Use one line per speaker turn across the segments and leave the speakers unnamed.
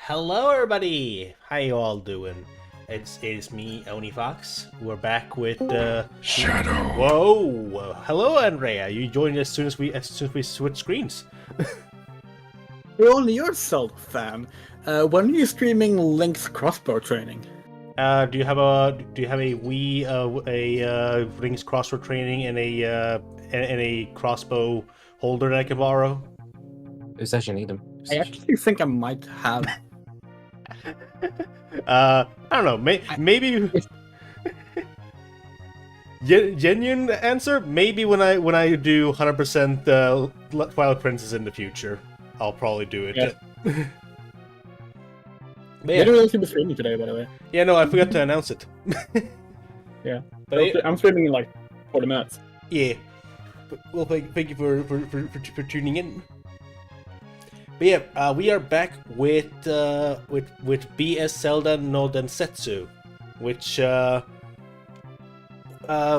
Hello everybody! How you all doing? It's me, OniFox. We're back with
Shadow.
Whoa! Hello Andrea. You joined as soon as we switch screens.
You're only your Zelda fan. When are you streaming Link's crossbow training?
Do you have a Wii rings crossword training and a crossbow holder that I can borrow?
Who says you need them?
I actually think I might have.
I don't know. Maybe. Genuine answer? Maybe when I do 100% Twilight Princess in the future, I'll probably do it.
Yeah.
But
You're really be streaming today, by the way.
Yeah, no, I forgot to announce it.
Yeah,
But
I'm streaming in like 40 minutes.
yeah. Well, thank you for tuning in. But yeah, we are back with BS Zelda No Densetsu, which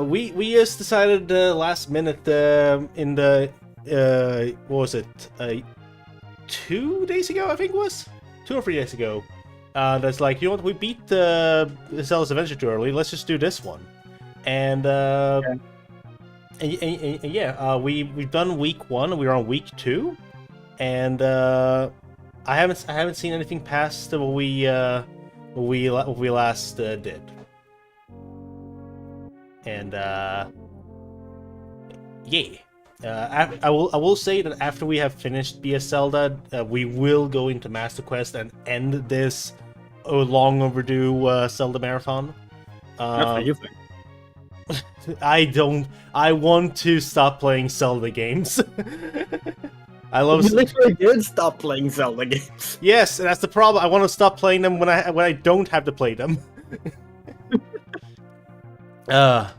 we just decided last minute in the what was it 2 days ago, I think it was 2 or 3 days ago. That's like, you know what, we beat Zelda's Adventure too early. Let's just do this one, and we've done week 1. We're on week 2. And I haven't seen anything past what we last did. And yeah, I will say that after we have finished BS Zelda, we will go into Master Quest and end this long overdue Zelda Marathon.
That's what you think.
I want to stop playing Zelda games. I love.
You literally did stop playing Zelda games.
Yes, and that's the problem. I want to stop playing them when I don't have to play them. Alright,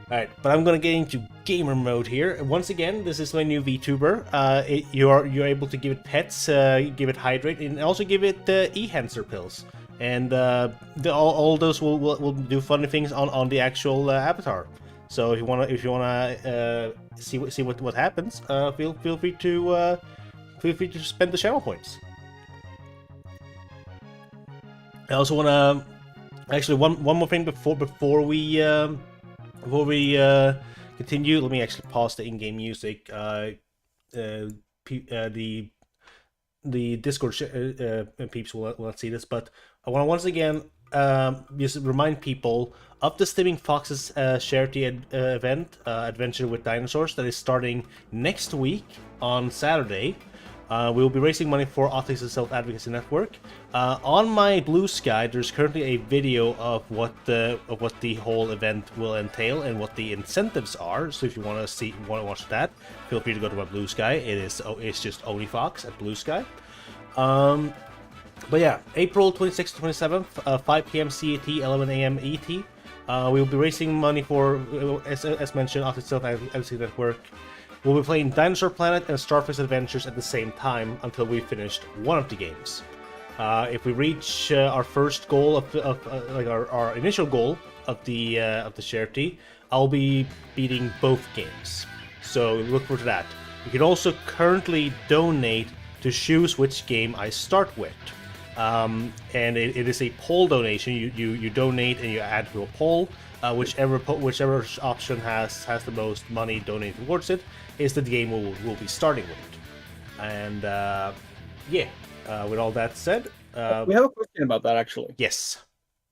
but I'm gonna get into gamer mode here. Once again, this is my new VTuber. You're able to give it pets, give it hydrate, and also give it e-hancer pills. And all those will do funny things on the actual avatar. So if you wanna see what happens, feel free to spend the channel points. I also wanna actually one more thing before we continue. Let me actually pause the in-game music. The Discord peeps will not see this, but I want to once again just remind people of the Stimming Foxes charity event, Adventure with Dinosaurs, that is starting next week on Saturday. We will be raising money for Autism Self-Advocacy Network. On my Blue Sky, there's currently a video of what the whole event will entail and what the incentives are. So if you want to watch that, feel free to go to my Blue Sky. It's just OniFox at Blue Sky. But yeah, April 26th to 27th, 5 p.m. CET, 11 a.m. ET. We will be raising money for, as mentioned, Autism Self-Advocacy Network. We'll be playing Dinosaur Planet and Starfish Adventures at the same time until we finished one of the games. If we reach our first goal like our initial goal of the charity, I'll be beating both games. So look forward to that. You can also currently donate to choose which game I start with. And it is a poll donation. You donate and you add to a poll. Whichever option has the most money donated towards it is the game we'll be starting with. And yeah, with all that said,
We have a question about that, actually.
yes.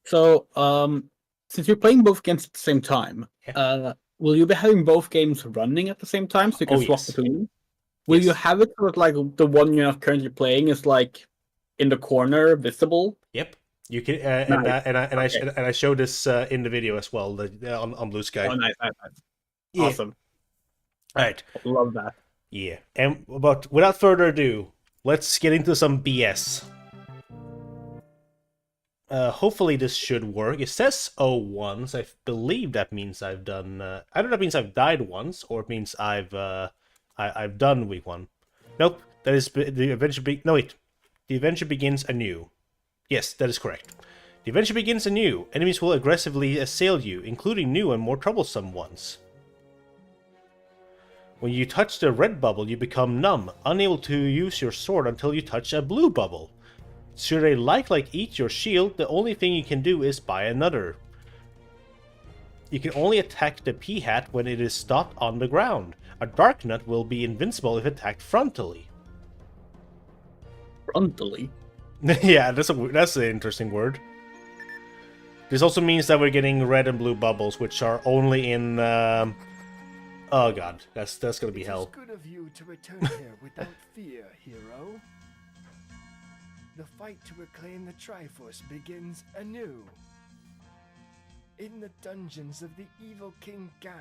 So, since you're playing both games at the same time, will you be having both games running at the same time so you can swap
yes.
between them? Will you have it so that, like, the one you're not currently playing is like in the corner, visible?
Yep. You can,
Nice.
and I showed this in the video as well on Blue Sky.
Oh, nice.
Yeah.
Awesome.
All right.
Love that.
Yeah. But without further ado, let's get into some BS. Hopefully this should work. It says once. I believe that means I've done. Either that means I've died once, or it means I've done week 1. Nope. That is the adventure. No wait. The adventure begins anew. Yes, that is correct. The adventure begins anew. Enemies will aggressively assail you, including new and more troublesome ones. When you touch the red bubble, you become numb, unable to use your sword until you touch a blue bubble. Should a like eat your shield, the only thing you can do is buy another. You can only attack the P-hat when it is stopped on the ground. A dark nut will be invincible if attacked frontally.
Frontally?
Yeah, that's an interesting word. This also means that we're getting red and blue bubbles, which are only in... oh god, that's gonna be hell.
It is good of you to return here without fear, hero. The fight to reclaim the Triforce begins anew. In the dungeons of the evil King Ganon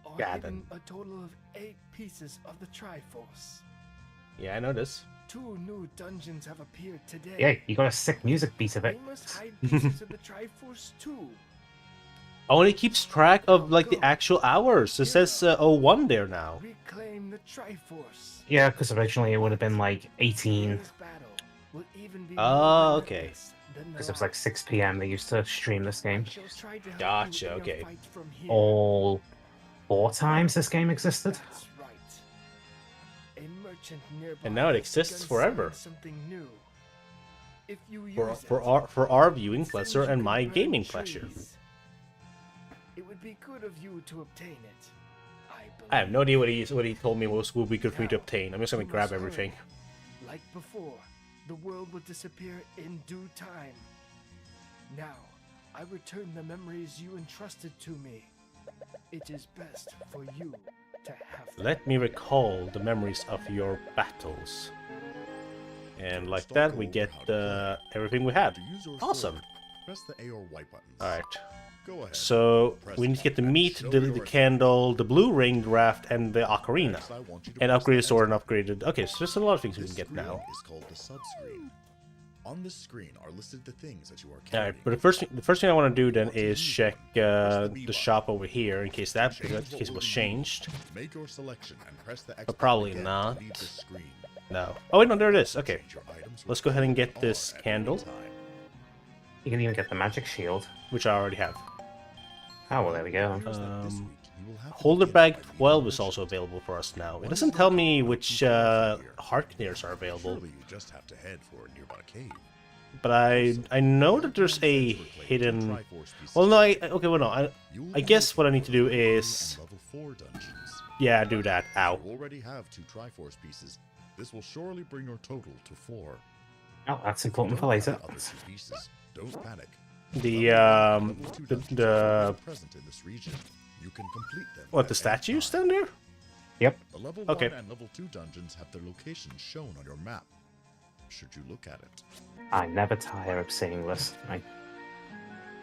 are hidden a total of 8 pieces of the Triforce.
Yeah, I know this.
2 new dungeons have appeared today.
Yeah, you got a sick music beat of it.
We must hide pieces of the Triforce too.
Oh, and it keeps track of like the actual hours. It says 01 there now.
Reclaim the Triforce.
Yeah, because originally it would have been like 18.
Oh, okay.
Because it was like 6 p.m. they used to stream this game.
Gotcha, okay.
All 4 times this game existed.
And now it exists forever. For our viewing pleasure and my gaming pleasure.
It would be good of you to obtain it.
I have no idea what he told me would be good for me to obtain. I'm just gonna grab everything.
Like before, the world will disappear in due time. Now, I return the memories you entrusted to me. It is best for you to have them.
Let me recall the memories of your battles. And like that, we get everything we had. Awesome.
Press the A or Y buttons.
Alright.
Go ahead.
So, we need to get the meat, the candle, the blue ring, the raft, and the ocarina. And upgraded sword and upgraded... Okay, so there's a lot of things we can get now.
Is called the subscreen. On this screen are listed the things that you are carrying.
Alright, but the first thing I want to do then is check the shop over here in case it was changed.
Make your selection and press the X
But probably
again
not.
to leave the screen.
No. Oh wait, no, there it is. Okay.
Change your items
Let's go ahead and get
with
this
R at any
candle,
time.
You can even get the magic shield.
which I already have.
Oh, well, there we go.
Here's that this week you will have to
Holder
begin
bag
by
12 is also available for us now. It doesn't tell me which heart clears are available,
Surely you just have to head for a nearby cave.
but I know that there's a hidden... Well, no, I guess what I need to do is...
Level 4 dungeons.
Yeah, do that. Ow.
You already have 2 Triforce pieces. This will surely bring your total to 4.
Oh, that's important for
Don't
later.
add other 2 pieces. Don't panic.
The
present in this region. You can complete them.
what,
at
the
any
statues
time.
down there?
Yep.
The level
Okay.
1 and level 2 dungeons have their locations shown on your map. Should you look at it?
I never tire of saying this.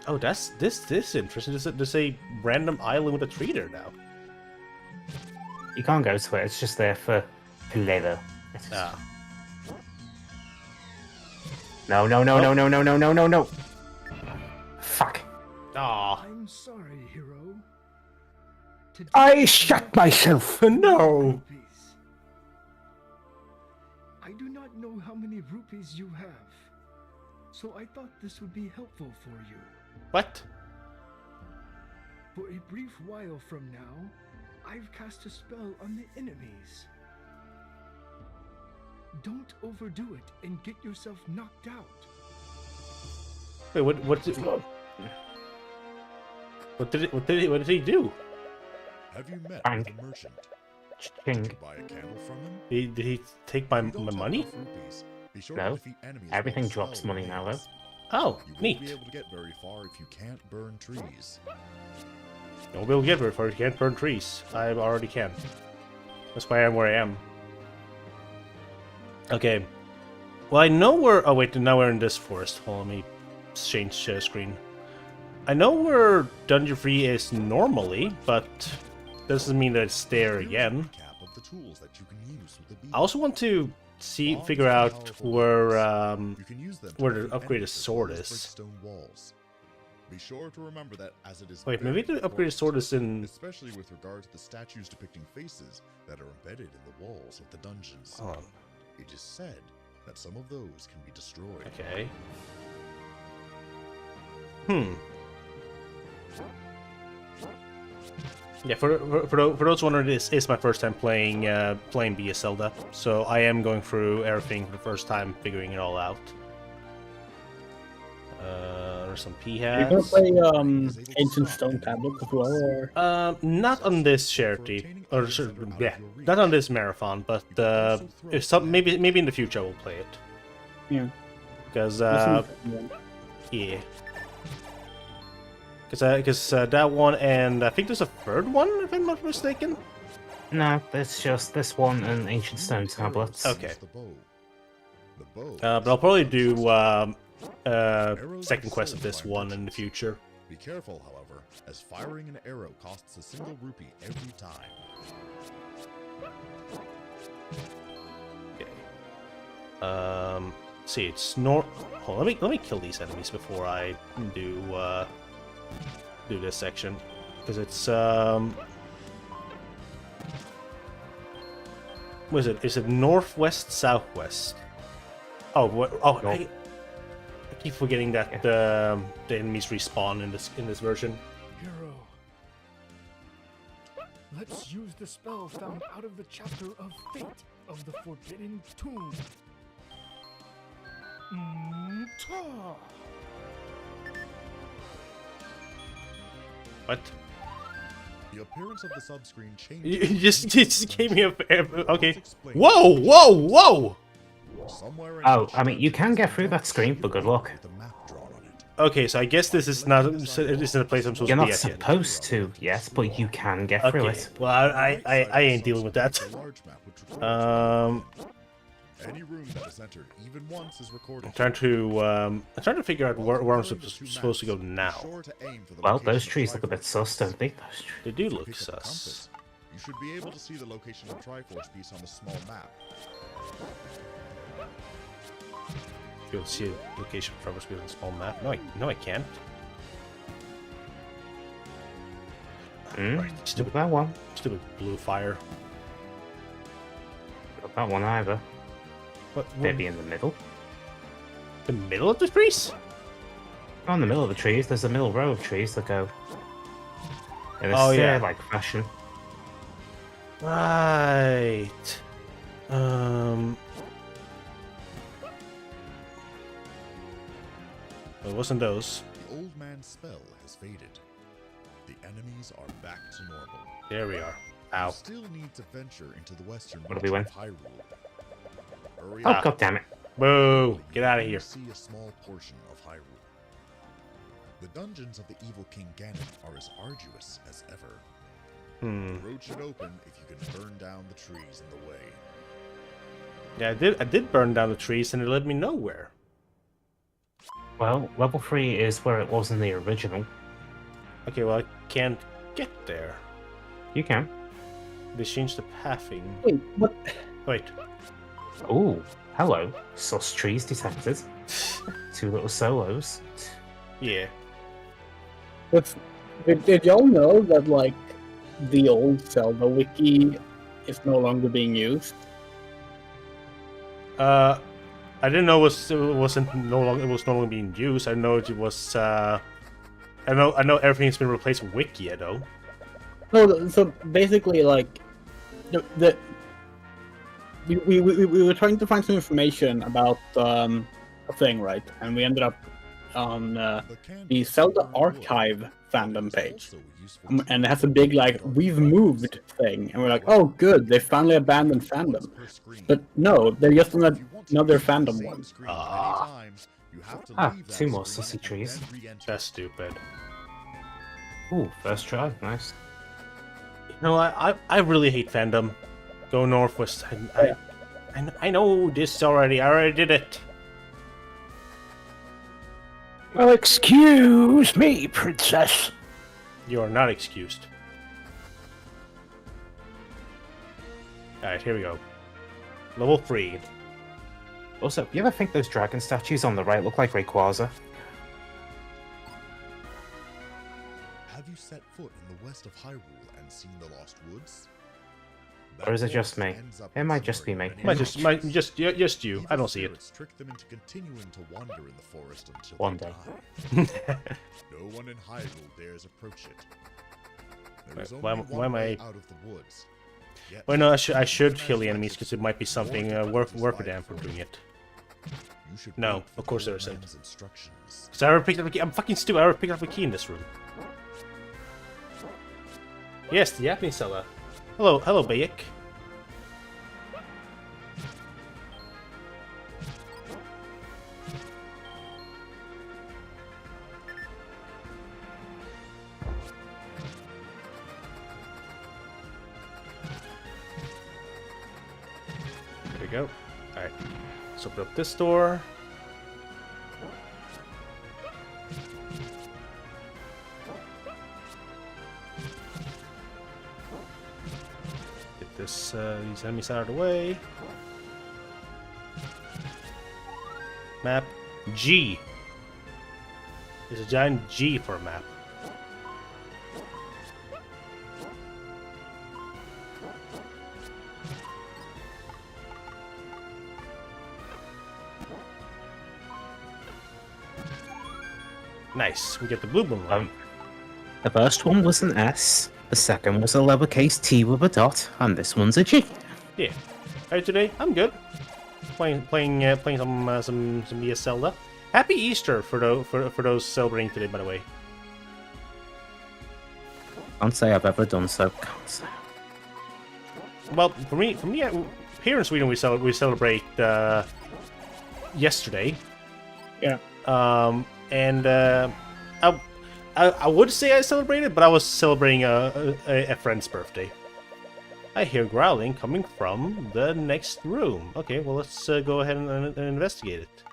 Oh, this is interesting. There's a random island with a tree there now.
You can't go to it, it's just there for flavor.
Ah.
No, no, no, no, no, no, no, no, no, no. Fuck.
Aw.
I'm sorry, hero. Today
I shut myself.
No.
rupees. I do not know how many rupees you have, so I thought this would be helpful for you.
What?
For a brief while from now, I've cast a spell on the enemies. Don't overdo it and get yourself knocked out.
Wait, what did he do?
Have you met
Bang.
the merchant?
Ching.
Did you buy a candle from him?
Did he take my
You don't have
money?
enough rupees. Be sure
No.
to defeat enemies
Everything
while
drops
spell
money now, though.
remains.
Oh,
You won't
neat.
be able to get very far if you can't burn trees.
You won't be able to get very far. You can't burn trees. I already can. That's why I'm where I am. Okay. Well, I know we're... Oh, wait. Now we're in this forest. Hold on, let me change screen. I know where Dungeon Free is normally, but doesn't mean that it's there
Here's a
again.
recap of the tools that you can use with the
I also want to figure out where
You can use them to
where the
defeat
upgraded
enemies
sword
with those
is.
stone walls. Be sure to remember that as it is
Wait, maybe
very
the upgraded sword is in.
especially with regard to the statues depicting faces that are embedded in the walls of the dungeons.
Hold on.
It is said that some of those can be destroyed.
Okay. Hmm. Yeah, for those wondering, this is my first time playing BS Zelda, so I am going through everything for the first time, figuring it all out. There's some
Are you gonna
P-hats.
play Ancient Stone Tablets as well, or?
Not on this charity, or yeah, not on this marathon, but if maybe in the future I will play it.
Yeah.
Because
Listen,
yeah. Because that one, and I think there's a third one, if I'm not mistaken.
No, it's just this one and Ancient Stone Tablets.
Okay.
The bow. The bow
But I'll probably do
Arrows
second
are
quest of
sold
this
by
one in the
merchants.
future.
Be careful, however, as firing an arrow costs a single rupee every time.
Okay. See, it's north. Hold on, let me kill these enemies before I do this section, because it's what is it? Is it northwest, southwest? Oh, what? Oh, I keep forgetting that the enemies respawn in this version.
Hero. Let's use the spell found out of the chapter of Fate of the Forbidden Tomb. Ta.
What?
The appearance of the subscreen changes.
You just gave me a okay. Whoa, whoa, whoa!
Somewhere in
Oh,
each
I mean, you
dungeon
can get
is a
through that screen, but good luck.
with a map drawn on it.
Okay, so I guess this is not. It isn't a place I'm supposed
You're
to be
not
at yet.
supposed to, yes, but you can get through
Okay.
it.
Well, I ain't dealing with that.
It's a large map which records
Um,
any room that is entered even once is recorded.
I'm trying to figure out where I'm supposed to go
Be
now.
sure to aim for the
Well,
location
those
of
trees look a bit
Triforce
sus, don't they?
Piece.
Those trees.
They do
To
look
pick up a
sus.
compass, you should be able to see the location of Triforce Piece on the small map.
You'll see a location from us with a small map. No, I can't.
Hmm?
Right,
Look
stupid,
at that one.
stupid blue fire.
Not that one either.
What?
Maybe in the middle.
The middle of the trees?
Oh, in the middle of the trees, there's a middle row of trees that go in a
Oh, yeah.
stair-like fashion.
Right. It wasn't those.
The old man's spell has faded. The enemies are back to normal.
There we are.
You
Ow.
still need to venture into the western
What do we
region
win?
of Hyrule. Hurry
Oh,
up.
god damn it.
Boo!
and
Get
you
out of
can
here.
See a small portion of Hyrule. The dungeons of the evil King Ganon are as arduous as ever.
Hmm.
The road should open if you can burn down the trees in the way.
Yeah, I did burn down the trees, and it led me nowhere.
Well, level 3 is where it was in the original.
Okay, well I can't get there.
You can.
They changed the pathing.
Wait, what?
Wait.
Ooh, hello. Sus trees detected. 2 little solos.
Yeah.
But did y'all know that like the old Zelda wiki is no longer being used?
I didn't know it was no longer being used. I know it was. I know everything's been replaced with Wikia though.
No, so basically, like, we were trying to find some information about a thing, right? And we ended up on the Zelda Archive fandom page, and it has a big like "we've moved" thing, and we're like, oh, good, they finally abandoned fandom. But no, they're just on another fandom one.
Ah, 2 more sussy trees.
That's stupid.
Ooh, first try. Nice.
No, I really hate fandom. Go northwest. I know this already. I already did it.
Well, excuse me, princess.
You are not excused. Alright, here we go. Level 3.
Also, you ever think those dragon statues on the right look like Rayquaza?
Have you set foot in the west of Hyrule and seen the Lost Woods?
Or is it just me? It might just be me.
Might just you. I don't see it.
Trick them into continuing to wander in the forest until
One
they
day.
die. No one in Hyrule dares approach it. There is
Why-
only
why
one
am
way
I-
out of the woods. Yet
Well, no, I should kill the enemies because it might be something worth a damn for doing it.
you should
No,
wait for
of course
the
there
old
isn't.
man's instructions.
Because I already picked up a key. I'm fucking stupid. I already picked up a key in this room. Yes, the Japanese Zelda. Hello, Bayek. There we go. Alright. Let's open up this door. Get this these enemies out of the way. Map G. There's a giant G for a map. Nice. We get the blue one.
The first one was an S, the second was a lowercase t with a dot, and this one's a G.
Yeah. Alright, today I'm good. Playing some BS Zelda. Happy Easter for those celebrating today, by the way.
Can't say I've ever done so. Can't say.
Well, for me, here in Sweden we celebrate yesterday.
Yeah.
And I would say I celebrated, but I was celebrating a friend's birthday. I hear growling coming from the next room. Okay, well let's go ahead and investigate it.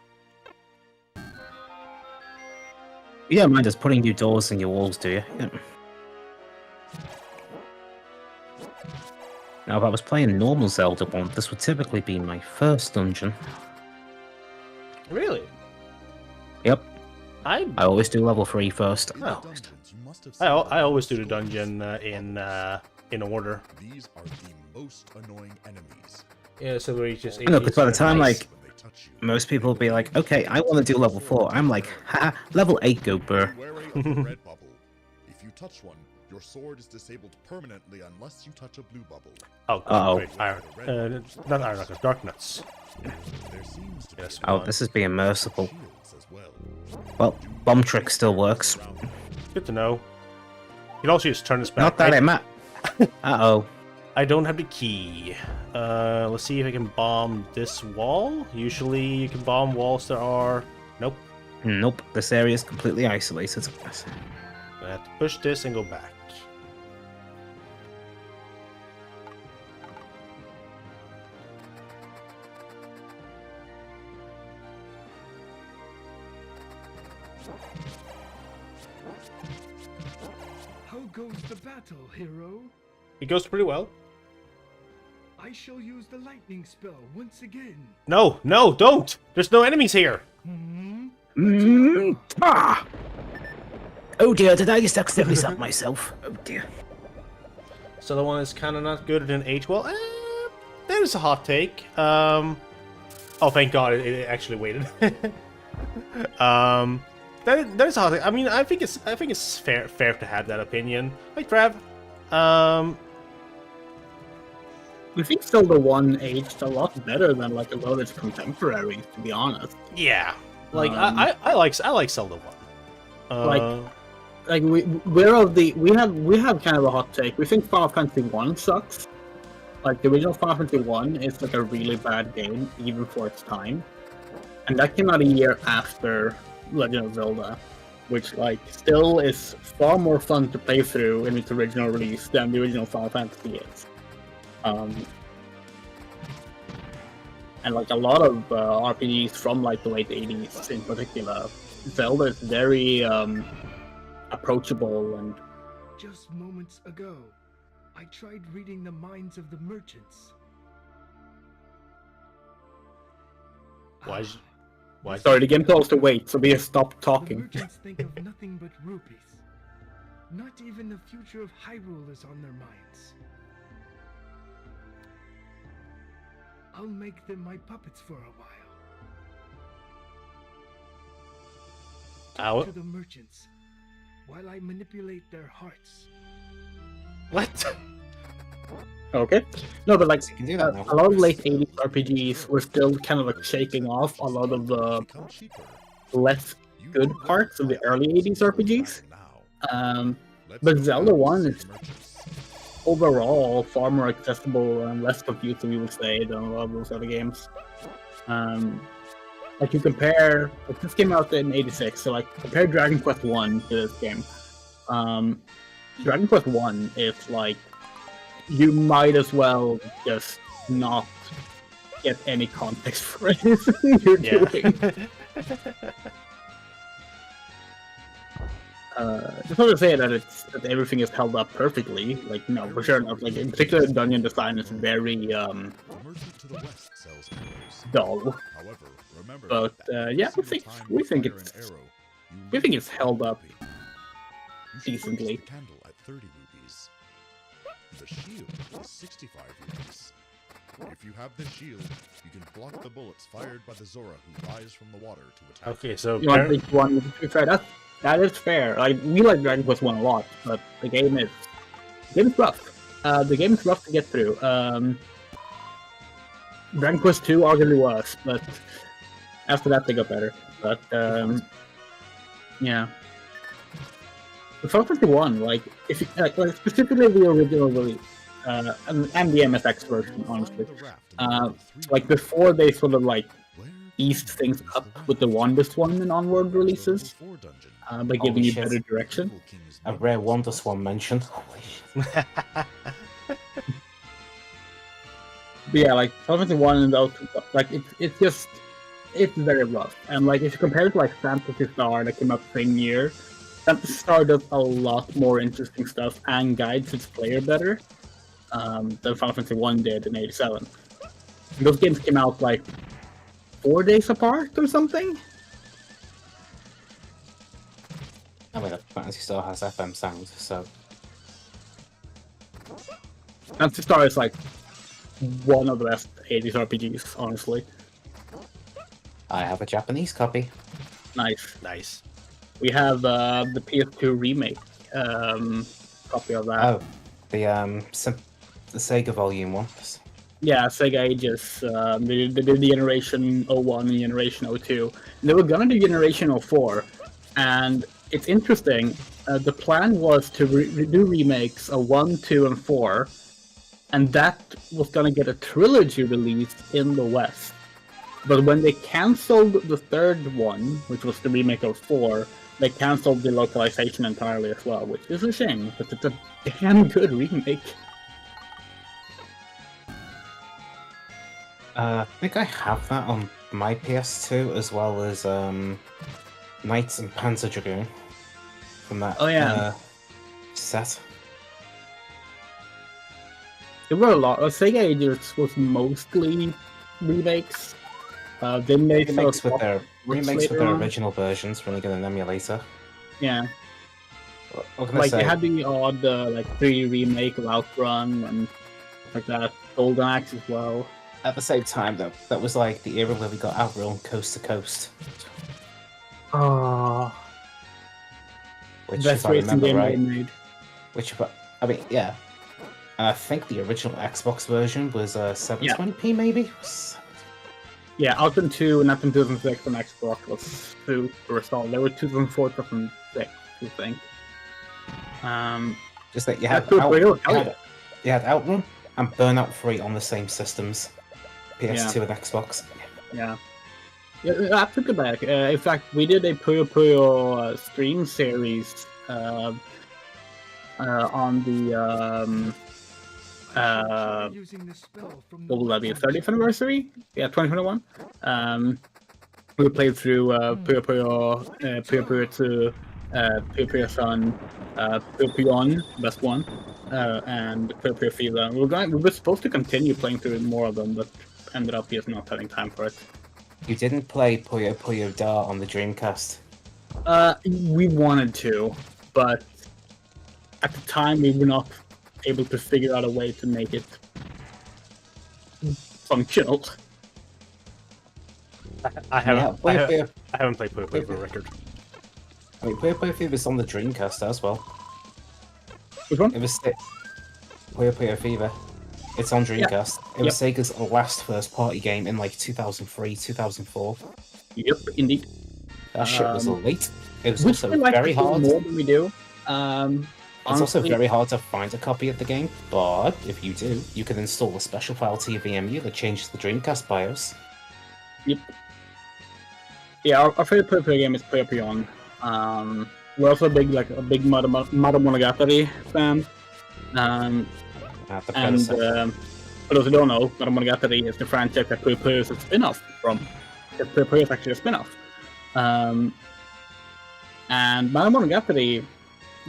You don't mind us putting new doors in your walls, do you? Yeah. Now, if I was playing normal Zelda 1, this would typically be my first dungeon.
Really?
Yep,
I
I always do level 3 first.
In the
Oh.
dungeons, you must have
I
seen
always do the
monsters.
dungeon in order.
These are the most annoying enemies.
Yeah, so we just.
I know, because by the time,
nice.
like,
When they touch you.
most people will be like, okay, I want to do level 4. I'm like, haha, level 8 go burr.
Be wary of the red bubble. If you touch one, your sword is disabled permanently unless you touch a blue bubble.
Oh,
Uh-oh.
great. Iron. Not iron knuckles, dark nuts.
There seems to be
Yes.
Oh, this is being merciful.
shields as well.
Well, bomb trick still works.
Good to know. You can also just turn this back.
Not that it matters. Uh-oh.
I don't have the key. Let's see if I can bomb this wall. Usually you can bomb walls that are... Nope.
Nope, this area is completely isolated.
I have to push this and go back.
How goes the battle, hero?
It goes pretty well.
I shall use the lightning spell once again.
No, don't! There's no enemies here!
Ah! Oh dear, did I just accidentally zap myself? Oh dear.
So the one is kind of not good in age. Well, that is a hot take. Oh, thank God, it actually waited. That is a hot take. I mean, I think it's fair to have that opinion. Like Trav,
I think Zelda 1 aged a lot better than like a lot of its contemporaries, to be honest.
yeah, like
Um,
I like Zelda 1.
Like we have kind of a hot take. We think Final Fantasy 1 sucks. Like the original Final Fantasy 1 is like a really bad game, even for its time. And that came out a year after Legend of Zelda, which like still is far more fun to play through in its original release than the original Final Fantasy is. And like a lot of RPGs from like the late 80s in particular, Zelda is very approachable and
Just moments ago, I tried reading the minds of the merchants.
Why? Why?
Sorry, the game tells us to wait, so we have stopped
The
talking.
merchants think of nothing but rupees. Not even the future of Hyrule is on their minds. I'll make them my puppets for a while.
Ow.
To the merchants, while I manipulate their hearts.
What?
Okay. No, but like
You can do that now.
a lot of late 80s RPGs were still kind of like shaking off a lot of the
Become cheaper.
less good parts of the early 80s RPGs.
Now, let's
But
go
Zelda
down
1
to
is
the merchants.
overall far more accessible and less confusing, we would say, than a lot of those other games. Like you compare, like this came out in '86, so like compare Dragon Quest 1 to this game. Dragon Quest 1 is like you might as well just not get any context for anything you're doing. Just want to say that that everything is held up perfectly. Like no, for sure not. Like in particular, dungeon design is very
The merchant to the west sells arrows.
dull.
However, remember
But,
that every
yeah,
single time
we
you
think
fire
it's-
an arrow, you
we think
lose
it's held
one
up
rupee. You should
decently.
purchase the candle at 30 rupees. The shield is 65 rupees. If you have the shield, you can block the bullets fired by the Zora who rise from the water to attack.
Okay, so
You want to pick one? To be fair, that is fair. Like we like Dragon Quest 1 a lot, but the game is rough. The game is rough to get through. Dragon Quest 2 arguably worse, but after that they got better. But yeah. The Final Fantasy 1, like if you, like specifically the original release, and the MSX version, honestly, like before they sort of like eased things up with the Wonders 1 and onward releases, by giving you
shit.
better direction.
A rare Wonder Swan mention. Holy shit.
But yeah, like Final Fantasy 1 and those, like it's very rough. And like if you compare it to like Phantasy Star that came out the same year, Phantasy Star does a lot more interesting stuff and guides its player better than Final Fantasy 1 did in '87. And those games came out like 4 days apart or something.
I mean, Fantasy Star has FM sound, so
Phantasy Star is like one of the best '80s RPGs, honestly.
I have a Japanese copy.
Nice.
nice.
We have the PS2 remake copy of that.
Oh, the Sega Volume 1.
Yeah, Sega Ages. They did the Generation 01 and Generation 02. And they were gonna do Generation 04. And it's interesting. The plan was to do remakes of 1, 2, and 4. And that was gonna get a trilogy released in the West. But when they cancelled the third one, which was the remake of 4, they cancelled the localization entirely as well, which is a shame, because it's a damn good remake.
I think I have that on my PS2 as well as Knights and Panzer Dragoon from that set.
There were a lot. Sega Ages was mostly remakes. They made
Remakes
sort
with
of
their
on.
original versions running in an emulator.
Yeah,
What can I
like
say?
they had the odd like 3D remake of Outrun and stuff like that. Golden Axe as well.
At the same time, though, that was like the era where we got Outrun coast to coast.
Oh,
Which,
best
if I
racing
remember
game
right,
ever made.
which, I mean, yeah. And I think the original Xbox version was 720p, maybe?
Yeah, Outrun 2 and Outrun 2006 on Xbox was super solid. They were 2004, 2006, I think.
Just that you
Yeah,
had,
good for you. Hell yeah.
you had Outrun and Burnout 3 on the same systems. PS2 and Xbox.
Yeah. Yeah, I took it back. In fact, we did a Puyo Puyo stream series on the
Using the spell from
what will that be, 30th anniversary? Yeah, 2021. We played through Puyo Puyo, Puyo Puyo 2, Puyo Puyo Sun, Puyo Puyon, best one, and Puyo Puyo Fila. We were supposed to continue playing through more of them, but ended up just not having time for it.
You didn't play Puyo Puyo Da on the Dreamcast.
We wanted to, but at the time we were not able to figure out a way to make it functional.
I haven't
Puyo Puyo.
I haven't played Puyo Puyo for a record.
I mean, Puyo Puyo Fever was on the Dreamcast as well.
Which one?
It was Puyo Puyo Fever. It's on Dreamcast. It was Sega's last first-party game in like 2003, 2004.
Yep, indeed.
That shit was late. It was
We
also
still like
very
to do
hard.
more than we do.
It's also
Honestly,
very hard to find a copy of the game, but if you do, you can install a special file to your VMU that changes the Dreamcast BIOS.
Yep. Yeah, our favorite Puyo Puyo game is Puyo Puyon. We're also a big Monogatari fan.
The
And
predecessor.
for those who don't know, Monogatari is the franchise that Puyo Puyo is a spin-off from. Puyo Puyo is actually a spin-off. And Monogatari,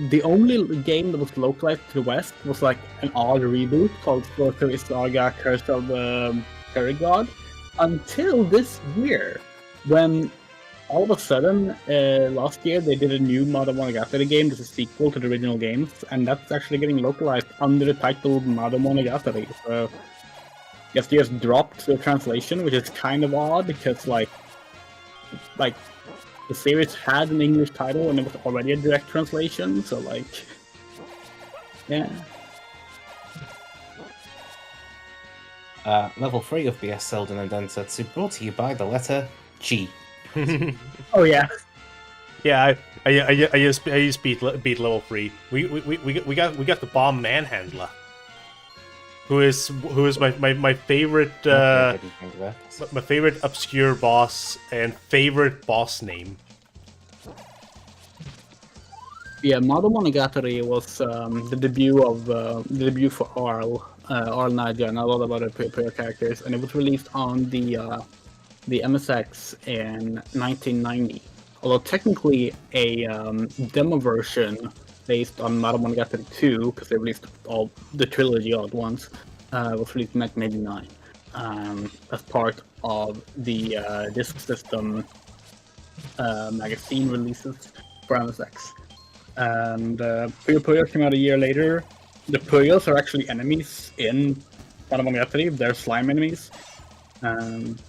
the only game that was localized to the West was like an odd reboot called Sorcery Saga Curse of the Fairy God, until this year, when all of a sudden, last year they did a new Monogatari game that's a sequel to the original games, and that's actually getting localized under the title Monogatari. So, yes, they just dropped the translation, which is kind of odd because, like the series had an English title and it was already a direct translation. So, like, yeah.
Level 3 of BS Zelda No Densetsu brought to you by the letter G.
Oh yeah.
Yeah, I just beat level 3. We got the bomb manhandler, who is my favorite my favorite obscure boss and favorite boss name.
Yeah, Monogatari was the debut for Arl Naja, and a lot of other player characters, and it was released on the MSX in 1990. Although technically a demo version based on Monogatari 2, because they released all the trilogy all at once, was released in 1989 as part of the Disk System magazine releases for MSX. And Puyo Puyo came out a year later. The Puyos are actually enemies in Monogatari. They're slime enemies. And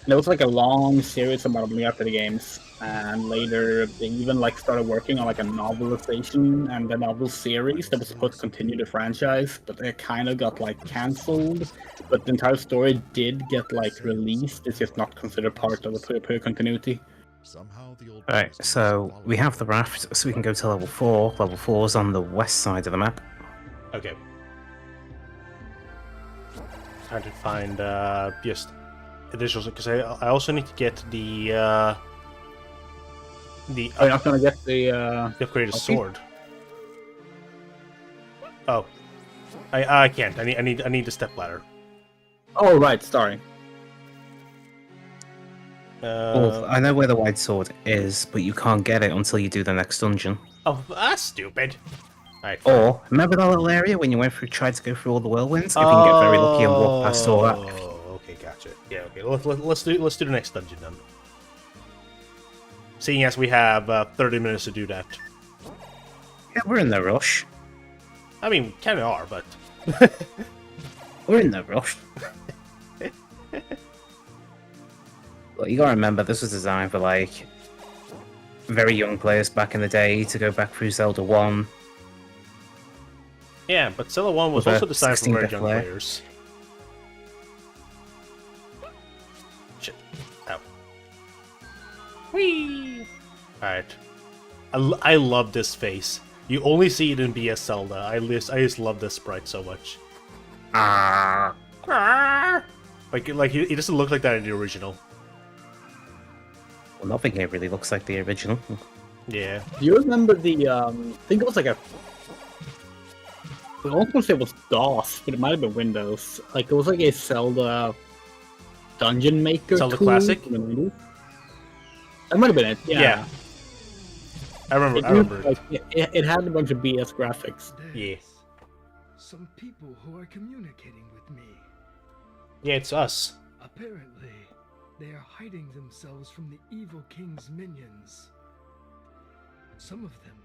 it was like a long series of Monogatari games. And later they even like started working on like a novelization and a novel series that was supposed to continue the franchise, but it kind of got like cancelled. But the entire story did get like released. It's just not considered part of the Puyo Puyo continuity.
Alright, so we have the raft, so we can go to level 4. Level 4 is on the west side of the map.
Okay. Trying to find just additional, because I also need to get the
Oh, you're not gonna get the
upgraded
okay.
sword. Oh, I can't. I need the step ladder.
Oh right, sorry.
I know where the wide sword is, but you can't get it until you do the next dungeon.
Oh, that's stupid. Right.
Or, remember that little area when you tried to go through all the whirlwinds? If you can get very lucky and walk past all that.
Oh, okay, gotcha. Yeah, okay. Let's do the next dungeon then. Seeing as we have 30 minutes to do that.
Yeah, we're in no rush.
I mean, kind of are, but
We're in no rush. Well, you gotta remember, this was designed for, like, very young players back in the day to go back through Zelda 1.
yeah, but Zelda 1 was
With a
also designed for very
16-bit
young
player.
players. Shit. Ow. Whee! Alright. I love this face. You only see it in BS Zelda. I just love this sprite so much. Like he doesn't look like that in the original.
Well, nothing here really looks like the original.
Yeah.
Do you remember the I think it was like a I almost want to say it was DOS, but it might have been Windows. Like it was like a Zelda Dungeon Maker
Zelda
tool.
Classic?
That might have been it. Yeah.
I remember it.
Like, it had a bunch of BS graphics.
Yeah.
Some people who are communicating with me.
Yeah, it's us.
Apparently, They are hiding themselves from the evil king's minions. Some of them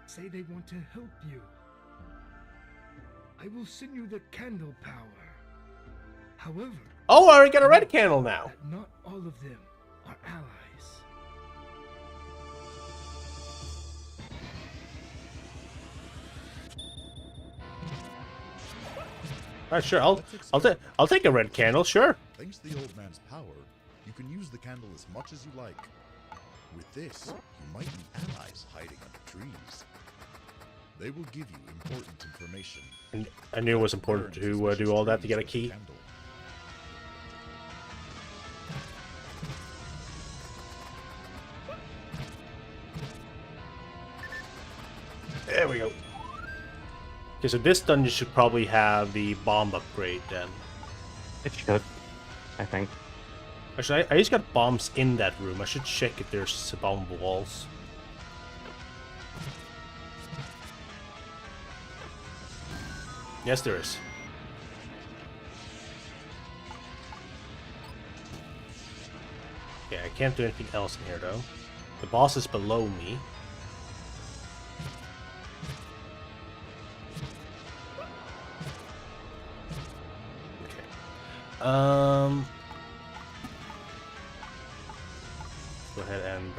say they want to help you. I will send you the candle power. However,
Oh, I already got a red candle now.
that not all of them are allies.
Alright, sure. I'll take a red candle. Sure.
Thanks to the old man's power, you can use the candle as much as you like. With this, you might meet allies hiding under trees. They will give you important information.
And I knew it was important to do all that to get a key.
Candle.
There we go. Okay, so this dungeon should probably have the bomb upgrade then.
It should, I think.
Actually, I just got bombs in that room. I should check if there's bomb walls. Yes, there is. Okay, I can't do anything else in here though. The boss is below me. Okay. Go ahead and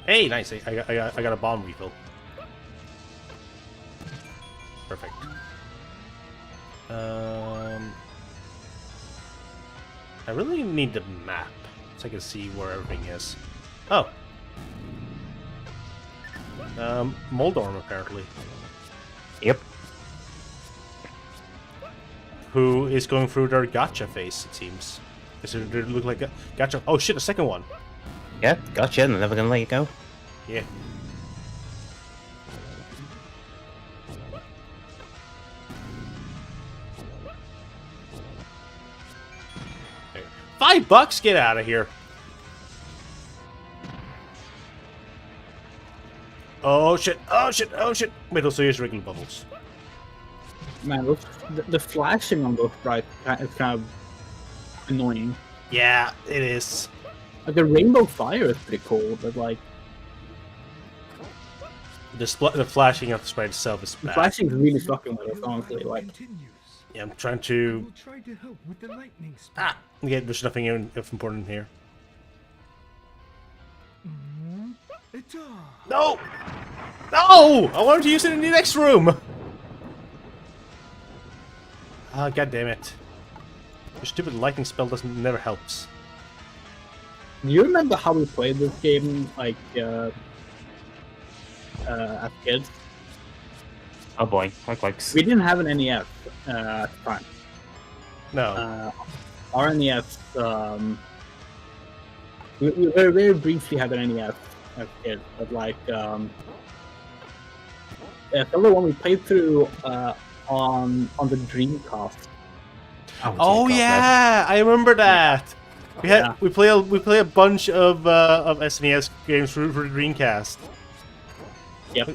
hey, nice! I got a bomb refill. Perfect. I really need the map so I can see where everything is. Oh. Moldorm apparently.
Yep.
Who is going through their gacha phase, it seems. Does it look like a gacha? Oh shit, a second one.
Yeah, gotcha. I'm never gonna let you go.
Yeah. There. $5? Get out of here. Oh shit, oh shit, oh shit. Wait, those are just regular bubbles.
Man, the flashing on those sprites is kind of annoying.
Yeah, it is.
Like the rainbow fire is pretty cool, but like
The flashing of the sprite itself is
the
bad.
flashing is really fucking with us, honestly. Like,
Continues.
Yeah, I'm trying
I
to...
will try to help with the lightning speed.
Ah! Yeah, there's nothing of important here.
It's
No! No! I wanted to use it in the next room! Ah, god damn it. Your stupid lightning spell never helps.
do you remember how we played this game, like, as kids?
Oh boy, likes.
We didn't have an NES at the time.
No.
Our NES, we very, very briefly had an NES as kids, but like, Zelda 1 we played through on the Dreamcast.
Oh yeah, I remember that. We play a bunch of SNES games for the Dreamcast.
Yep.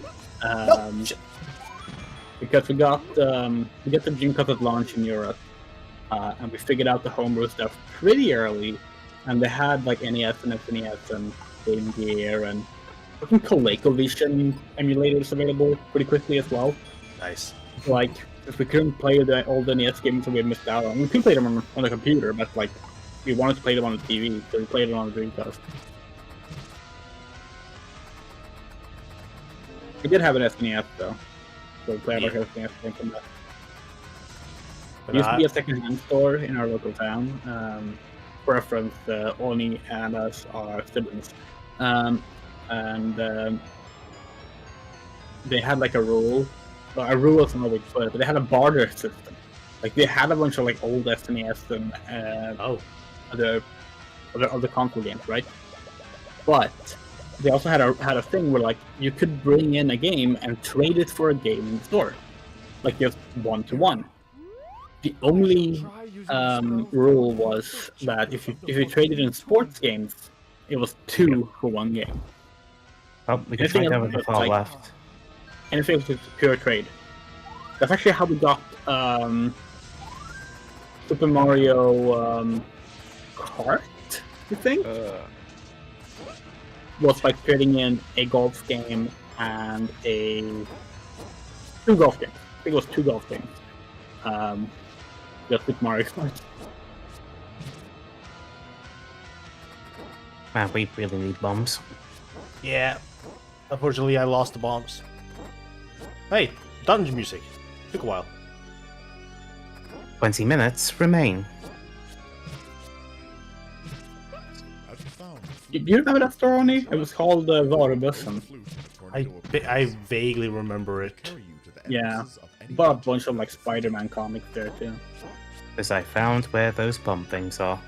Because we got the Dreamcast at launch in Europe, and we figured out the homebrew stuff pretty early, and they had like NES and SNES and Game Gear and fucking ColecoVision emulators available pretty quickly as well.
Nice.
Like, if we couldn't play all the NES games that we had missed out on, we could play them on the computer, but like, we wanted to play them on the TV, so we played them on the Dreamcast. We did have an SNES though, so we played our SNES game from that. There used to be a second-hand store in our local town. For reference, Oni and us are siblings. They had like a rule. Well, a rule is not what we put it, but they had a barter system. Like they had a bunch of like old SNES and other console games, right? But they also had a thing where like you could bring in a game and trade it for a game in the store, like just 1-to-1. The only rule was that if you traded in sports games, it was 2 for 1 game.
Oh, we can find out with the far left.
Anything was just pure trade. That's actually how we got Super Mario Kart, you think? Was like trading in a golf game and two golf games. I think it was two golf games. Just with Mario Kart.
Man, we really need bombs.
Yeah. Unfortunately, I lost the bombs. Hey, dungeon music. Took a while.
20 minutes remain.
Do you remember that story, Oni? It was called Varubussen.
I vaguely remember it.
Yeah. Bought a bunch of like Spider-Man comics there too.
Because I found where those bomb things are.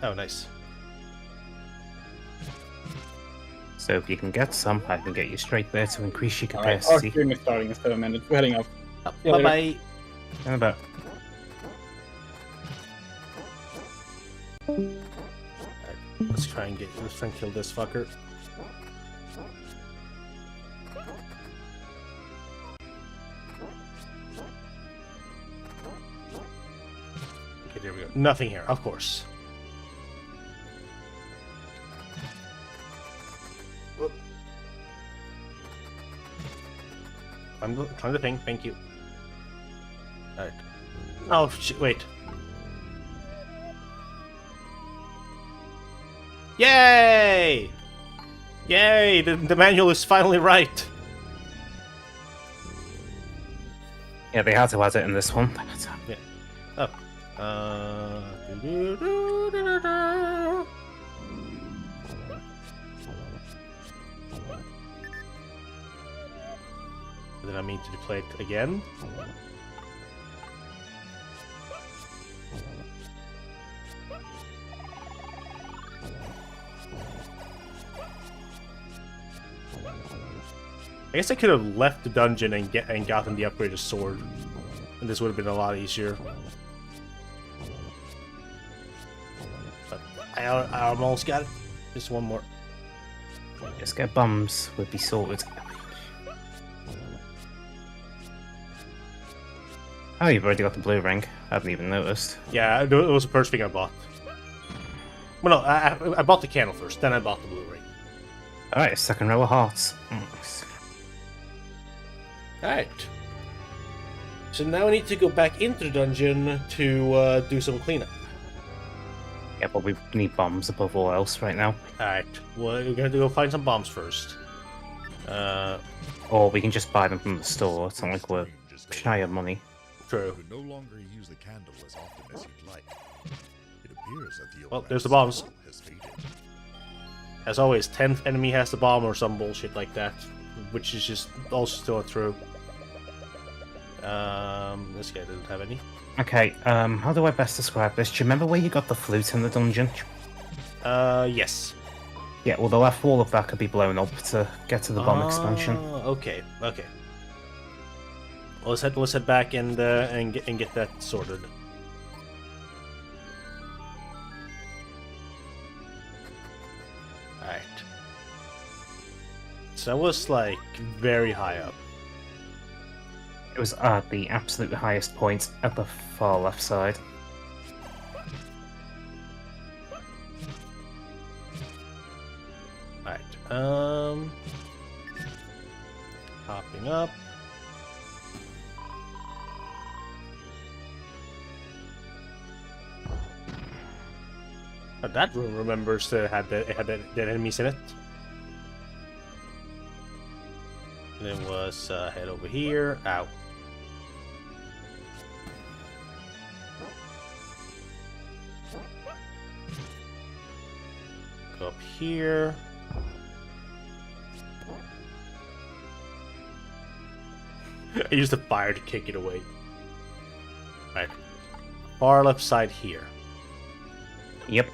Oh, nice.
So if you can get some, I can get you straight there to increase your
Alright, our
capacity.
stream is starting in 7 minutes. We're heading off. See you
Bye
later.
bye.
How about
Let's try and kill this fucker. Okay, there we go. Nothing here, of course. Whoop. I'm trying to think. Thank you. Alright. Oh shit! Wait. Yay! Yay! The manual is finally right.
yeah, they had to add it in this one.
Yeah. Oh. Do-do-do-do-do-do. Did I mean to play it again? I guess I could have left the dungeon and gotten the upgraded sword, and this would have been a lot easier. But I almost got it. Just one more.
Just get bombs would be sorted. Oh, you've already got the blue ring. I hadn't even noticed.
Yeah, it was the first thing I bought. Well, no, I bought the candle first, then I bought the blue ring.
Alright, a second row of hearts.
Alright. So now I need to go back into the dungeon to do some cleanup.
Yeah, but we need bombs above all else right now.
Alright, well, we're gonna go find some bombs first.
Or we can just buy them from the store. It's not like we're shy of money.
True.
You can no longer use the candle as often as you'd like. It appears that the
Well,
old
there's the
man's
bombs.
soul has faded.
As always, 10th enemy has the bomb or some bullshit like that, which is just also still true. This guy doesn't have any.
Okay, how do I best describe this? Do you remember where you got the flute in the dungeon?
Yes.
Yeah, well, the left wall of that could be blown up to get to the bomb expansion.
Okay, okay. Well, let's head back and get that sorted. Alright. So that was like very high up.
It was at the absolute highest point at the far left side.
Alright, hopping up. Oh, that room remembers to have that enemies in it. And then was head over here. Ow. Go up here. I used the fire to kick it away. Right. Far left side here.
Yep.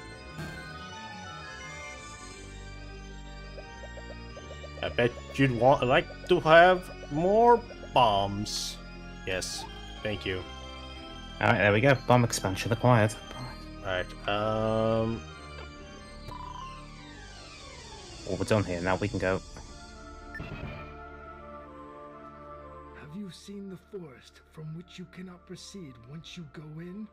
I bet you'd like to have more bombs. Yes, thank you.
Alright, there we go. Bomb expansion acquired.
Alright,
Well, we're done here. Now we can go.
Have you seen the forest from which you cannot proceed once you go in?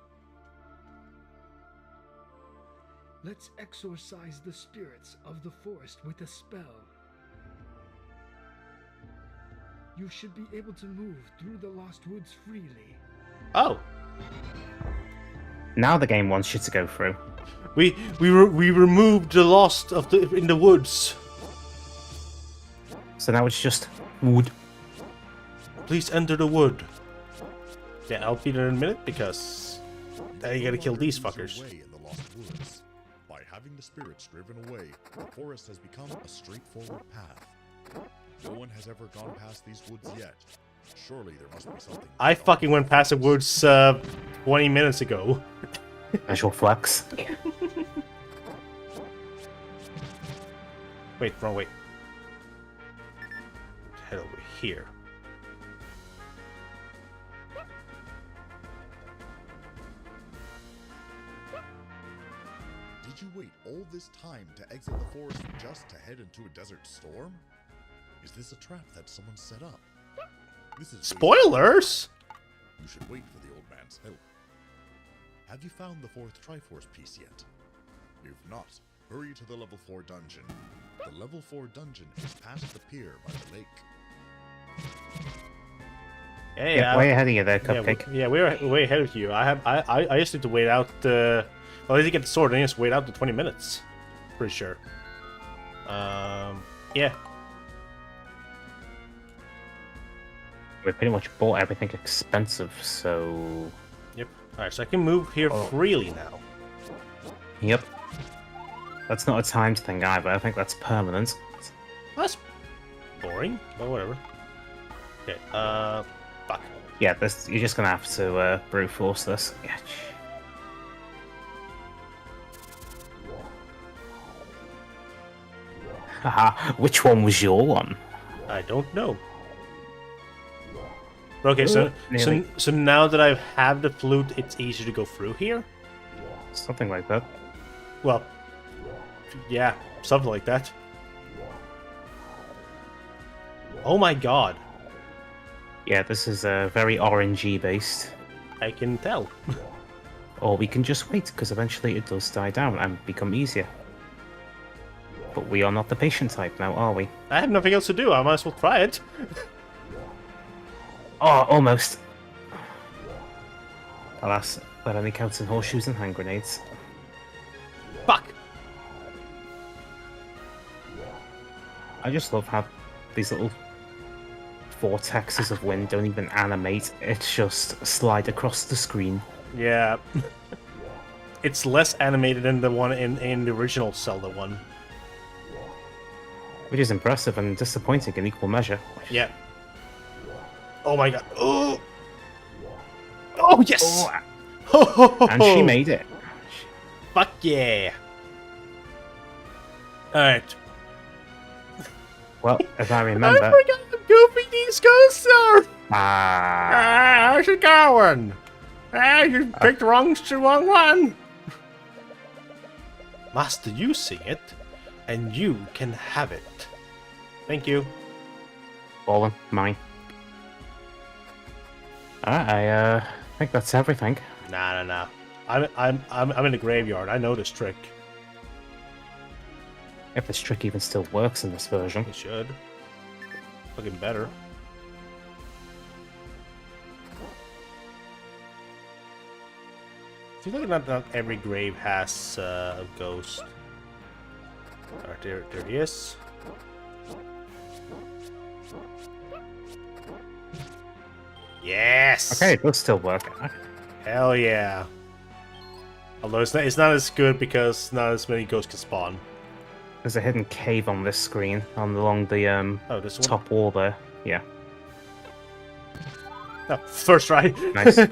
Let's exorcise the spirits of the forest with a spell. You should be able to move through the Lost Woods freely.
Oh.
Now the game wants you to go through.
We removed the lost in the woods.
So now it's just wood.
Please enter the wood. Yeah, I'll be there in a minute because now you gotta kill these fuckers.
Way in the Lost Woods. By having the spirits driven away, the forest has become a straightforward path. No one has ever gone past these woods yet. Surely there must be something.
I fucking went past the woods 20 minutes ago.
Visual flex.
Wait, wrong way. Head over here.
Did you wait all this time to exit the forest just to head into a desert storm? Is this a trap that someone set up? This is
Spoilers!
You should wait for the old man's help. Have you found the 4th Triforce piece yet? If not, hurry to the level 4 dungeon. The level 4 dungeon is past the pier by the lake.
Yeah,
way ahead of you there, Cupcake.
Yeah, we're way ahead of you. I just need to wait out. Well, I need to get the sword. I just wait out the 20 minutes. Pretty sure. Yeah.
We pretty much bought everything expensive, so.
Yep. All right, so I can move here freely now.
Yep. That's not a timed thing either. I think that's permanent.
That's boring, but whatever. Okay. Fuck.
Yeah, this you're just gonna have to brute force this. Yeah. Haha, which one was your one?
I don't know. Okay,
Nearly.
so now that I have the flute, it's easier to go through here?
Something like that.
Well, yeah, something like that. Oh my god.
Yeah, this is very RNG based.
I can tell.
Or we can just wait, because eventually it does die down and become easier. But we are not the patient type now, are we?
I have nothing else to do, I might as well try it.
Oh, almost. Alas, that only counts in horseshoes and hand grenades.
Fuck!
I just love how these little vortexes of wind don't even animate, it's just slide across the screen.
Yeah. It's less animated than the one in the original Zelda one.
Which is impressive and disappointing in equal measure.
Yeah. Oh my god. Oh! Oh, yes!
Oh, and she made it.
Fuck yeah! Alright.
Well, as I remember...
I forgot how goofy these ghosts are!
Ah,
How's it going? You picked the wrong one! Master, you sing it, and you can have it. Thank you.
Fallen, mine. I think that's everything.
Nah. I'm in the graveyard. I know this trick.
If this trick even still works in this version.
It should. Looking better. I feel like not every grave has a ghost. Alright, there he is. Yes!
Okay, it does still work.
Hell yeah. Although it's not as good because not as many ghosts can spawn.
There's a hidden cave on this screen, along the
this one?
top wall there. Yeah.
Oh, first try.
Nice.
I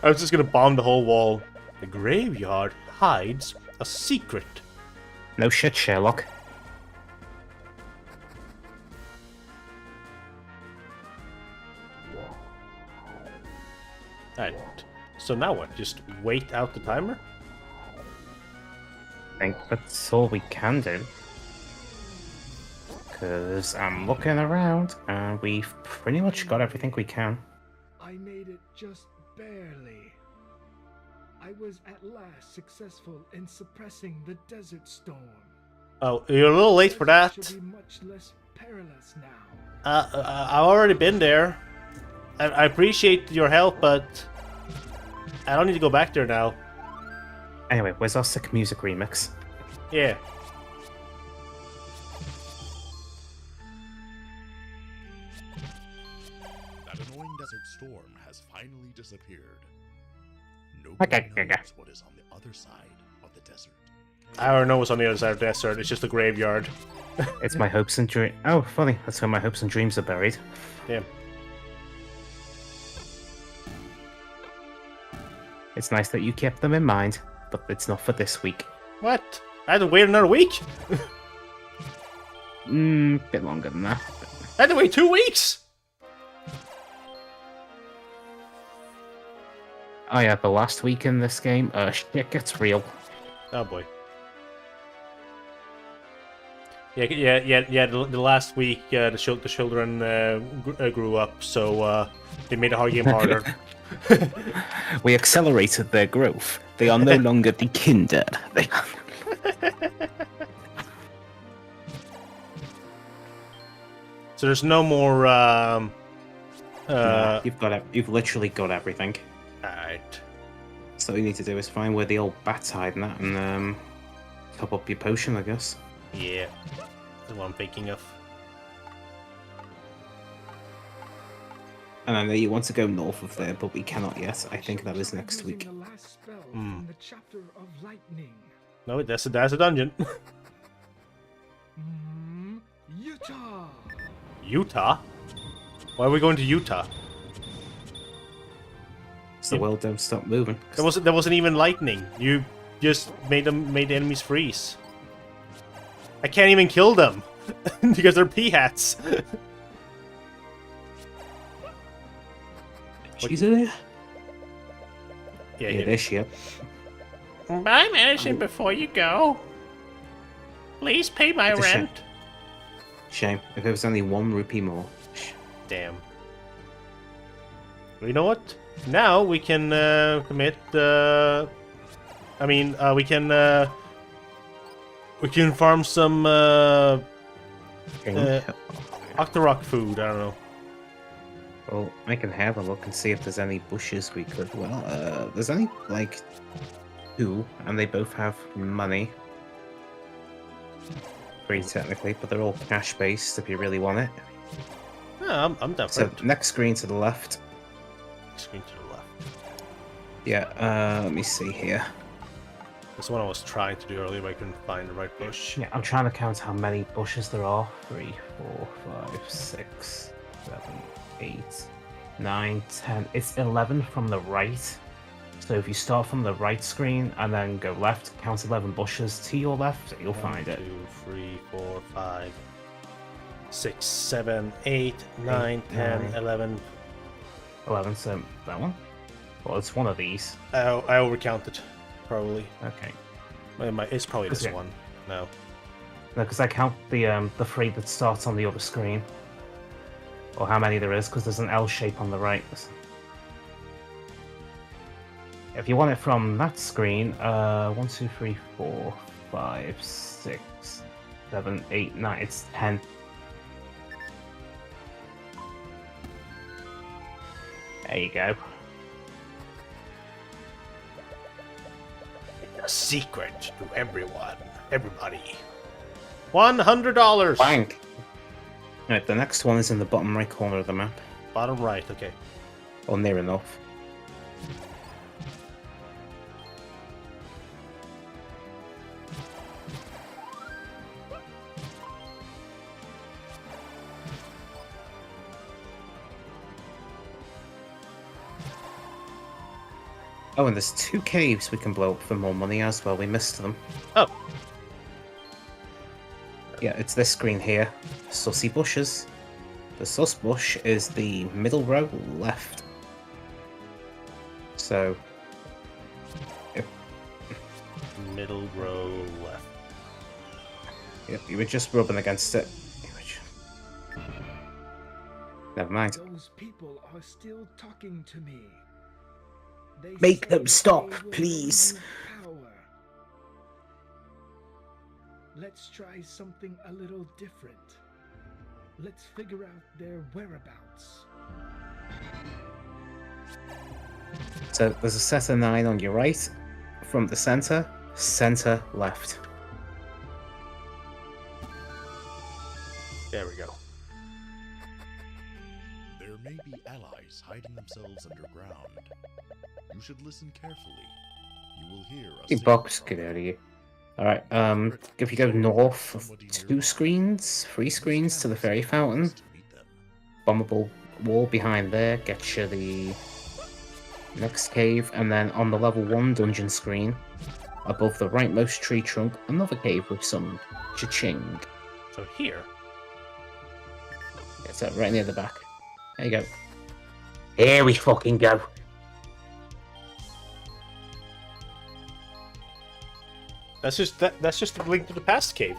was just gonna bomb the whole wall. The graveyard hides a secret.
No shit, Sherlock.
Alright, so now what? Just wait out the timer?
I think that's all we can do. Because I'm looking around, and we've pretty much got everything we can.
I made it just barely. I was at last successful in suppressing the desert storm.
Oh, you're a little late for that.
Should be much less perilous now.
I've already been there. I appreciate your help, but I don't need to go back there now.
Anyway, where's our sick music remix?
Yeah.
That annoying desert storm has finally disappeared.
Okay.
Nobody knows what is on the other side of the desert.
I don't know what's on the other side of the desert. It's just a graveyard.
It's my hopes and dreams. Oh, funny. That's where my hopes and dreams are buried.
Damn.
It's nice that you kept them in mind, but it's not for this week.
What? I had to wait another week?
Bit longer than that.
I had to wait 2 weeks?
Oh yeah, the last week in this game, shit gets real.
Oh boy. Yeah. The last week, the children grew up, so they made the hard game harder.
We accelerated their growth. They are no longer the kinder.
So there's no more.
You've literally got everything.
Alright.
So all you need to do is find where the old bat's hiding at and top up your potion, I guess.
Yeah. That's what I'm thinking of.
And I know you want to go north of there, but we cannot yet. I think that is next week.
The last spell from the chapter of lightning.
No, that's a dungeon.
Utah.
Utah? Why are we going to Utah?
So the world don't stop moving.
There wasn't even lightning. You just made the enemies freeze. I can't even kill them because they're pea-hats.
She's in there?
Yeah,
there she is.
Buy medicine before you go. Please pay my
It's a
rent.
Shame. If it was only 1 rupee more.
Damn. Well, you know what? Now we can commit. We can farm some Octorok food. I don't know.
Well, I can have a look and see if there's any bushes we could. Well, there's only like 2, and they both have money. 3 technically, but they're all cash based if you really want it.
Yeah, I'm down for
So
it.
next screen to the left.
Screen to the left.
Yeah, let me see here.
That's what I was trying to do earlier, but I couldn't find the right bush.
Yeah, I'm trying to count how many bushes there are. 3, 4, 5, 6, 7, 8, 9, 10. It's 11 from the right. So if you start from the right screen and then go left, count 11 bushes to your left, you'll find it.
2, 3, 4, 5, 6, 7, 8, 9, 10,
9.
11.
11, so that one? Well, it's one of these.
I overcounted, probably.
Okay.
It's probably this
Okay.
one. No.
No, because I count the 3 that starts on the other screen. Or how many there is, because there's an L shape on the right. If you want it from that screen, 1, 2, 3, 4, 5, 6, 7, 8, 9, it's 10. There you go.
A secret to everybody. $100.
Bang! Right, the next one is in the bottom right corner of the map.
Bottom right. Okay.
Or near enough. Oh, and there's 2 caves we can blow up for more money as well. We missed them.
Oh.
Yeah, it's this screen here. Sussy bushes. The sus bush is the middle row left. So,
Middle row left.
yep, you were just rubbing against it. Never mind.
Those people are still talking to me. They
Make
say
them stop,
they will
please.
bring you power. Let's try something a little different. Let's figure out their whereabouts.
So there's a set of 9 on your right, from the center, left.
There we go.
There may be allies hiding themselves underground. You should listen carefully. You will hear a
You
signal
box,
from
get
them.
out of here. Alright, if you go north, 3 screens to the fairy fountain.
To meet them.
Bombable wall behind there gets you the next cave, and then on the level 1 dungeon screen, above the rightmost tree trunk, another cave with some cha-ching.
So here.
It's right near the back. There you go. Here we fucking go.
That's just a link to the past cave.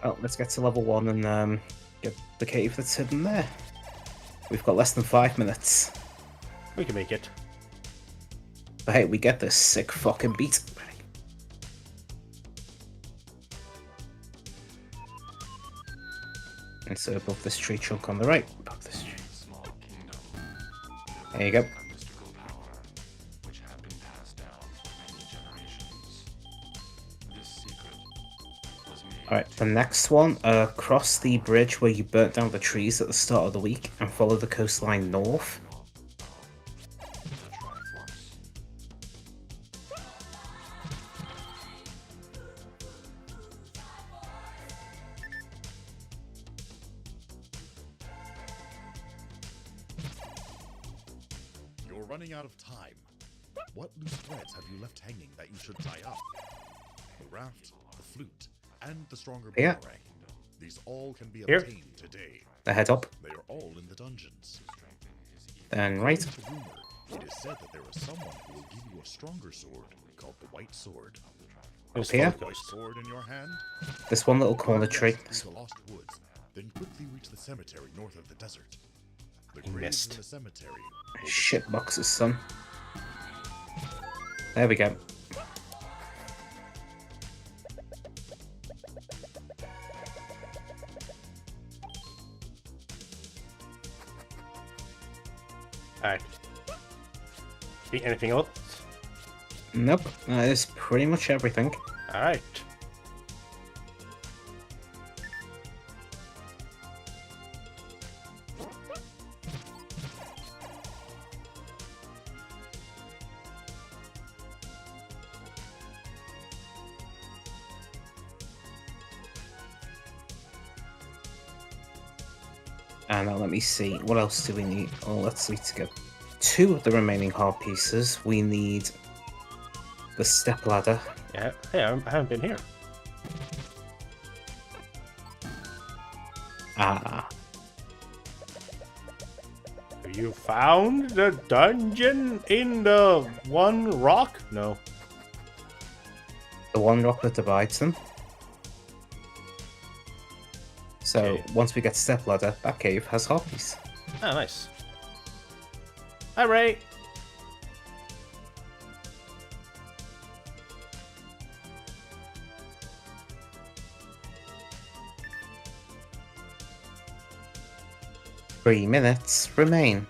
Oh, let's get to level 1 and get the cave that's hidden there. We've got less than 5 minutes.
We can make it.
But hey, we get this sick fucking beat. And so above this tree trunk on the right. Above this tree. There you go. Alright, the next one, cross the bridge where you burnt down the trees at the start of the week and follow the coastline north.
You're running out of time. What loose threads have you left hanging that you should tie up? The raft, the flute, and the stronger
Yeah.
boomerang. These all can be
Here.
obtained today.
The head up,
They are all in the dungeons.
then right.
According to rumor, it is said that there is someone who will give you a stronger sword called the White Sword.
There's
here.
Fog
White
Ghost.
sword in your hand.
This one little corner tree.
Through the lost woods, then quickly reach the cemetery north of the desert. The
He
graves
missed.
in the cemetery.
Shit boxes, son. There we go.
Alright. Anything else?
Nope, that is pretty much everything.
Alright.
And now let me see, what else do we need? Oh, let's see, to get 2 of the remaining hard pieces, we need the step ladder.
Yeah. Hey, I haven't been here.
Ah,
Have you found the dungeon in the one rock? No.
the one rock that divides them. So,
Okay.
once we get step ladder, that cave has harpies.
Ah, nice. Alright.
Three minutes remain.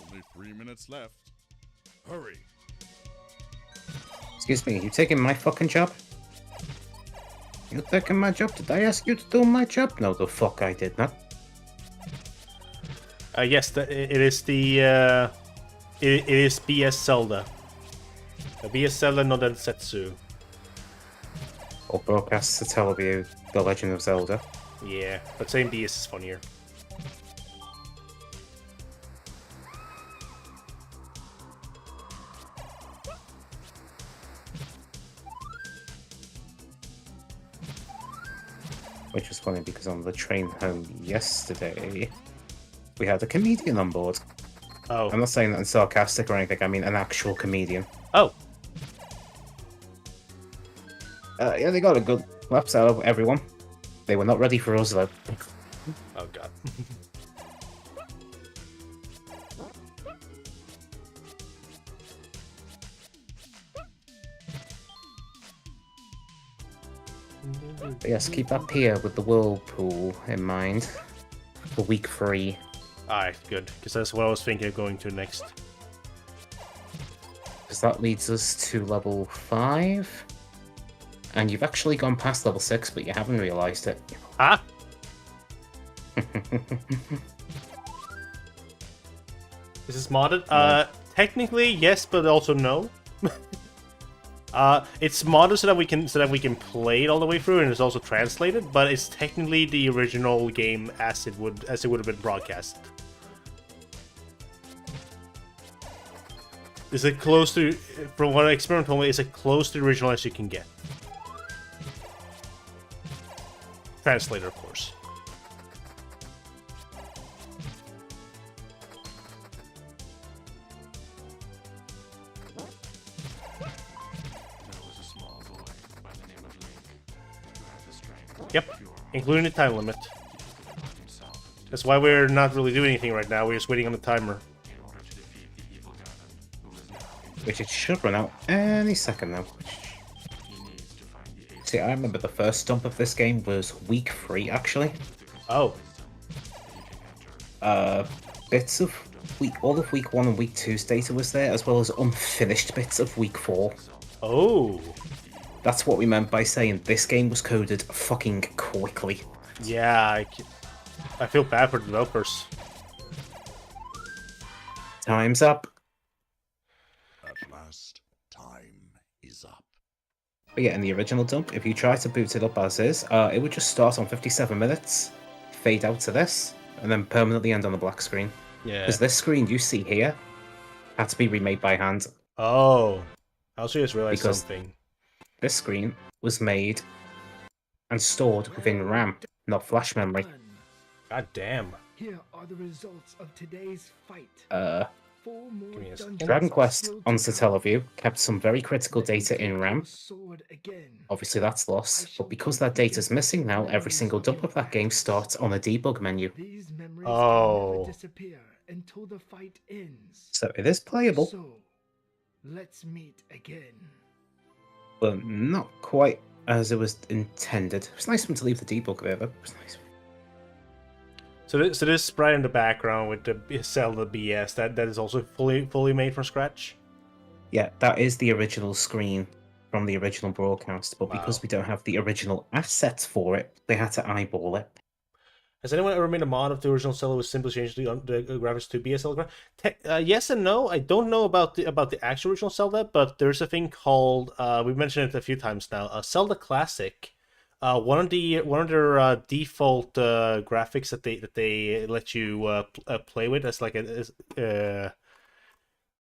Only 3 minutes left. Hurry.
Excuse me, you taking my fucking job? You taking my job? Did I ask you to do my job? No, the fuck I did not.
Yes, it is the it is BS Zelda. The BS Zelda No Densetsu.
Or broadcasts to tell you the Legend of Zelda.
Yeah, but saying BS is funnier.
Which was funny because on the train home yesterday, we had a comedian on board.
Oh.
I'm not saying that in sarcastic or anything, I mean an actual comedian.
Oh.
Yeah, they got a good Laps out of everyone. They were not ready for us though.
Oh god.
But yes, keep that pier with the whirlpool in mind for week 3.
Alright, good. Because that's what I was thinking of going to next.
Because that leads us to level 5. And you've actually gone past level 6, but you haven't realised it.
Ah! Is this modded?
No.
Technically yes, but also no. It's modded so that we can play it all the way through, and it's also translated. But it's technically the original game as it would have been broadcast. Is it close to, from what Experiment told me, is it close to the original as you can get? Translator, of course. Yep, including the time limit. That's why we're not really doing anything right now. We're just waiting on the timer.
Which it should run out any second now. See, I remember the first dump of this game was week 3, actually.
Oh.
Bits of all of week 1 and week 2's data was there, as well as unfinished bits of week 4.
Oh.
That's what we meant by saying this game was coded fucking quickly.
Yeah, I feel bad for the developers.
Time's up.
At last, time is up.
But yeah, in the original dump, if you try to boot it up as is, it would just start on 57 minutes, fade out to this, and then permanently end on the black screen.
Yeah.
Because this screen you see here had to be remade by hand.
Oh. I also just realized
Because
something.
this screen was made and stored within RAM, not flash memory.
God damn.
Here are the results of today's fight. 4 more
Give me a second.
dungeons
Dragon Quest
still to
on
come.
Satellaview kept some very critical data in RAM.
Sword again.
Obviously that's lost, but because that data's missing now, every single dump of that game starts on a debug menu.
These memories
Oh.
can never disappear until the fight ends.
So it is playable,
So, let's meet again.
but not quite as it was intended. It was nice of them to leave the debug there, though. It was nice.
So this sprite in the background with the Zelda BS, that is also fully made from scratch?
Yeah, that is the original screen from the original broadcast, but because
Wow.
we don't have the original assets for it, they had to eyeball it.
Has anyone ever made a mod of the original Zelda with simply changed the graphics to BS Zelda? Yes and no. I don't know about the actual original Zelda, but there's a thing called we've mentioned it a few times now. Zelda Classic. One of their default graphics that they let you play with as like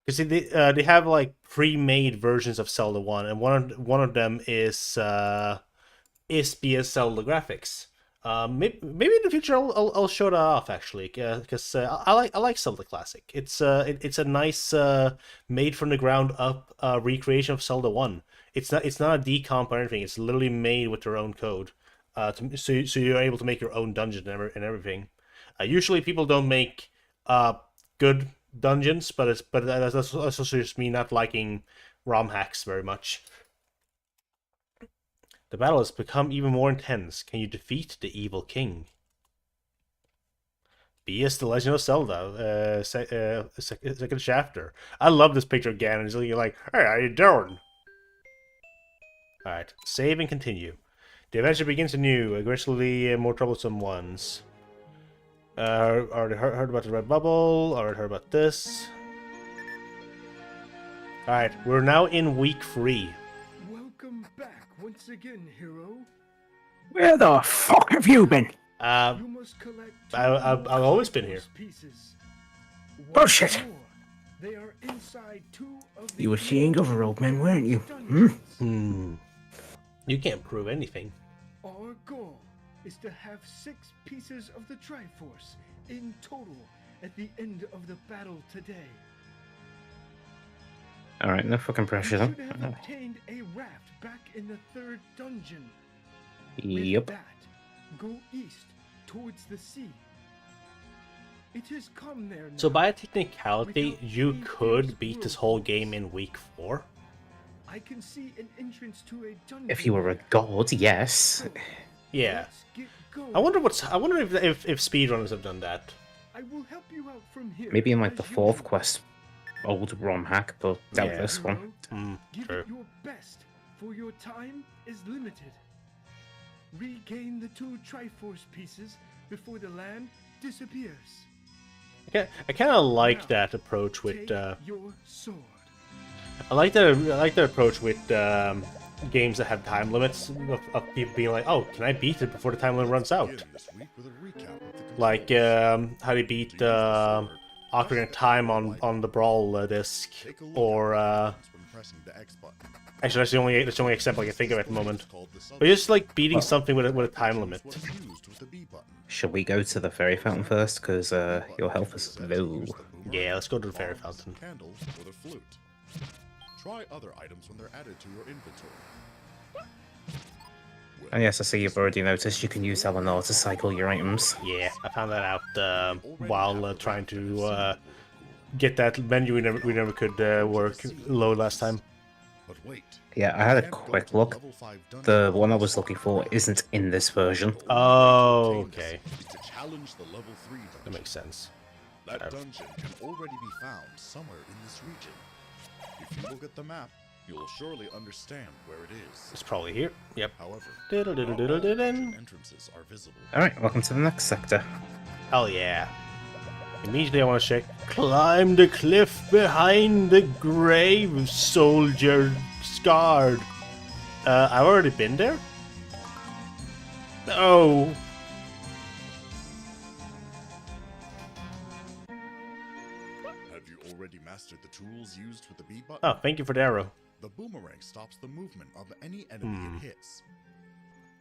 because they have like pre-made versions of Zelda 1, and one of them is BS Zelda graphics. Maybe in the future I'll show that off actually, because I like Zelda Classic. It's a nice made from the ground up recreation of Zelda 1. It's not a decomp or anything. It's literally made with their own code, so you're able to make your own dungeon and everything. Usually people don't make good dungeons, but that's also just me not liking ROM hacks very much. The battle has become even more intense. Can you defeat the evil king? BS The Legend of Zelda, second chapter. I love this picture again. And he's looking like, hey, how you doing? Alright, save and continue. The adventure begins anew, aggressively more troublesome ones. Already heard about the red bubble, already heard about this. Alright, we're now in week 3.
Welcome back once again, hero.
Where the fuck have you been?
You must collect
I've always been here.
pieces.
Bullshit.
More. They are inside 2 of the
You were seeing other old men, weren't you?
dungeons.
You can't prove anything.
Our goal is to have 6 pieces of the Triforce in total at the end of the battle today.
Alright, no fucking
You
pressure
should
then.
have obtained a raft back in the 3rd dungeon.
Yep.
With that, go east towards the sea. It is calm there now.
So by a technicality, you could beat this whole game in week 4.
I can see an entrance to a dungeon.
If you were a
there.
god, yes.
Yeah.
Let's get going.
I wonder if speedrunners have done that.
I will help you out from here.
Maybe in like the
as
4th
usual.
quest, old ROM hack, but doubt
Yeah.
this one.
Hero, give
True.
it your best, for your time is limited. Regain the 2 Triforce pieces before the land disappears.
I kind of like
Now,
that approach with.
Take your sword.
I like that approach with games that have time limits of people being like, "Oh, can I beat it before the time limit runs out?"
Begin this week with a recap of the
Like
controls.
how they beat Ocarina of Time on the Brawl disc,
Take a look
or
at the buttons when pressing the X button.
actually that's the only example I can think of at the moment.
Called the
But just like beating
Well-
something with a time limit.
What is used with the B button.
Shall we go to the fairy fountain first? Because your health is low.
Yeah, let's go to the fairy fountain.
Candle or the flute. Try other items when they're added to your inventory.
And yes, I see you've already noticed you can use Eleanor to cycle your items.
Yeah, I found that out while trying to get that menu we never could load last time.
But wait.
Yeah, I had a
can't go
quick
to
look.
level 5 dungeon
The one I was looking for isn't in this version.
Oh,
Obtain this
okay.
is to challenge the level 3
That
dungeon.
makes sense.
That dungeon can already be found somewhere in this region. If you look at the map, you'll surely understand where it is.
It's probably here. Yep.
However,
Diddle-diddle-diddle-diddle.
dungeon entrances are visible.
Alright, welcome to the next sector.
Hell yeah. Immediately I want to check. Climb the cliff behind the grave, soldier scarred. I've already been there? No.
Have you already mastered the tools used with the B button?
Oh, thank you for the arrow.
The boomerang stops the movement of any enemy it hits.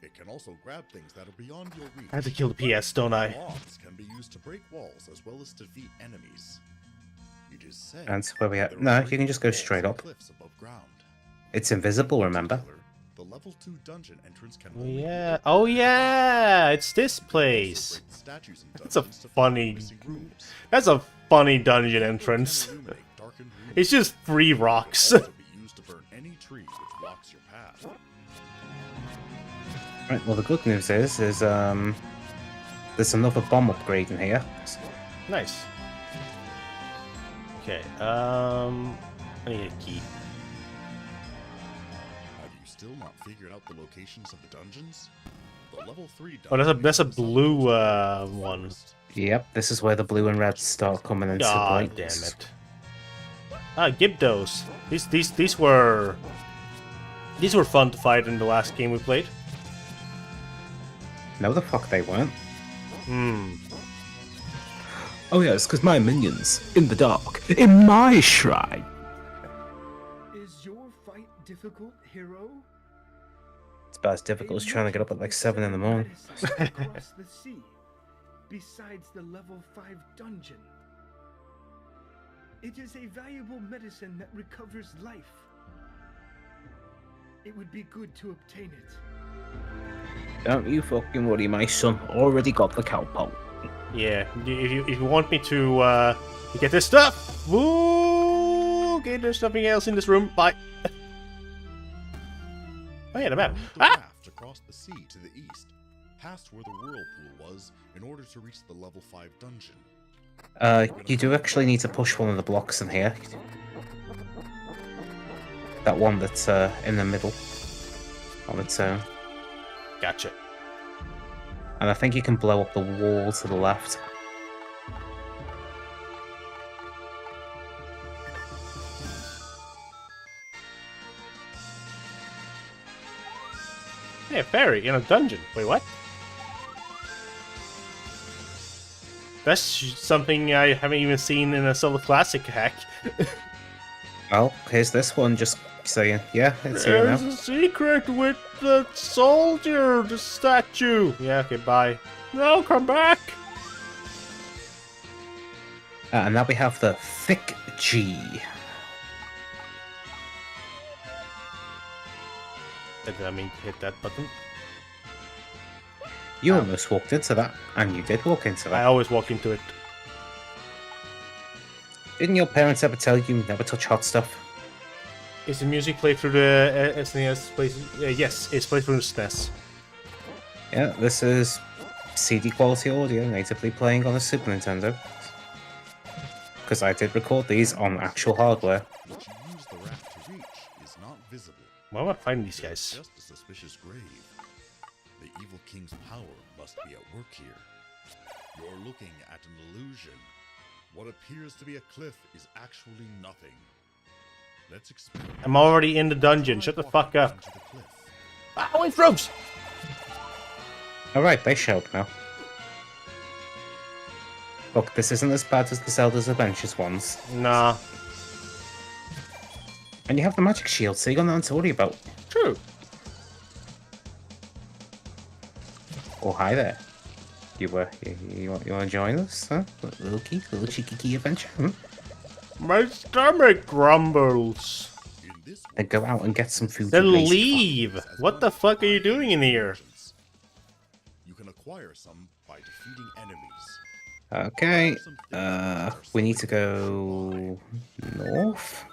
It can also grab things that are beyond your reach.
I have to kill the PS, don't I?
Bombs can be used to break walls as well as defeat enemies. It is said
And where we
there
at?
are
No, you
great
can just go
walls
straight
and
up.
cliffs above ground.
It's invisible,
In
remember?
particular, the level 2 dungeon entrance can
Oh
only be
yeah.
opened
Oh
by
yeah. It's this
also
place.
break statues and
That's a
dungeons to find
funny.
missing rooms.
That's a funny dungeon
Can
entrance.
illuminate darkened rooms.
It's just 3 rocks.
Also be used to burn any tree which blocks your path.
Right, well the good news is there's another bomb upgrade in here.
Nice. Okay. I need a key.
Have you still not figured out the locations of the dungeons? The level 3
Oh, that's a
dungeon is
blue
the
one.
forest.
Yep, this is where the blue and red start coming into play.
God damn it. Ah, Gibdos. These were fun to fight in the last game we played.
No, the fuck they weren't.
Hmm.
Oh yes, because my minions, in the dark, in my shrine.
Is your fight difficult, hero?
It's about as difficult as trying to get up at like 7 in the morning.
Across the sea, besides the level 5 dungeon. It is a valuable medicine that recovers life. It would be good to obtain it.
Don't you fucking worry, my son already got the cowpole.
Yeah. If you want me to get this stuff, woo! Okay, there's nothing else in this room. Bye. Oh yeah, the map.
Move the
Ah!
raft across the sea to the east, past where the whirlpool was, in order to reach the level 5 dungeon.
You do actually need to push one of the blocks in here. That one that's in the middle on its own.
Gotcha.
And I think you can blow up the wall to the left.
Hey, a fairy in a dungeon. Wait, what? That's something I haven't even seen in a Zelda Classic hack.
Well, here's this one just saying, yeah, it's here
There's
now.
a secret with the soldier, the statue. Yeah, okay, bye. No, come back.
And now we have the thick G.
I mean, hit that button.
You almost walked into that, and you did walk into
I
that.
always walk into it.
Didn't your parents ever tell you never touch hot stuff?
Is the music played through the SNES? Yes, it's played through the SNES.
Yeah, this is CD quality audio natively playing on a Super Nintendo. Because I did record these on actual hardware.
What you use the raft to reach is not visible.
Why am I finding these
It's
guys?
just a suspicious grave. The evil king's power must be at work here. You're looking at an illusion. What appears to be a cliff is actually nothing. Let's experiment.
I'm already in the dungeon. Shut the fuck up.
Into the cliff.
Oh, it's ropes!
Alright, they show up now. Look, this isn't as bad as the Zelda's Adventures ones.
Nah.
And you have the magic shield, so you got nothing to worry about.
True.
Oh, hi there. You want to join us, huh? Little cheeky adventure, hmm?
My stomach grumbles.
In this
Then go out and get some food.
Then
you lazy
leave. What the fuck are you doing in here?
you can acquire some by defeating enemies.
fuck. Okay. We need to go north.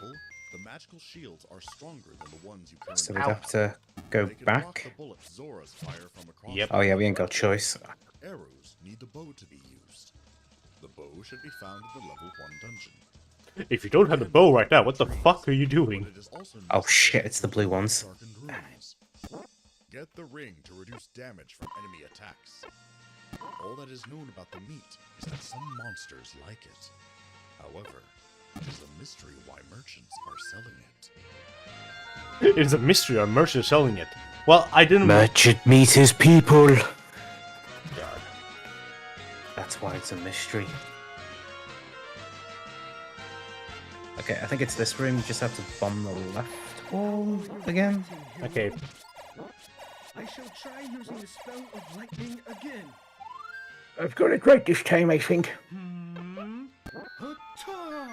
The magical shields are stronger than the ones you currently
So we'd have to go
They can block
back.
the bullets Zora's fire from across
Yep.
the
Oh yeah, we ain't got choice.
Arrows need the bow to be used. The bow should be found in the level 1 dungeon.
If you don't have the bow right now, what the fuck are you
But
doing?
it is also
Oh
necessary
shit, it's the blue
to
ones.
darkened rooms. Get the ring to reduce damage from enemy attacks. All that is known about the meat is that some monsters like it. However, it is a mystery why merchants are selling it.
It is a mystery our merchant is selling it. Well, I didn't...
Merchant meet his people.
God.
That's why it's a mystery. Okay, I think it's this room. You just have to bomb the left wall again.
Okay.
I shall try using the spell of lightning again.
I've got it right this time, I think.
Hata!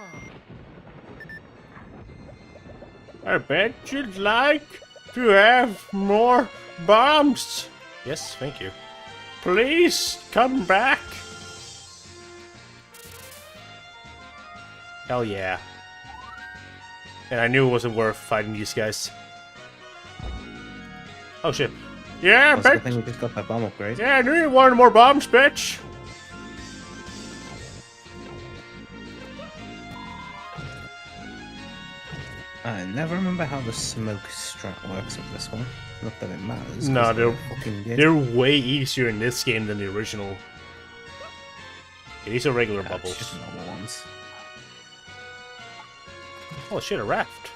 I bet you'd like to have more bombs. Yes, thank you. Please come back. Hell yeah. And I knew it wasn't worth fighting these guys. Oh shit. Yeah,
That's the
bet.
thing, we just got that bomb upgrade.
Yeah, I knew you wanted more bombs, bitch.
I never remember how the smoke strat works with this one. Not that it matters.
No,
'cause
they're-
I fucking did.
They're way easier in this game than the original. Yeah, these are regular
It's
bubbles.
just normal ones.
Oh shit, a raft.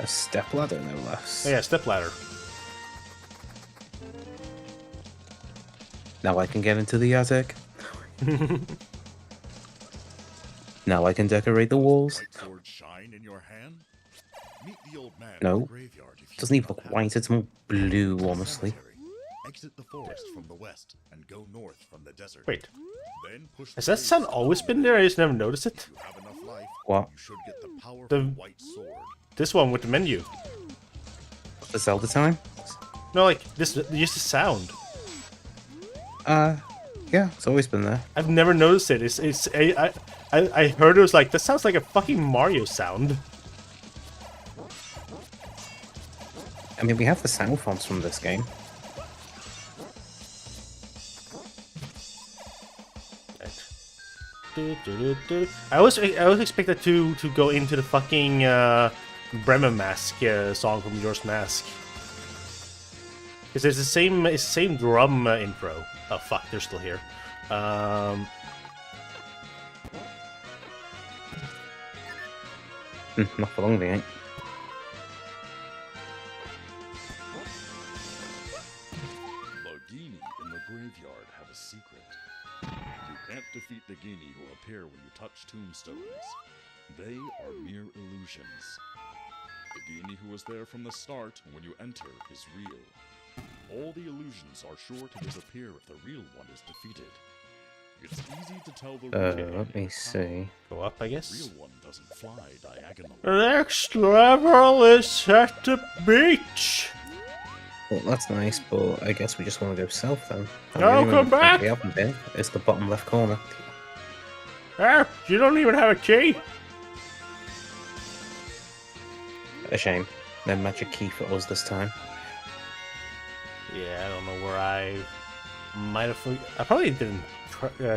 A step ladder, no less.
Oh yeah, step ladder.
Now I can get into the attic. Now I can decorate the walls.
White sword shine in your hand? Meet the old man
No.
in the graveyard if you
Doesn't even
do
look
not
white,
have
it's more blue,
a
honestly.
cemetery. Exit the forest from the west and go north from the desert.
Wait,
Then push
has
the
that sound
graves
always
down
been
the
there? I
way.
just never noticed it.
If you have enough life,
What?
you should get the powerful
The-
white sword.
This one with the menu.
The Zelda time?
No, like this. Just the sound.
Yeah, it's always been there.
I've never noticed it. I heard it was like, that sounds like a fucking Mario sound.
I mean, we have the sound fonts from this game.
I always expected to go into the fucking Bremen Mask song from Yours Mask. Because it's the same drum intro. Oh fuck, they're still here.
Not for long, they ain't.
The Genie in the graveyard have a secret. You can't defeat the Genie who appear when you touch tombstones. They are mere illusions. The Genie who was there from the start when you enter is real. All the illusions are sure to disappear if the real one is defeated. It's easy to tell the real
Let me see.
Go up, I
The
guess.
real one doesn't fly diagonally.
The next level is at the beach.
Well, that's nice, but I guess we just want to go south then.
No, come back!
We haven't been. It's the bottom left corner.
Ah, you don't even have a key.
A shame. No magic key for us this time.
Yeah, I don't know where I might have. I probably didn't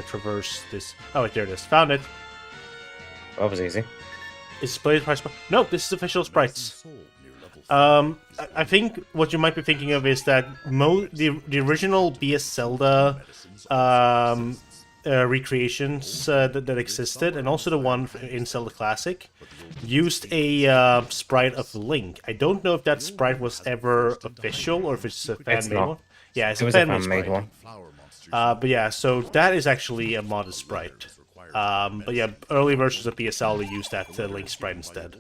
traverse this. Oh, wait, there it is. Found it.
That was easy.
Is displayed price? No, this is official sprites. I think what you might be thinking of is that the original BS Zelda recreations that existed, and also the one in Zelda Classic, used a sprite of Link. I don't know if that sprite was ever official or if it's a fan-made one. Yeah, it's a fan-made one. But yeah, so that is actually a modded sprite. But yeah, early versions of BS Zelda used that Link sprite instead.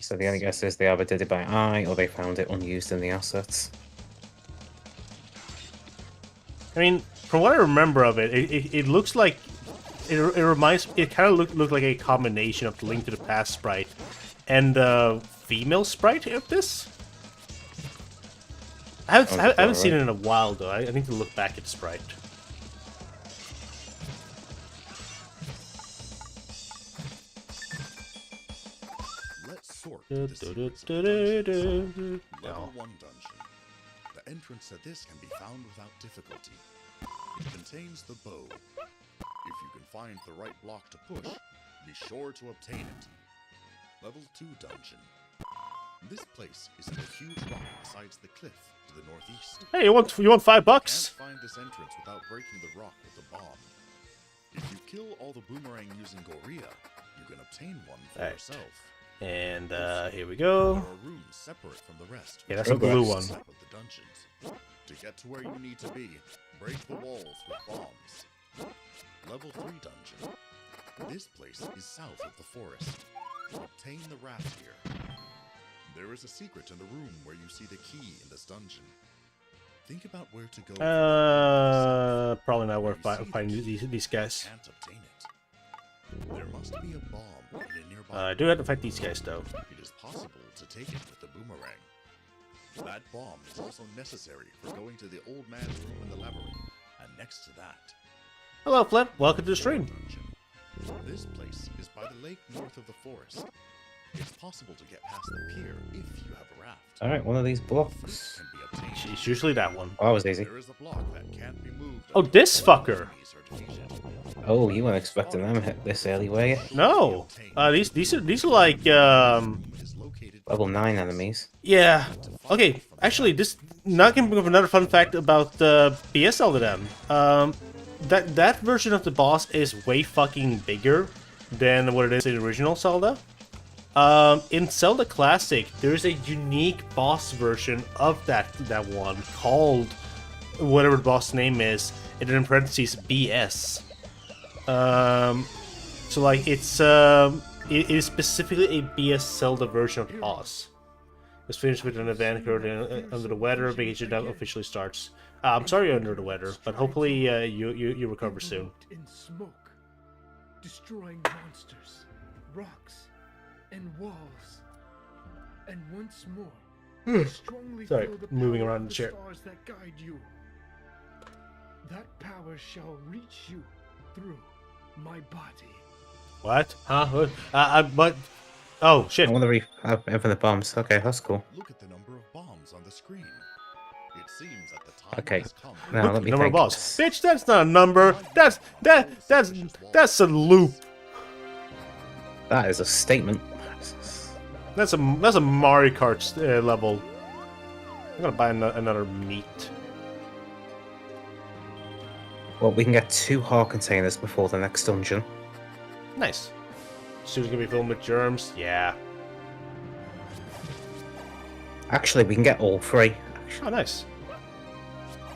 So the only guess is they either did it by eye or they found it unused in the assets.
I mean, from what I remember of it, it looks like it reminds. It kind of looked like a combination of the Link to the Past sprite and the female sprite of this. I haven't seen it in a while though. I need to look back at the sprite.
Let's sort
No.
Level 1 dungeon. The entrance to this can be found without difficulty. It contains the bow. If you can find the right block to push, be sure to obtain it. Level 2 dungeon. This place is in a huge rock besides the cliff to the northeast.
Hey, you want $5?
Can't find this entrance without breaking the rock with a bomb. If you kill all the boomerang using Gorilla, you can obtain one for
Right.
yourself.
And here we
There
go.
are rooms separate from the rest.
Yeah, that's a blue one.
Of the dungeons. To get to where you need to be, break the walls with bombs. Level 3 dungeon. This place is south of the forest. Obtain the raft here. There is a secret in the room where you see the key in this dungeon. Think about where to go.
Probably not worth
When you see the
finding
key,
these guys.
you can't obtain it. There must be a bomb in a nearby.
I do have to fight these guys though.
It is possible to take it with the boomerang. That bomb is also necessary for going to the old man's room in the labyrinth. And next to that,
Hello, Flip. Welcome to the stream.
dungeon. This place is by the lake north of the forest. It's possible to get past the pier if you have a raft.
Alright, one of these
Fruit
blocks.
can be obtained.
It's usually that one.
Oh, that was easy.
There is a block that can't be moved.
Oh, this fucker.
Enemies are defeated.
Oh, you weren't expecting them to hit this early, were you?
No. These are like
It is located
Level 9 enemies.
yeah. Okay, actually, this now can bring up another fun fact about BS Zelda then. That version of the boss is way fucking bigger than what it is in the original Zelda. In Zelda Classic, there's a unique boss version of that one called whatever the boss name is, and then in parentheses BS. So like it is specifically a BS Zelda version of the boss. Let's finish with an event occurred under the weather. Vacation now officially starts. I'm sorry you're under the weather, but hopefully you recover soon.
In smoke, destroying monsters, rocks, and walls. And once more, strongly
Sorry,
feel the
moving
power
around
of
the chair.
stars that guide you. That power shall reach you through my body.
What? Huh? But oh shit!
I want to infinite bombs. Okay, that's cool.
Look at the number of bombs on the screen. It seems that the time
Okay.
has come.
Now let me
Number of
think.
balls. Bitch, that's not a number. That's a loop.
That is a statement.
That's a Mario Kart level. I'm gonna buy another meat.
Well, we can get 2 heart containers before the next dungeon.
Nice. Suit's gonna be filled with germs. Yeah.
Actually, we can get all 3.
Oh, nice.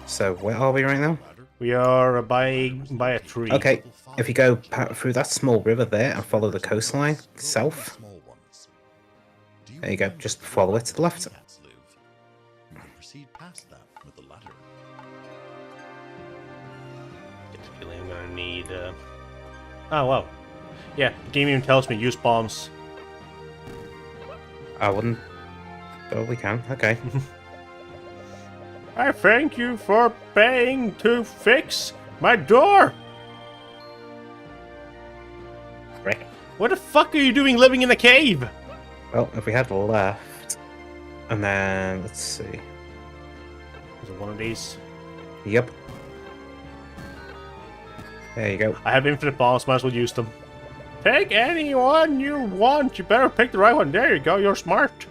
So, where are we right now?
We are by a tree.
Okay, if you go through that small river there and follow the coastline south, there you go, just follow it to the left.
You can proceed past that with the ladder.
Get the feeling I'm gonna need. Oh wow. Yeah, the game even tells me use bombs.
I wouldn't. Oh, we can. Okay.
I thank you for paying to fix my door.
Rick.
What the fuck are you doing living in a cave?
Well, if we had left, and then let's see.
Is it one of these?
Yep. There you go.
I have infinite bombs, might as well use them. Take any one you want. You better pick the right one. There you go, you're smart.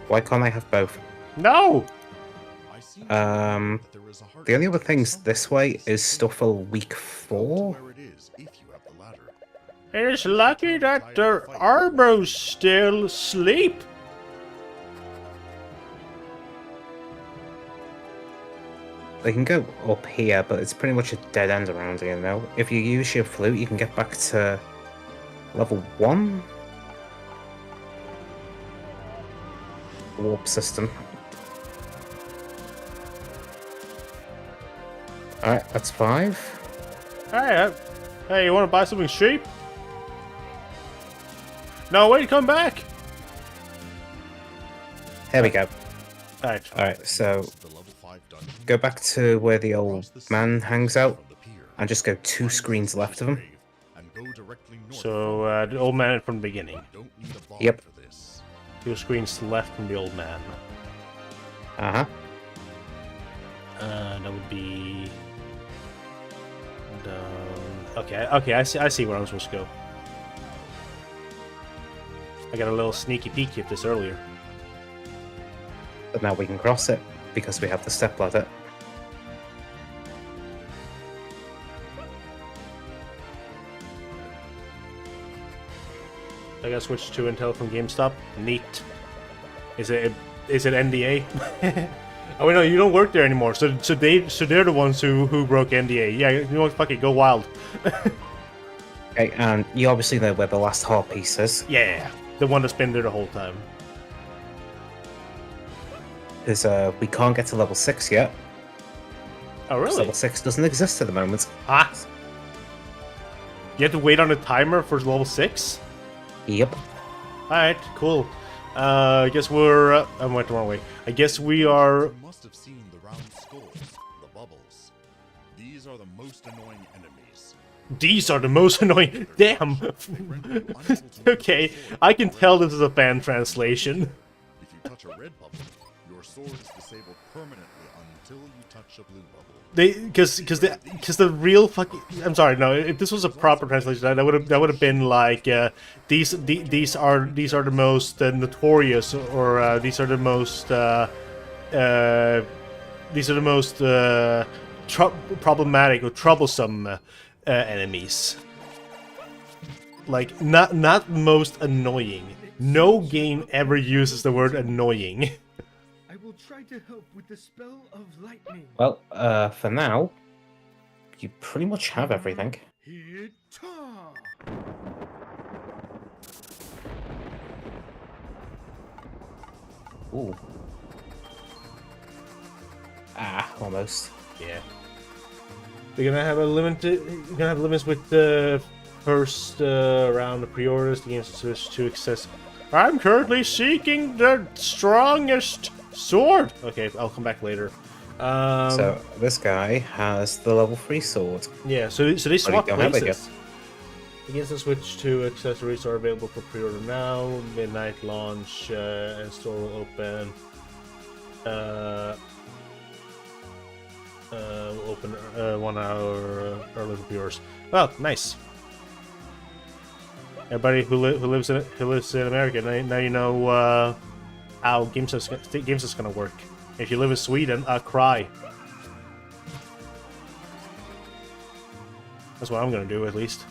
Why can't I have both?
No!
The only other things this way is stuff for week 4.
It's lucky that the arbors still sleep.
They can go up here, but it's pretty much a dead end around here now. If you use your flute, you can get back to level 1. Warp system. Alright, that's 5.
Hey, you want to buy something cheap? No, wait, come back.
There we go.
Alright.
Alright, so go back to where the old man hangs out and just go 2 screens left of him.
So, the old man from the beginning.
Yep.
2 screens left from the old man.
Uh-huh.
That would be... Okay, I see where I'm supposed to go. I got a little sneaky peeky of this earlier.
But now we can cross it because we have the step ladder.
I gotta switch to Intel from GameStop. Neat. Is it NDA? Oh wait, no, you don't work there anymore. So they're the ones who broke NDA. Yeah, you know what? Fuck it, go wild.
Okay, and you obviously know where the last heart piece is.
Yeah, the one that's been there the whole time.
Because we can't get to level 6 yet.
Oh really?
Level 6 doesn't exist at the moment.
Ah. You have to wait on a timer for level 6?
Yep.
Alright, cool. I guess we're... I went the wrong way. I guess we are...
You must have seen the round skulls, the bubbles. These are the most annoying enemies.
These are the most annoying... Damn! Okay, I can tell this is a fan translation.
If you touch a red bubble, your sword is disabled permanently until you touch a blue bubble.
Because the real fucking... I'm sorry, no, if this was a proper translation, that would have been like, these are the most notorious, or these are the most problematic or troublesome enemies. Like, not most annoying. No game ever uses the word annoying.
I will try to help with the spell of lightning.
Well, for now, you pretty much have everything.
Hita!
Ooh. Ah, almost.
Yeah. We're gonna have a limited. We're gonna have limits with the first round of pre-orders. The game's switch to access. I'm currently seeking the strongest sword. Okay, I'll come back later.
So this guy has the level 3 sword.
Yeah, so they swap
don't have it
places. The game's switch to accessories are available for pre-order now. Midnight launch and store will open. We'll open 1 hour early for pre-orders. Well, nice. Everybody who lives in America, now you know how games is gonna work. If you live in Sweden, cry. That's what I'm gonna do, at least.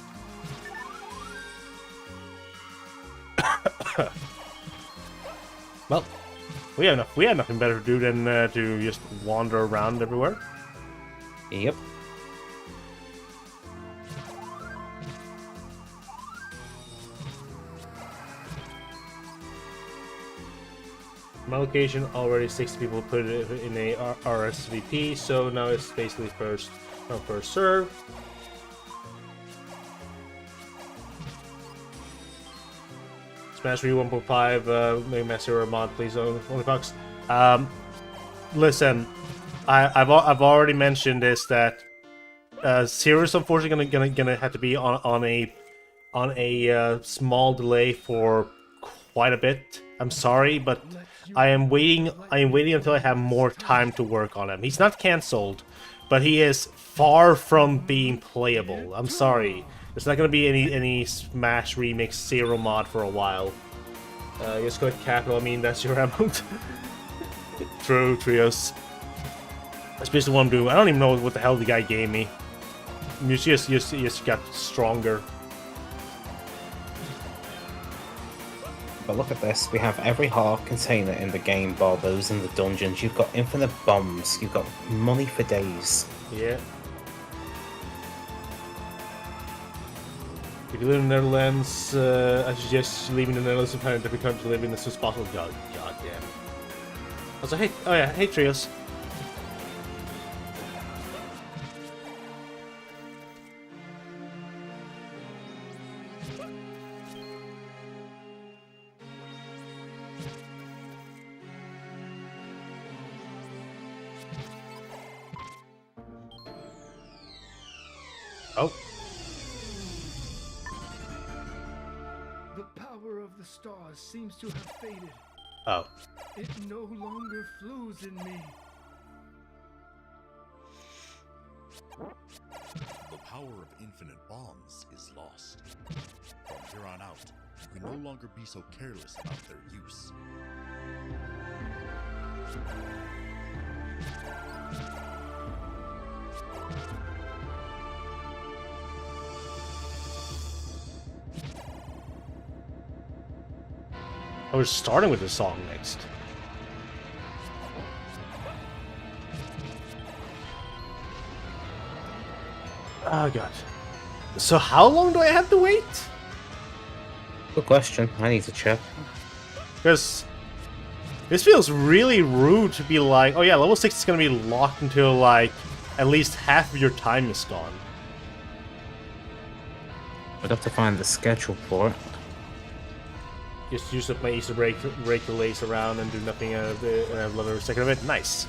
Well, we have nothing better to do than to just wander around everywhere.
Yep.
My location, already 60 people put it in a RSVP, so now it's basically first come, first serve. Smash Review 1.5, Mega Master or mod, please, OniFox. Listen, I've already mentioned this that Zero's unfortunately gonna have to be on a small delay for quite a bit. I'm sorry, but I am waiting until I have more time to work on him. He's not cancelled, but he is far from being playable. I'm sorry. There's not gonna be any Smash Remix Zero mod for a while. Just go with capital. I mean, that's your amount. True, Trios. That's basically what I'm doing. I don't even know what the hell the guy gave me. You just got stronger.
But look at this, we have every heart container in the game, bar those in the dungeons. You've got infinite bombs, you've got money for days.
Yeah. If you live in the Netherlands, I suggest leaving the Netherlands and finding a different country to live in as soon as possible. God damn. Also, hey, oh yeah, hey Trios. Oh.
The power of the stars seems to have faded.
Oh.
It no longer flows in me.
The power of infinite bombs is lost. From here on out, you can no longer be so careless about their use.
I was starting with this song next. Oh god. So how long do I have to wait?
Good question, I need to check.
Because this feels really rude to be like, oh yeah, level 6 is gonna be locked until like at least half of your time is gone.
I'd have to find the schedule for it.
Just use up my Easter break delays around and do nothing another second of it. Nice.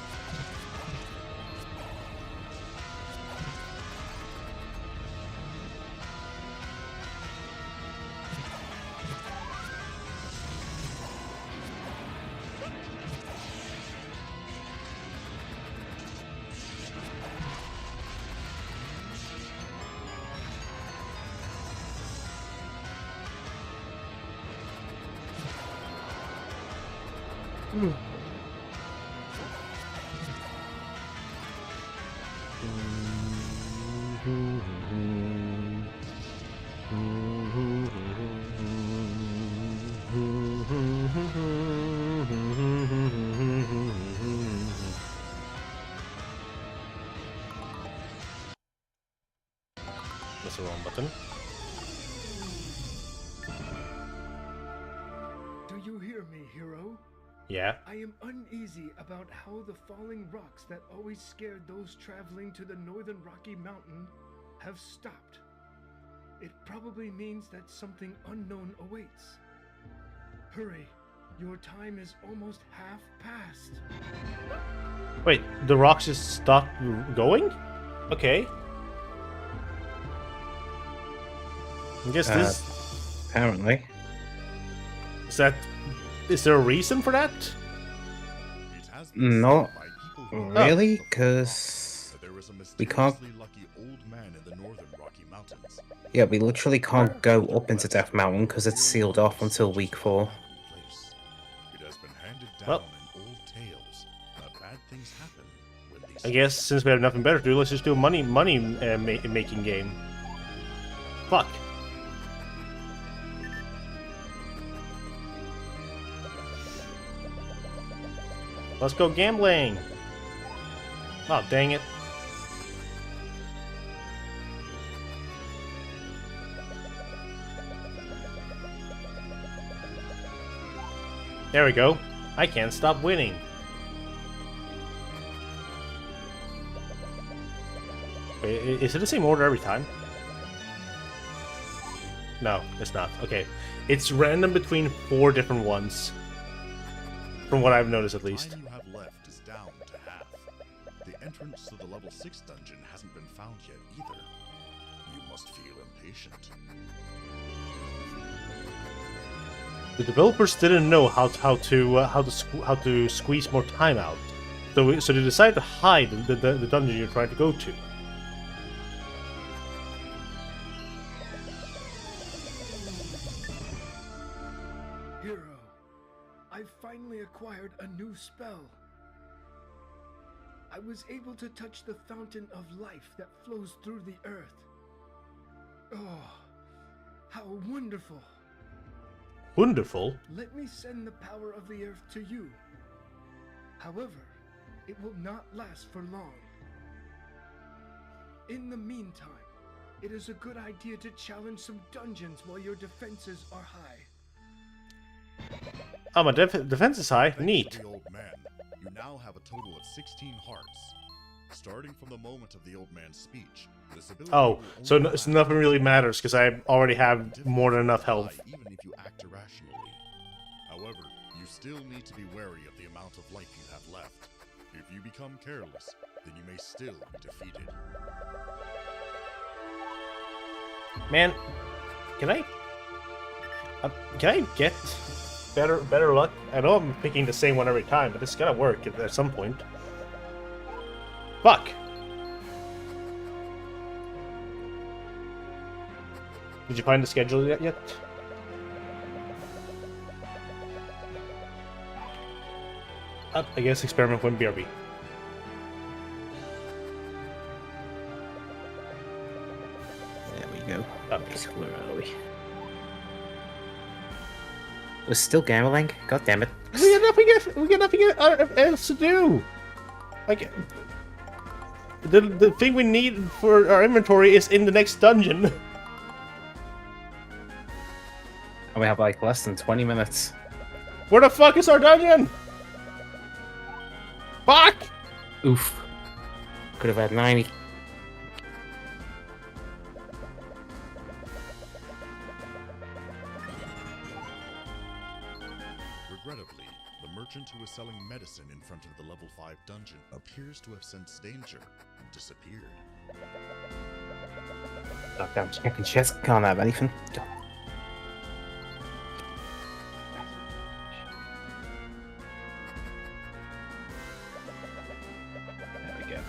That's the wrong button.
Do you hear me, hero?
Yeah.
I am uneasy about how the falling rocks that always scared those traveling to the northern Rocky Mountain have stopped. It probably means that something unknown awaits. Hurry, your time is almost half past.
Wait, the rocks just stopped going? Okay. I guess this...
Apparently.
Is there a reason for that?
It has been
Not
said by people who
really, because
that there was a
we can't...
mysteriously lucky old man in the northern Rocky Mountains.
Yeah, we literally can't go up into Death Mountain because it's sealed off until week 4.
Place. It has been handed down
Well.
in old tales that bad things happen when these
I guess since we have nothing better to do, let's just do a money making game. Fuck. Let's go gambling. Oh, dang it. There we go. I can't stop winning. Wait, is it the same order every time? No, it's not. Okay. It's random between 4 different ones. From what I've noticed, at least.
time you have entrance to the level 6 dungeon hasn't been found yet either. You must feel impatient.
The developers didn't know how to squeeze more time out, so they decided to hide the dungeon you're trying to go to.
Hero, I've finally acquired a new spell. I was able to touch the fountain of life that flows through the earth. Oh, how wonderful!
Wonderful.
Let me send the power of the earth to you. However, it will not last for long. In the meantime, it is a good idea to challenge some dungeons while your defenses are high.
Oh, my defense is high.
Thanks
Neat.
to the old man, you now have a total of 16 hearts. Starting from the moment of the old man's speech, this ability
Oh,
will
so,
only
so
last
nothing really matters because I already have
difficulty
more than enough
will
health.
fly even if you act irrationally. However, you still need to be wary of the amount of life you have left. If you become careless, then you may still be defeated.
Man, can I get better luck? I know I'm picking the same one every time, but it's gotta work at some point. Fuck! Did you find the schedule yet? I guess experiment with BRB.
There we go.
Okay.
Where are we? We're still gambling? God damn it.
We got nothing else to do. Like, the thing we need for our inventory is in the next dungeon.
And we have like less than 20 minutes.
Where the fuck is our dungeon? Fuck!
Oof. Could have had 90.
Regrettably, the merchant who was selling medicine in front of the level 5 dungeon appears to have sensed danger and disappeared.
Goddamn checking chest. Can't have anything. There we go.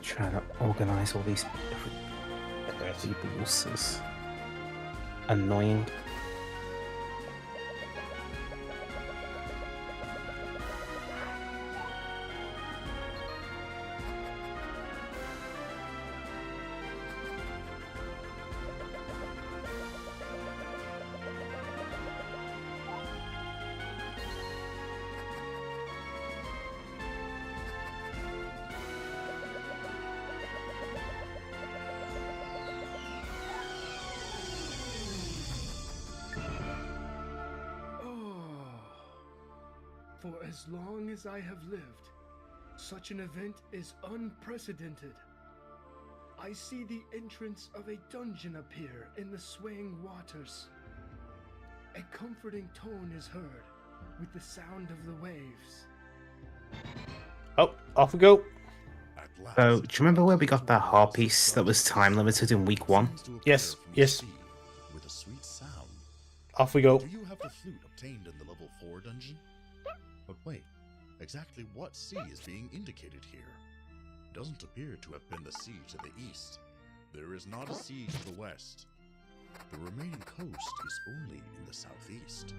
Trying to organize all these people. This is annoying.
For as long as I have lived, such an event is unprecedented. I see the entrance of a dungeon appear in the swaying waters. A comforting tone is heard with the sound of the waves.
Oh, off we go.
At last,
So, do you remember where we got that heart piece that was time limited in week 1?
seems to appear
Yes,
from the
yes.
sea with a sweet sound.
Off we go.
Do you have the flute obtained in the level 4 dungeon? But wait, exactly what sea is being indicated here? It doesn't appear to have been the sea to the east. There is not a sea to the west. The remaining coast is only in the southeast.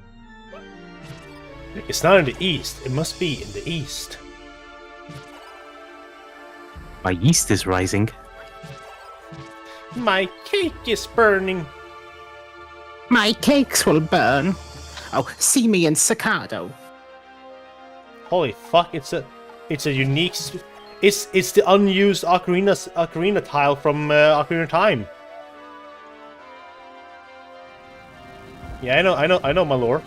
It's not in the east. It must be in the east.
My yeast is rising.
My cake is burning.
My cakes will burn. Oh, see me in Staccato.
Holy fuck! It's a unique. It's the unused ocarina tile from Ocarina of Time. Yeah, I know my lore.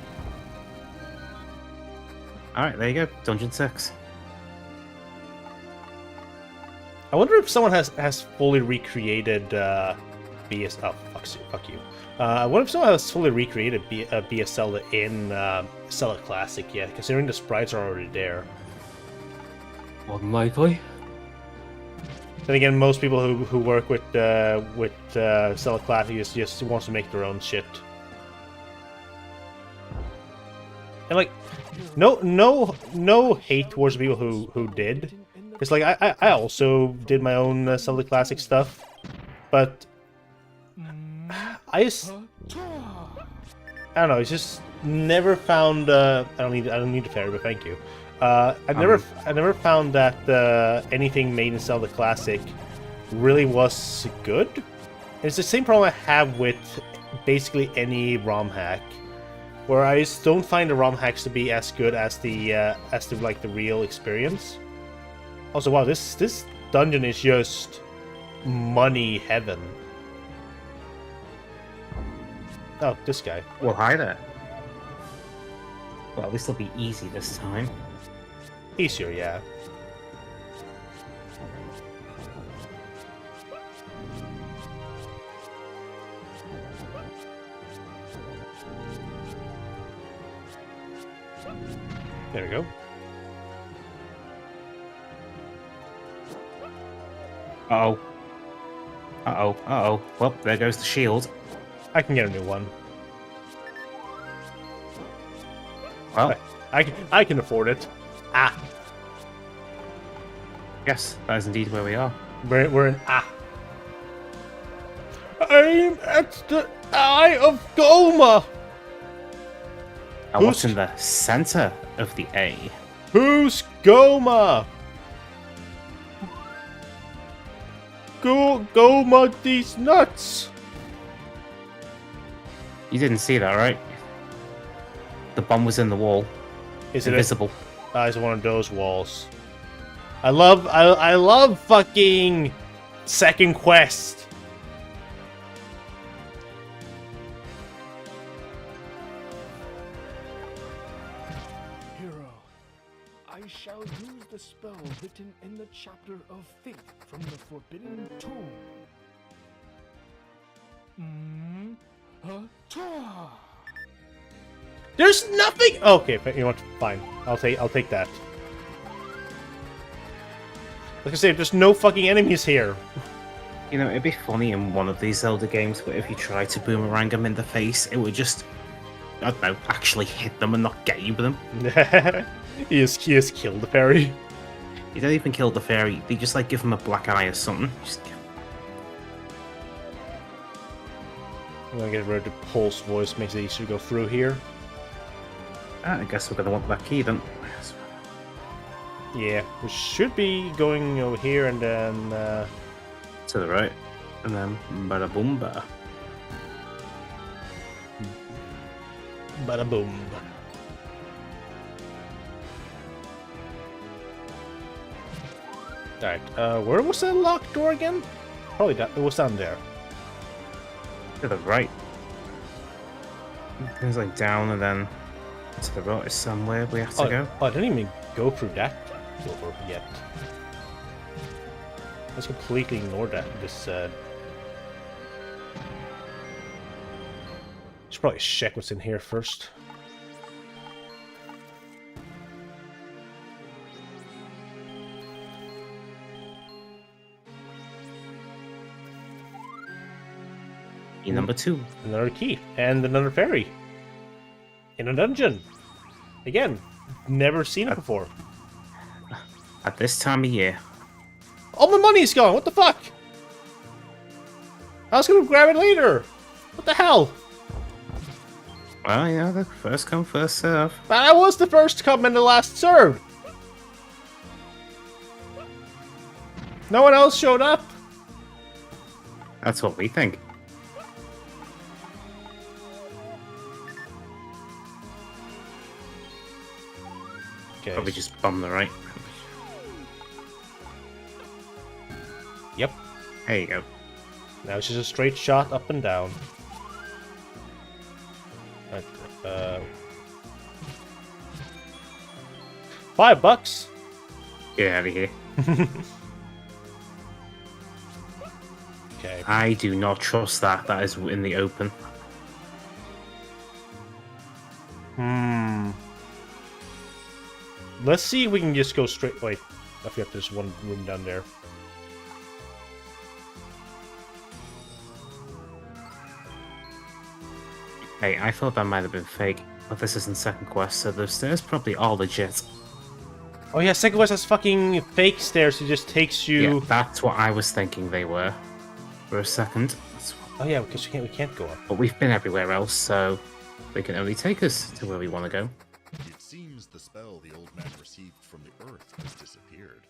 Alright, there you go. Dungeon 6.
I wonder if someone has fully recreated BS. Oh, fuck you. I wonder if someone has fully recreated BS Zelda in Zelda Classic yet, considering the sprites are already there.
More than likely.
Then again, most people who work with Zelda Classic just wants to make their own shit. And like, no hate towards people who did. It's like I also did my own Zelda Classic stuff, but I don't know. It's just never found. I don't need the fairy, but thank you. I never found that anything made in Zelda Classic really was good. And it's the same problem I have with basically any ROM hack, where I just don't find the ROM hacks to be as good as the real experience. Also, wow, this dungeon is just money heaven. Oh, this guy.
Well, hi there. Well, this will be easy this time.
Easier, yeah. There we go.
Uh-oh. Uh-oh. Uh-oh. Well, there goes the shield.
I can get a new one.
Well,
I can afford it. Ah,
yes, that is indeed where we are.
we're in I'm at the Eye of Goma.
Now, what's in the center of the A?
Who's Goma? Goma these nuts.
You didn't see that, right? The bomb was in the wall.
Is it
invisible?
It's one of those walls. I love fucking second quest.
Hero, I shall use the spell written in the chapter of Fate from the Forbidden Tomb.
There's nothing. Okay, you know what? Fine. I'll take that. Like I say, there's no fucking enemies here.
You know, it'd be funny in one of these Zelda games, but if you try to boomerang them in the face, it would just, I don't know, actually hit them and not get you with them.
he has killed the fairy.
You don't even kill the fairy, they just like give them a black eye or something. Just...
I'm gonna get rid of the pulse voice, makes it easier to go through here.
I guess we're gonna want that key then.
Yeah, we should be going over here and then
To the right. And then bada boomba.
bada boom. Alright, where was that locked door again? Probably it was down there.
To the right. It's like down and then to the right is somewhere we have to go.
Oh, I didn't even go through that door yet. Let's completely ignore that. Should probably check what's in here first.
Key number 2.
Another key and another fairy in a dungeon. Again, never seen it before.
At this time of year.
All my money's gone. What the fuck? I was gonna grab it later. What the hell?
Well, you know, the first come, first serve.
But I was the first to come and the last served. No one else showed up.
That's what we think.
Okay.
Probably just bomb the right.
Yep.
There you go.
Now it's just a straight shot up and down. $5.
Get out of here.
Okay.
I do not trust that. That is in the open.
Let's see if we can just go straight. Wait, I forgot there's one room down there.
Hey, I thought that might have been fake, but this isn't second quest, so those stairs probably are legit.
Oh yeah, second quest has fucking fake stairs. It just takes you.
Yeah, that's what I was thinking they were. For a second.
Oh yeah, because we can't go up.
But we've been everywhere else, so they can only take us to where we want to go.
It seems the spell the old man received from the earth has disappeared.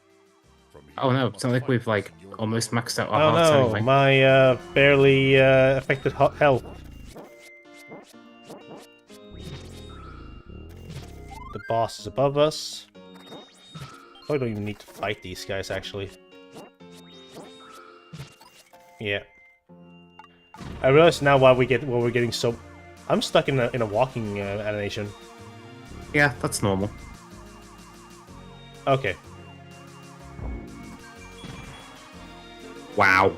From
Oh
here,
no,
you
it's
must
not like
fight
we've like
using your
almost
will.
maxed out our
Oh
hearts
no,
anyway.
my barely affected health. The boss is above us. Probably don't even need to fight these guys, actually. Yeah. I realize now why we're getting so. I'm stuck in a walking animation.
Yeah, that's normal.
Okay.
Wow.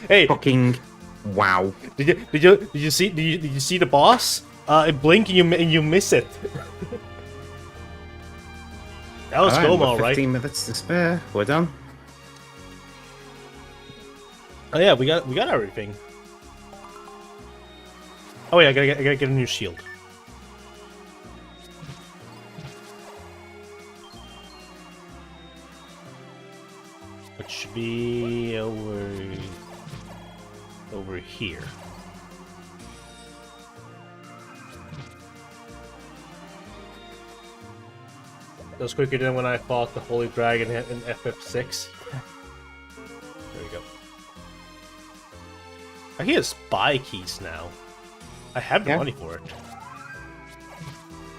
Hey,
Fucking wow.
did you see the boss? It blink and you miss it. That was
Alright,
film,
we're
alright.
15 minutes to spare. We're done.
Oh yeah, we got everything. Oh yeah, I gotta get a new shield. Which should be over here. That was quicker than when I fought the Holy Dragon in FF6. There we go. I hear spy keys now. I have the money for it.